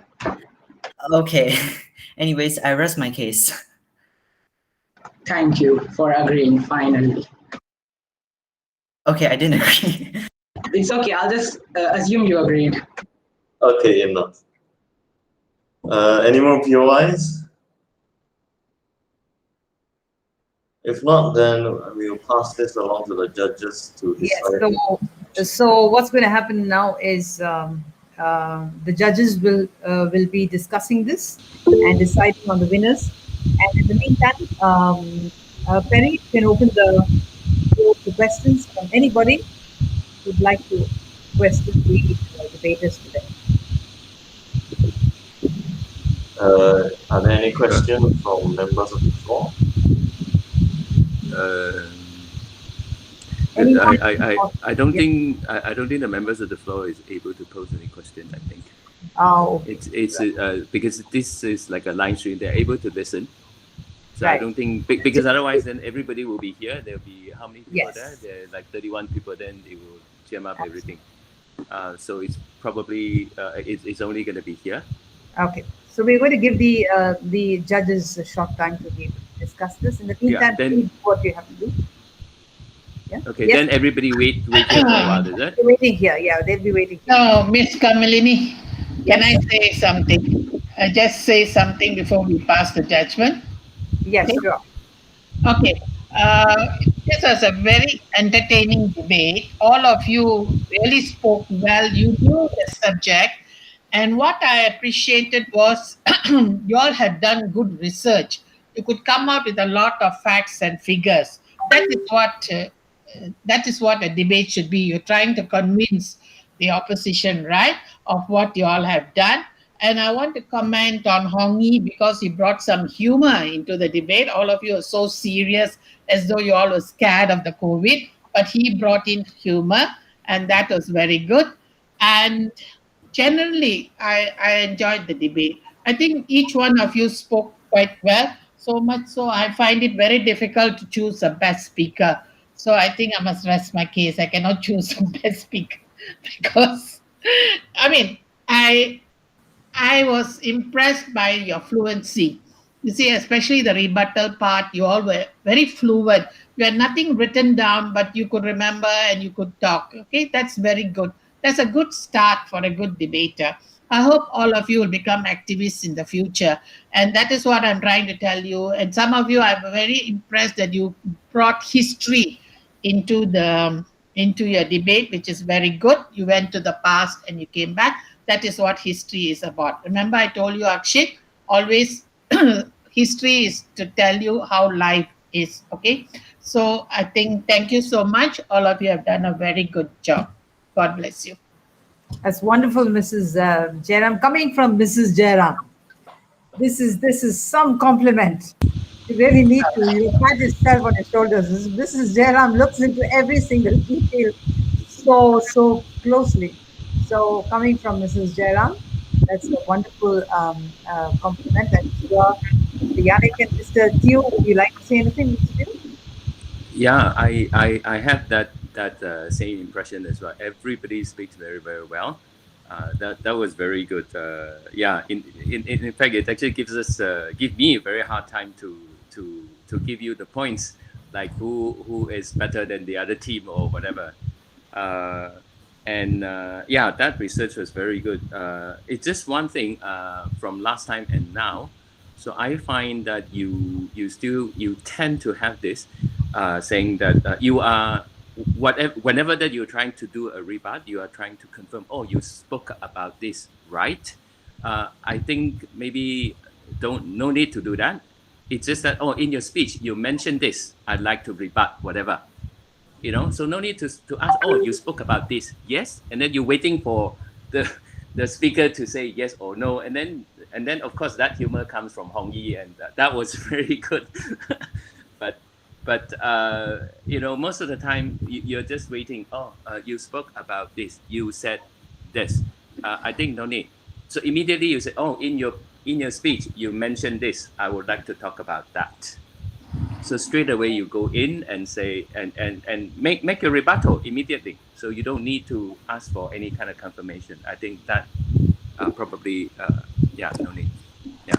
Okay. Anyways, I rest my case.
Thank you for agreeing, finally.
Okay, I didn't agree.
It's okay, I'll just assume you agreed.
Okay, enough. Any more POIs? If not, then we'll pass this along to the judges to decide.
Yes, so what's going to happen now is the judges will be discussing this and deciding on the winners. And in the meantime, Penny, you can open the floor to questions from anybody who'd like to question the debaters today.
Are there any questions from members of the floor?
I don't think the members of the floor is able to pose any question, I think.
Oh,
It's because this is like a live stream. They're able to listen. So I
Right.
don't think because otherwise then everybody will be here. There'll be how many people
Yes.
there? There are like 31 people. Then it will jam up everything. So it's probably it's only going to be here.
Okay. So we're going to give the judges a short time to be able to discuss this. In the meantime,
then-
please do what you have to do. Yeah.
Okay,
Yes?
then everybody wait here for a while, is it?
They're waiting here. Yeah, they'll be waiting here.
No, Miss 𝗀𝗵𝗶, can I say something? Just say something before we pass the judgment.
Yes,
Okay.
sure.
Okay. This was a very entertaining debate. All of you really spoke well. You knew the subject. And what I appreciated was you all had done good research. You could come up with a lot of facts and figures. That is what a debate should be. You're trying to convince the opposition, right, of what you all have done. And I want to comment on Hong-Yi because he brought some humor into the debate. All of you are so serious as though you all were scared of the COVID, but he brought in humor, and that was very good. And generally, I enjoyed the debate. I think each one of you spoke quite well, so much so I find it very difficult to choose a best speaker. So I think I must rest my case. I cannot choose a best speaker because, I mean, I was impressed by your fluency. You see, especially the rebuttal part, you all were very fluent. You had nothing written down, but you could remember and you could talk. Okay, that's very good. That's a good start for a good debater. I hope all of you will become activists in the future. And that is what I'm trying to tell you. And some of you, I'm very impressed that you brought history into your debate, which is very good. You went to the past and you came back. That is what history is about. Remember, I told you, Akshit, always history is to tell you how life is. Okay. So I think, thank you so much. All of you have done a very good job. God bless you.
That's wonderful, Mrs. Jairam. Coming from Mrs. Jairam, this is some compliment. You really need to pat yourself on your shoulders. Mrs. Jairam looks into every single detail so closely. So coming from Mrs. Jairam, that's a wonderful compliment. I'm sure Mr. Yannick and Mr. Teo, would you like to say anything, Mr. Teo?
Yeah, I have that same impression as well. Everybody speaks very, very well. That was very good. Yeah, in fact, it actually give me a very hard time to give you the points, like who is better than the other team or whatever. Yeah, that research was very good. It's just one thing from last time and now. So I find that you tend to have this saying that you are whenever that you're trying to do a rebut, you are trying to confirm, oh, you spoke about this, right? I think maybe no need to do that. It's just that, oh, in your speech you mentioned this, I'd like to rebut whatever. So no need to ask, oh, you spoke about this, yes, and then you're waiting for the speaker to say yes or no, and then of course that humor comes from Hong-Yi, and that was very good. but most of the time you're just waiting. Oh, you spoke about this, you said this. I think no need. So immediately you say, oh, in your speech you mentioned this, I would like to talk about that. So straight away you go in and say and make a rebuttal immediately. So you don't need to ask for any kind of confirmation. I think that probably no need. Yeah,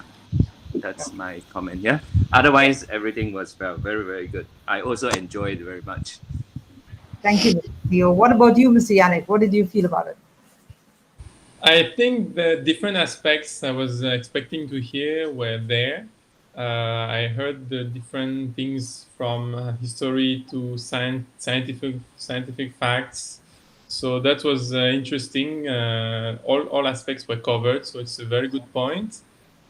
that's my comment. Yeah. Otherwise, everything was very, very good. I also enjoyed it very much.
Thank you, Mr. Teo. What about you, Mr. Yannick? What did you feel about it?
I think the different aspects I was expecting to hear were there. I heard the different things from history to scientific facts. So that was interesting. All aspects were covered. So it's a very good point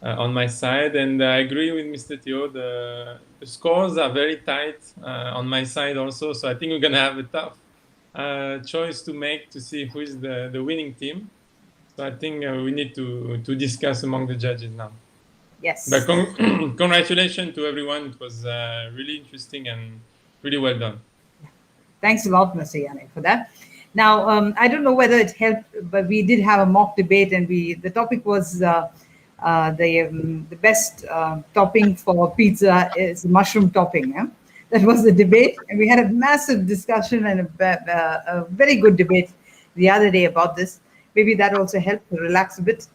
on my side. And I agree with Mr. Teo. The scores are very tight on my side also. So I think we're going to have a tough choice to make to see who is the winning team. So I think we need to discuss among the judges now.
Yes.
But congratulations to everyone. It was really interesting and really well done.
Thanks a lot, Mr. Yannick, for that. Now, I don't know whether it helped, but we did have a mock debate, and the topic was the best topping for pizza is mushroom topping. Yeah? That was the debate, and we had a massive discussion and a very good debate the other day about this. Maybe that also helped to relax a bit.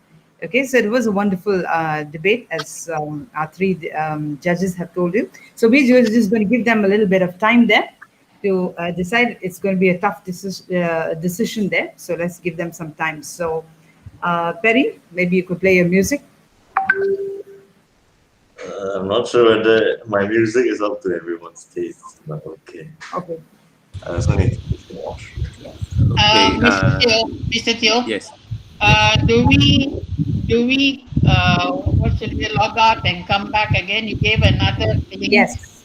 Okay, so it was a wonderful debate, as our three judges have told you. So we're just going to give them a little bit of time there to decide. It's going to be a tough decision there. So let's give them some time. So, Perry, maybe you could play your music.
I'm not sure whether my music is up to everyone's taste, but okay.
Okay.
So I need to watch.
Mr. Teo?
Yes.
Do we what should we log out and come back again? You gave another link.
Yes.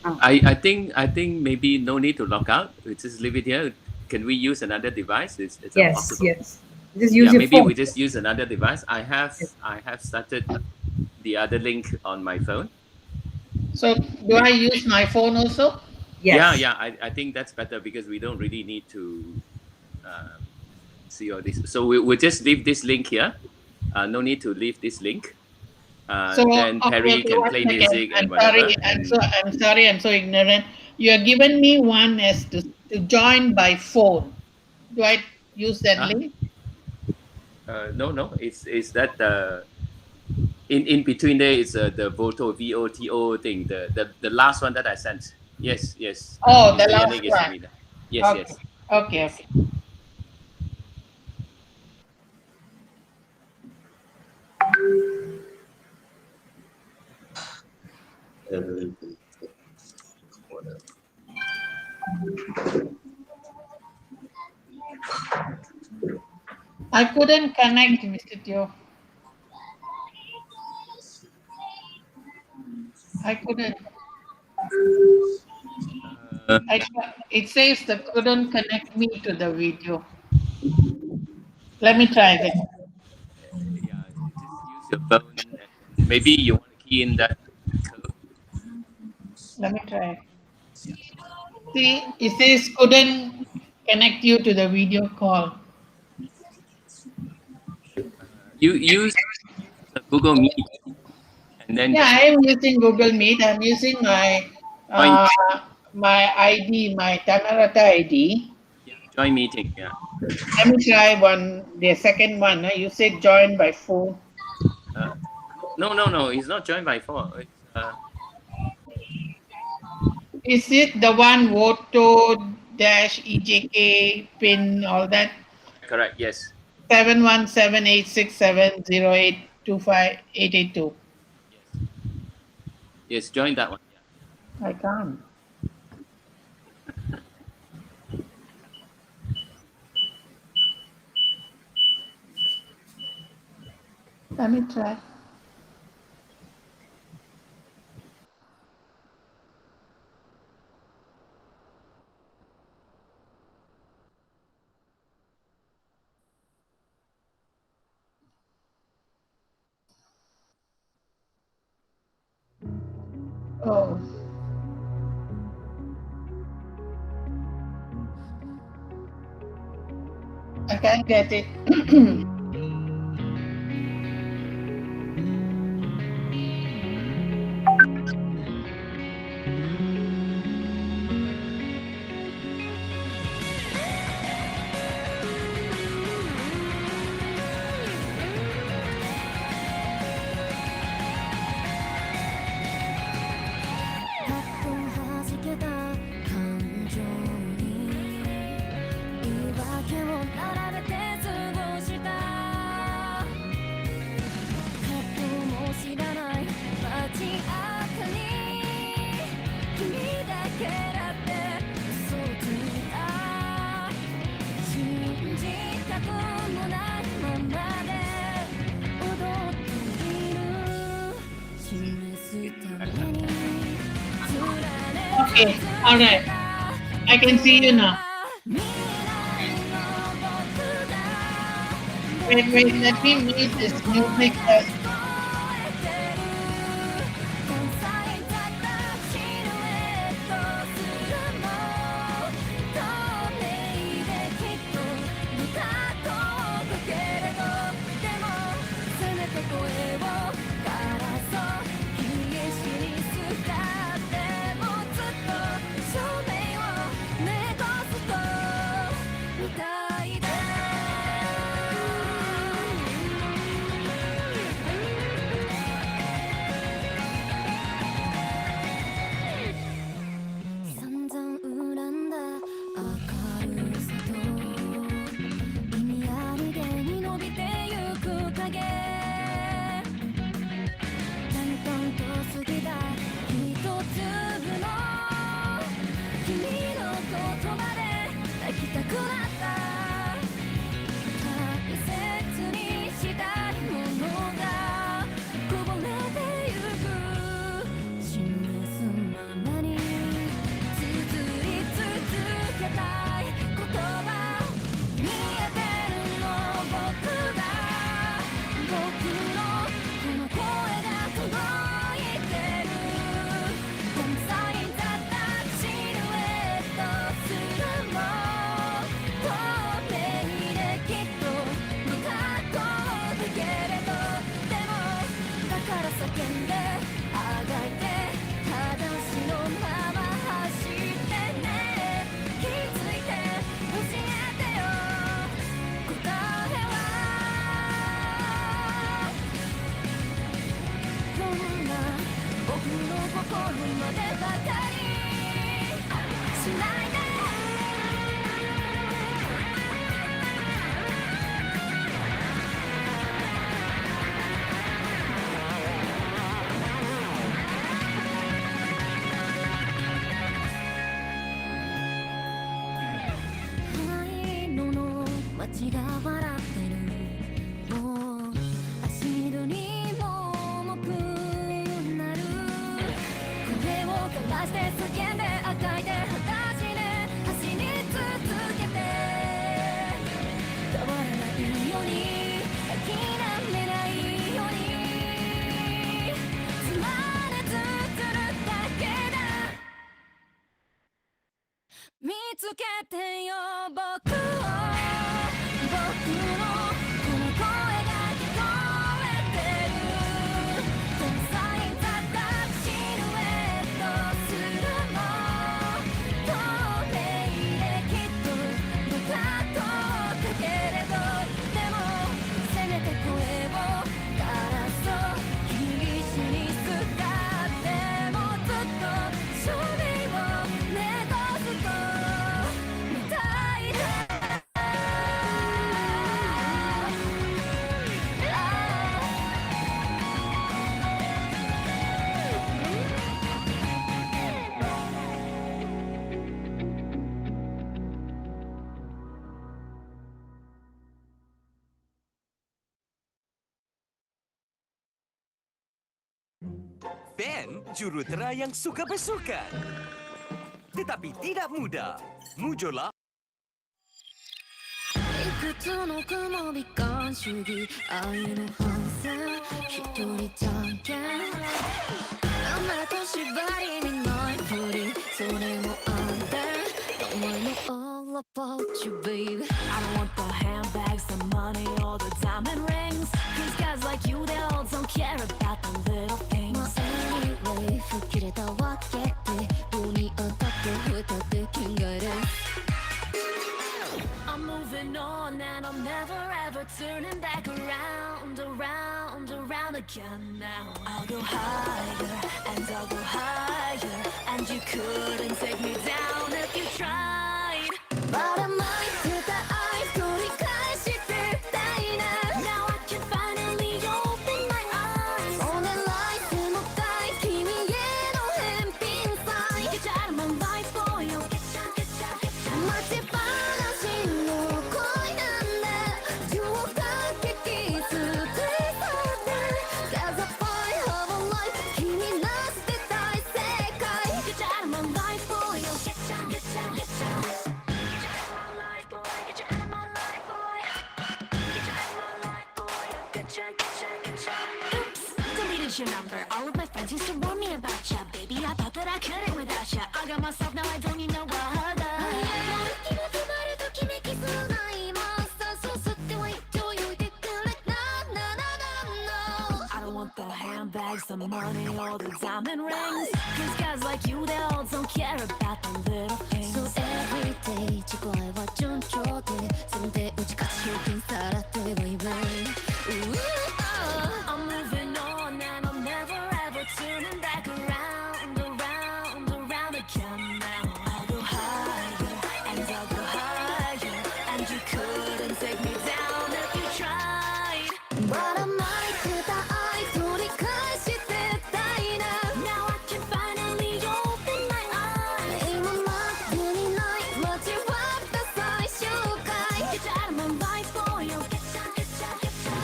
I think maybe no need to log out. We just leave it here. Can we use another device? It's
yes,
possible.
yes. Just use your
maybe
phone.
we just use another device. I have started the other link on my phone.
So do I use my phone also?
Yes.
Yeah. I think that's better because we don't really need to see all this. So we'll just leave this link here. No need to leave this link. Then Perry can play music and whatever.
I'm sorry, I'm so ignorant. You are giving me one as to join by phone. Do I use that link?
No. It's that in between there is the voto VOTO thing. The last one that I sent. Yes.
Oh, the last
Yannick
one.
Yes.
Okay. I couldn't connect, Mr. Teo. I couldn't. It says that couldn't connect me to the video. Let me try again.
Yeah, just use your phone. Maybe you want to key in that code.
Let me try. See, it says couldn't connect you to the video call.
You use Google Meet, and then
I am using Google Meet. I'm using my my ID, my Tamarata ID.
Join meeting. Yeah.
Let me try the second one. You said join by phone.
No. It's not joined by phone.
Is it the one voto -EJK pin all that?
Correct. Yes.
7178670825882.
Yes. Join that one. Yeah.
I can't. Let me try. Oh. I can't get it. Okay, all right. I can see you now. Wait, let me mute this music first.
ちが笑ってる。もう足取りも重くなる。声を交わして叫んで赤い手裸足で走り続けて、変わらないように諦めないようにつまれつつるだけだ。見つけてよ僕を、僕のこの声が聞こえてる。天才だったシルエットするの透明できっと無かとだけれど、でもせめて声を枯らそう。厳しにすがってもずっと勝利を目指すとみたいだ。
Ben jurutera yang suka bersukan, tetapi tidak mudah. Muncullah
いくつの雲美観主義、愛の反省、一人じゃんけん。雨と縛り見ないふり、それもあんて。Don't want it all about you, baby. I don't want the handbags, the money, all the diamond rings. Cause guys like you, they all don't care about the little things. Anyway, 吹っ切れたわけで、棒に当たって二手金がる。I'm moving on and I'm never ever turning back around, around, around again now. I'll go higher and I'll go higher, and you couldn't take me down if you tried. But I might hit the eyes, 取り返してたいな。Now I can finally open my eyes. On the lights もったい君への返品さえ。Get out of my life, boy, you'll get shot, get shot, get shot. 待ちっぱなしの恋なんだ。情感激ステーターで Cause I fight of a life 君なして大正解。Get out of my life, boy, you'll get shot, get shot, get shot. Deleted your number. All of my friends used to warn me about ya. Baby, I thought that I couldn't without ya. I got myself, now I don't need no other. I don't want the handbags, the money, all the diamond rings. Cause guys like you, they all don't care about the little things. So every day, 自己愛は順調で、せめて打ち勝ち賞金さらってバイバイ。I'm moving on and I'm never ever turning back around, around, around again now. I'll go higher and I'll go higher, and you couldn't take me down if you tried. But I might hit the eye, 取り返してたいな。Now I can finally open my eyes. 今までにない待ちわった最終回。Get out of my life, boy, you'll get shot, get shot, get shot.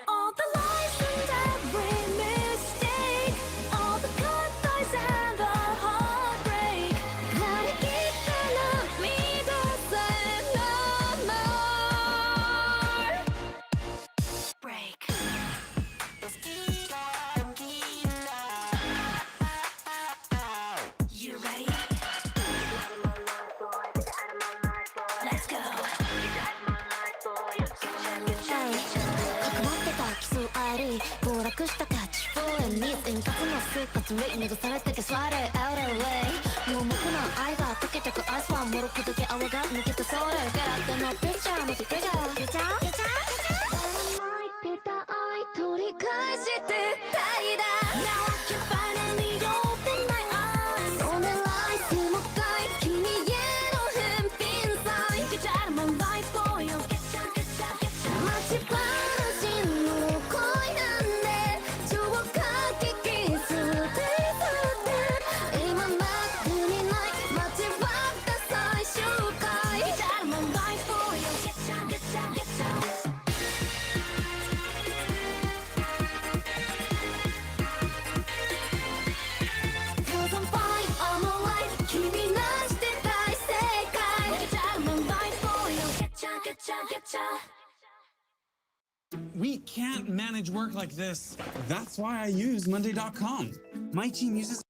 All the lies and every mistake, all the goodbyes and the heartbreak. Gotta keep it up, me don't say no more. Break. You ready? Let's go. 関わってた競い合い暴落したキャッチフォールに円滑な生活レイ戻されてけ座れ out of way 盲目な愛が溶けてくアイスはもろくだけ泡が抜けてそれガラッとのピッチャーのピッチャーピッチャーピッチャー泣いてた愛取り返してたいだ Now I can finally open my eyes On the lights もう一回君への返品さえ Get out of my life, boy, you'll get shot, get shot, get shot 待ちっぱなしの恋なんで超過激ステーターで今ま
We can't manage work like this. That's why I use Monday.com. My team uses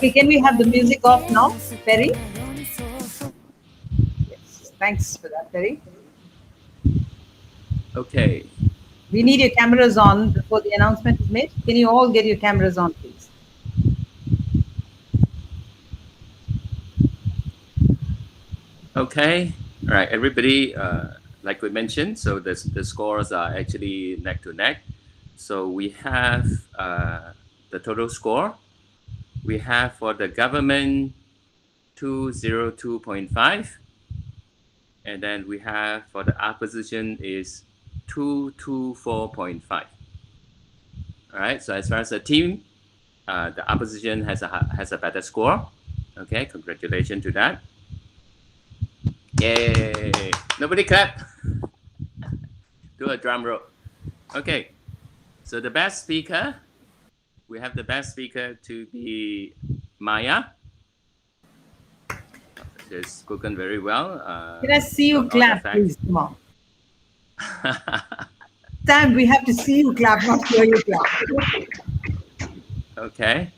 Okay, can we have the music off now, Perry? Yes, thanks for that, Perry.
Okay.
We need your cameras on before the announcement is made. Can you all get your cameras on, please?
Okay. All right, everybody. Like we mentioned, so the scores are actually neck to neck. So we have the total score. We have for the government 202.5, and then we have for the opposition is 224.5. All right. So as far as the team, the opposition has a better score. Okay. Congratulations to that. Yay! Nobody clap. Do a drum roll. Okay. So the best speaker, we have the best speaker to be Maya. She's spoken very well.
Can I see you clap, please? Come on. Sam, we have to see you clap, not hear you clap.
Okay.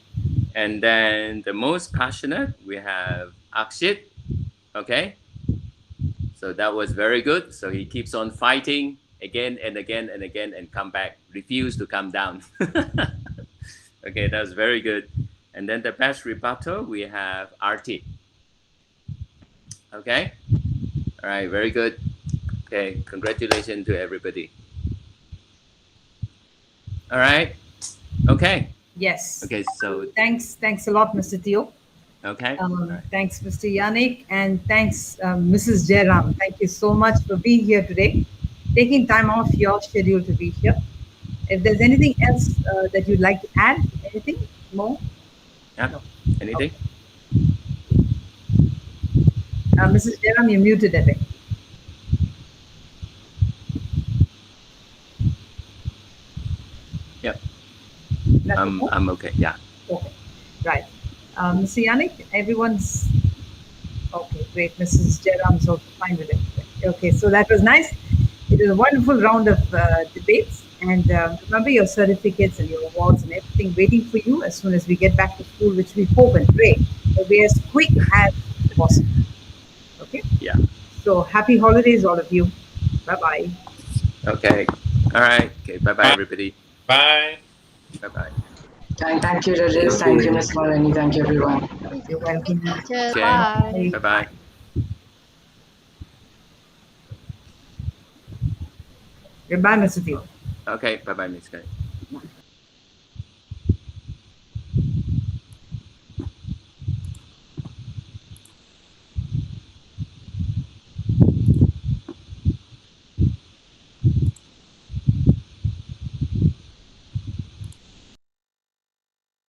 And then the most passionate, we have Akshit. Okay. So that was very good. So he keeps on fighting again and again and again and come back, refuse to come down. Okay, that was very good. And then the best rebuttal, we have RT. Okay. All right, very good. Okay, congratulations to everybody. All right. Okay.
Yes.
Okay, so
thanks a lot, Mr. Theo.
Okay.
Thanks, Mr. Yannick, and thanks, Mrs. Jairam. Thank you so much for being here today, taking time off your schedule to be here. If there's anything else that you'd like to add, anything more?
Yeah. No. Anything?
Okay. Mrs. Jairam, you're muted, I think.
Yep. I'm okay. Yeah.
Okay. Right. Mr. Yannick, everyone's okay. Great. Mrs. Jairam's also fine with it. Okay. So that was nice. It was a wonderful round of debates. And remember your certificates and your awards and everything waiting for you as soon as we get back to school, which we hope and pray that we're as quick as possible. Okay?
Yeah.
So happy holidays, all of you. Bye-bye.
Okay. All right. Okay. Bye-bye, everybody.
Bye.
Bye-bye.
Thank you, judges. Thank you, Ms. Malini. Thank you, everyone.
You're welcome.
Okay.
Bye.
Bye-bye.
Goodbye, Mr. Theo.
Okay. Bye-bye, Ms. Kai.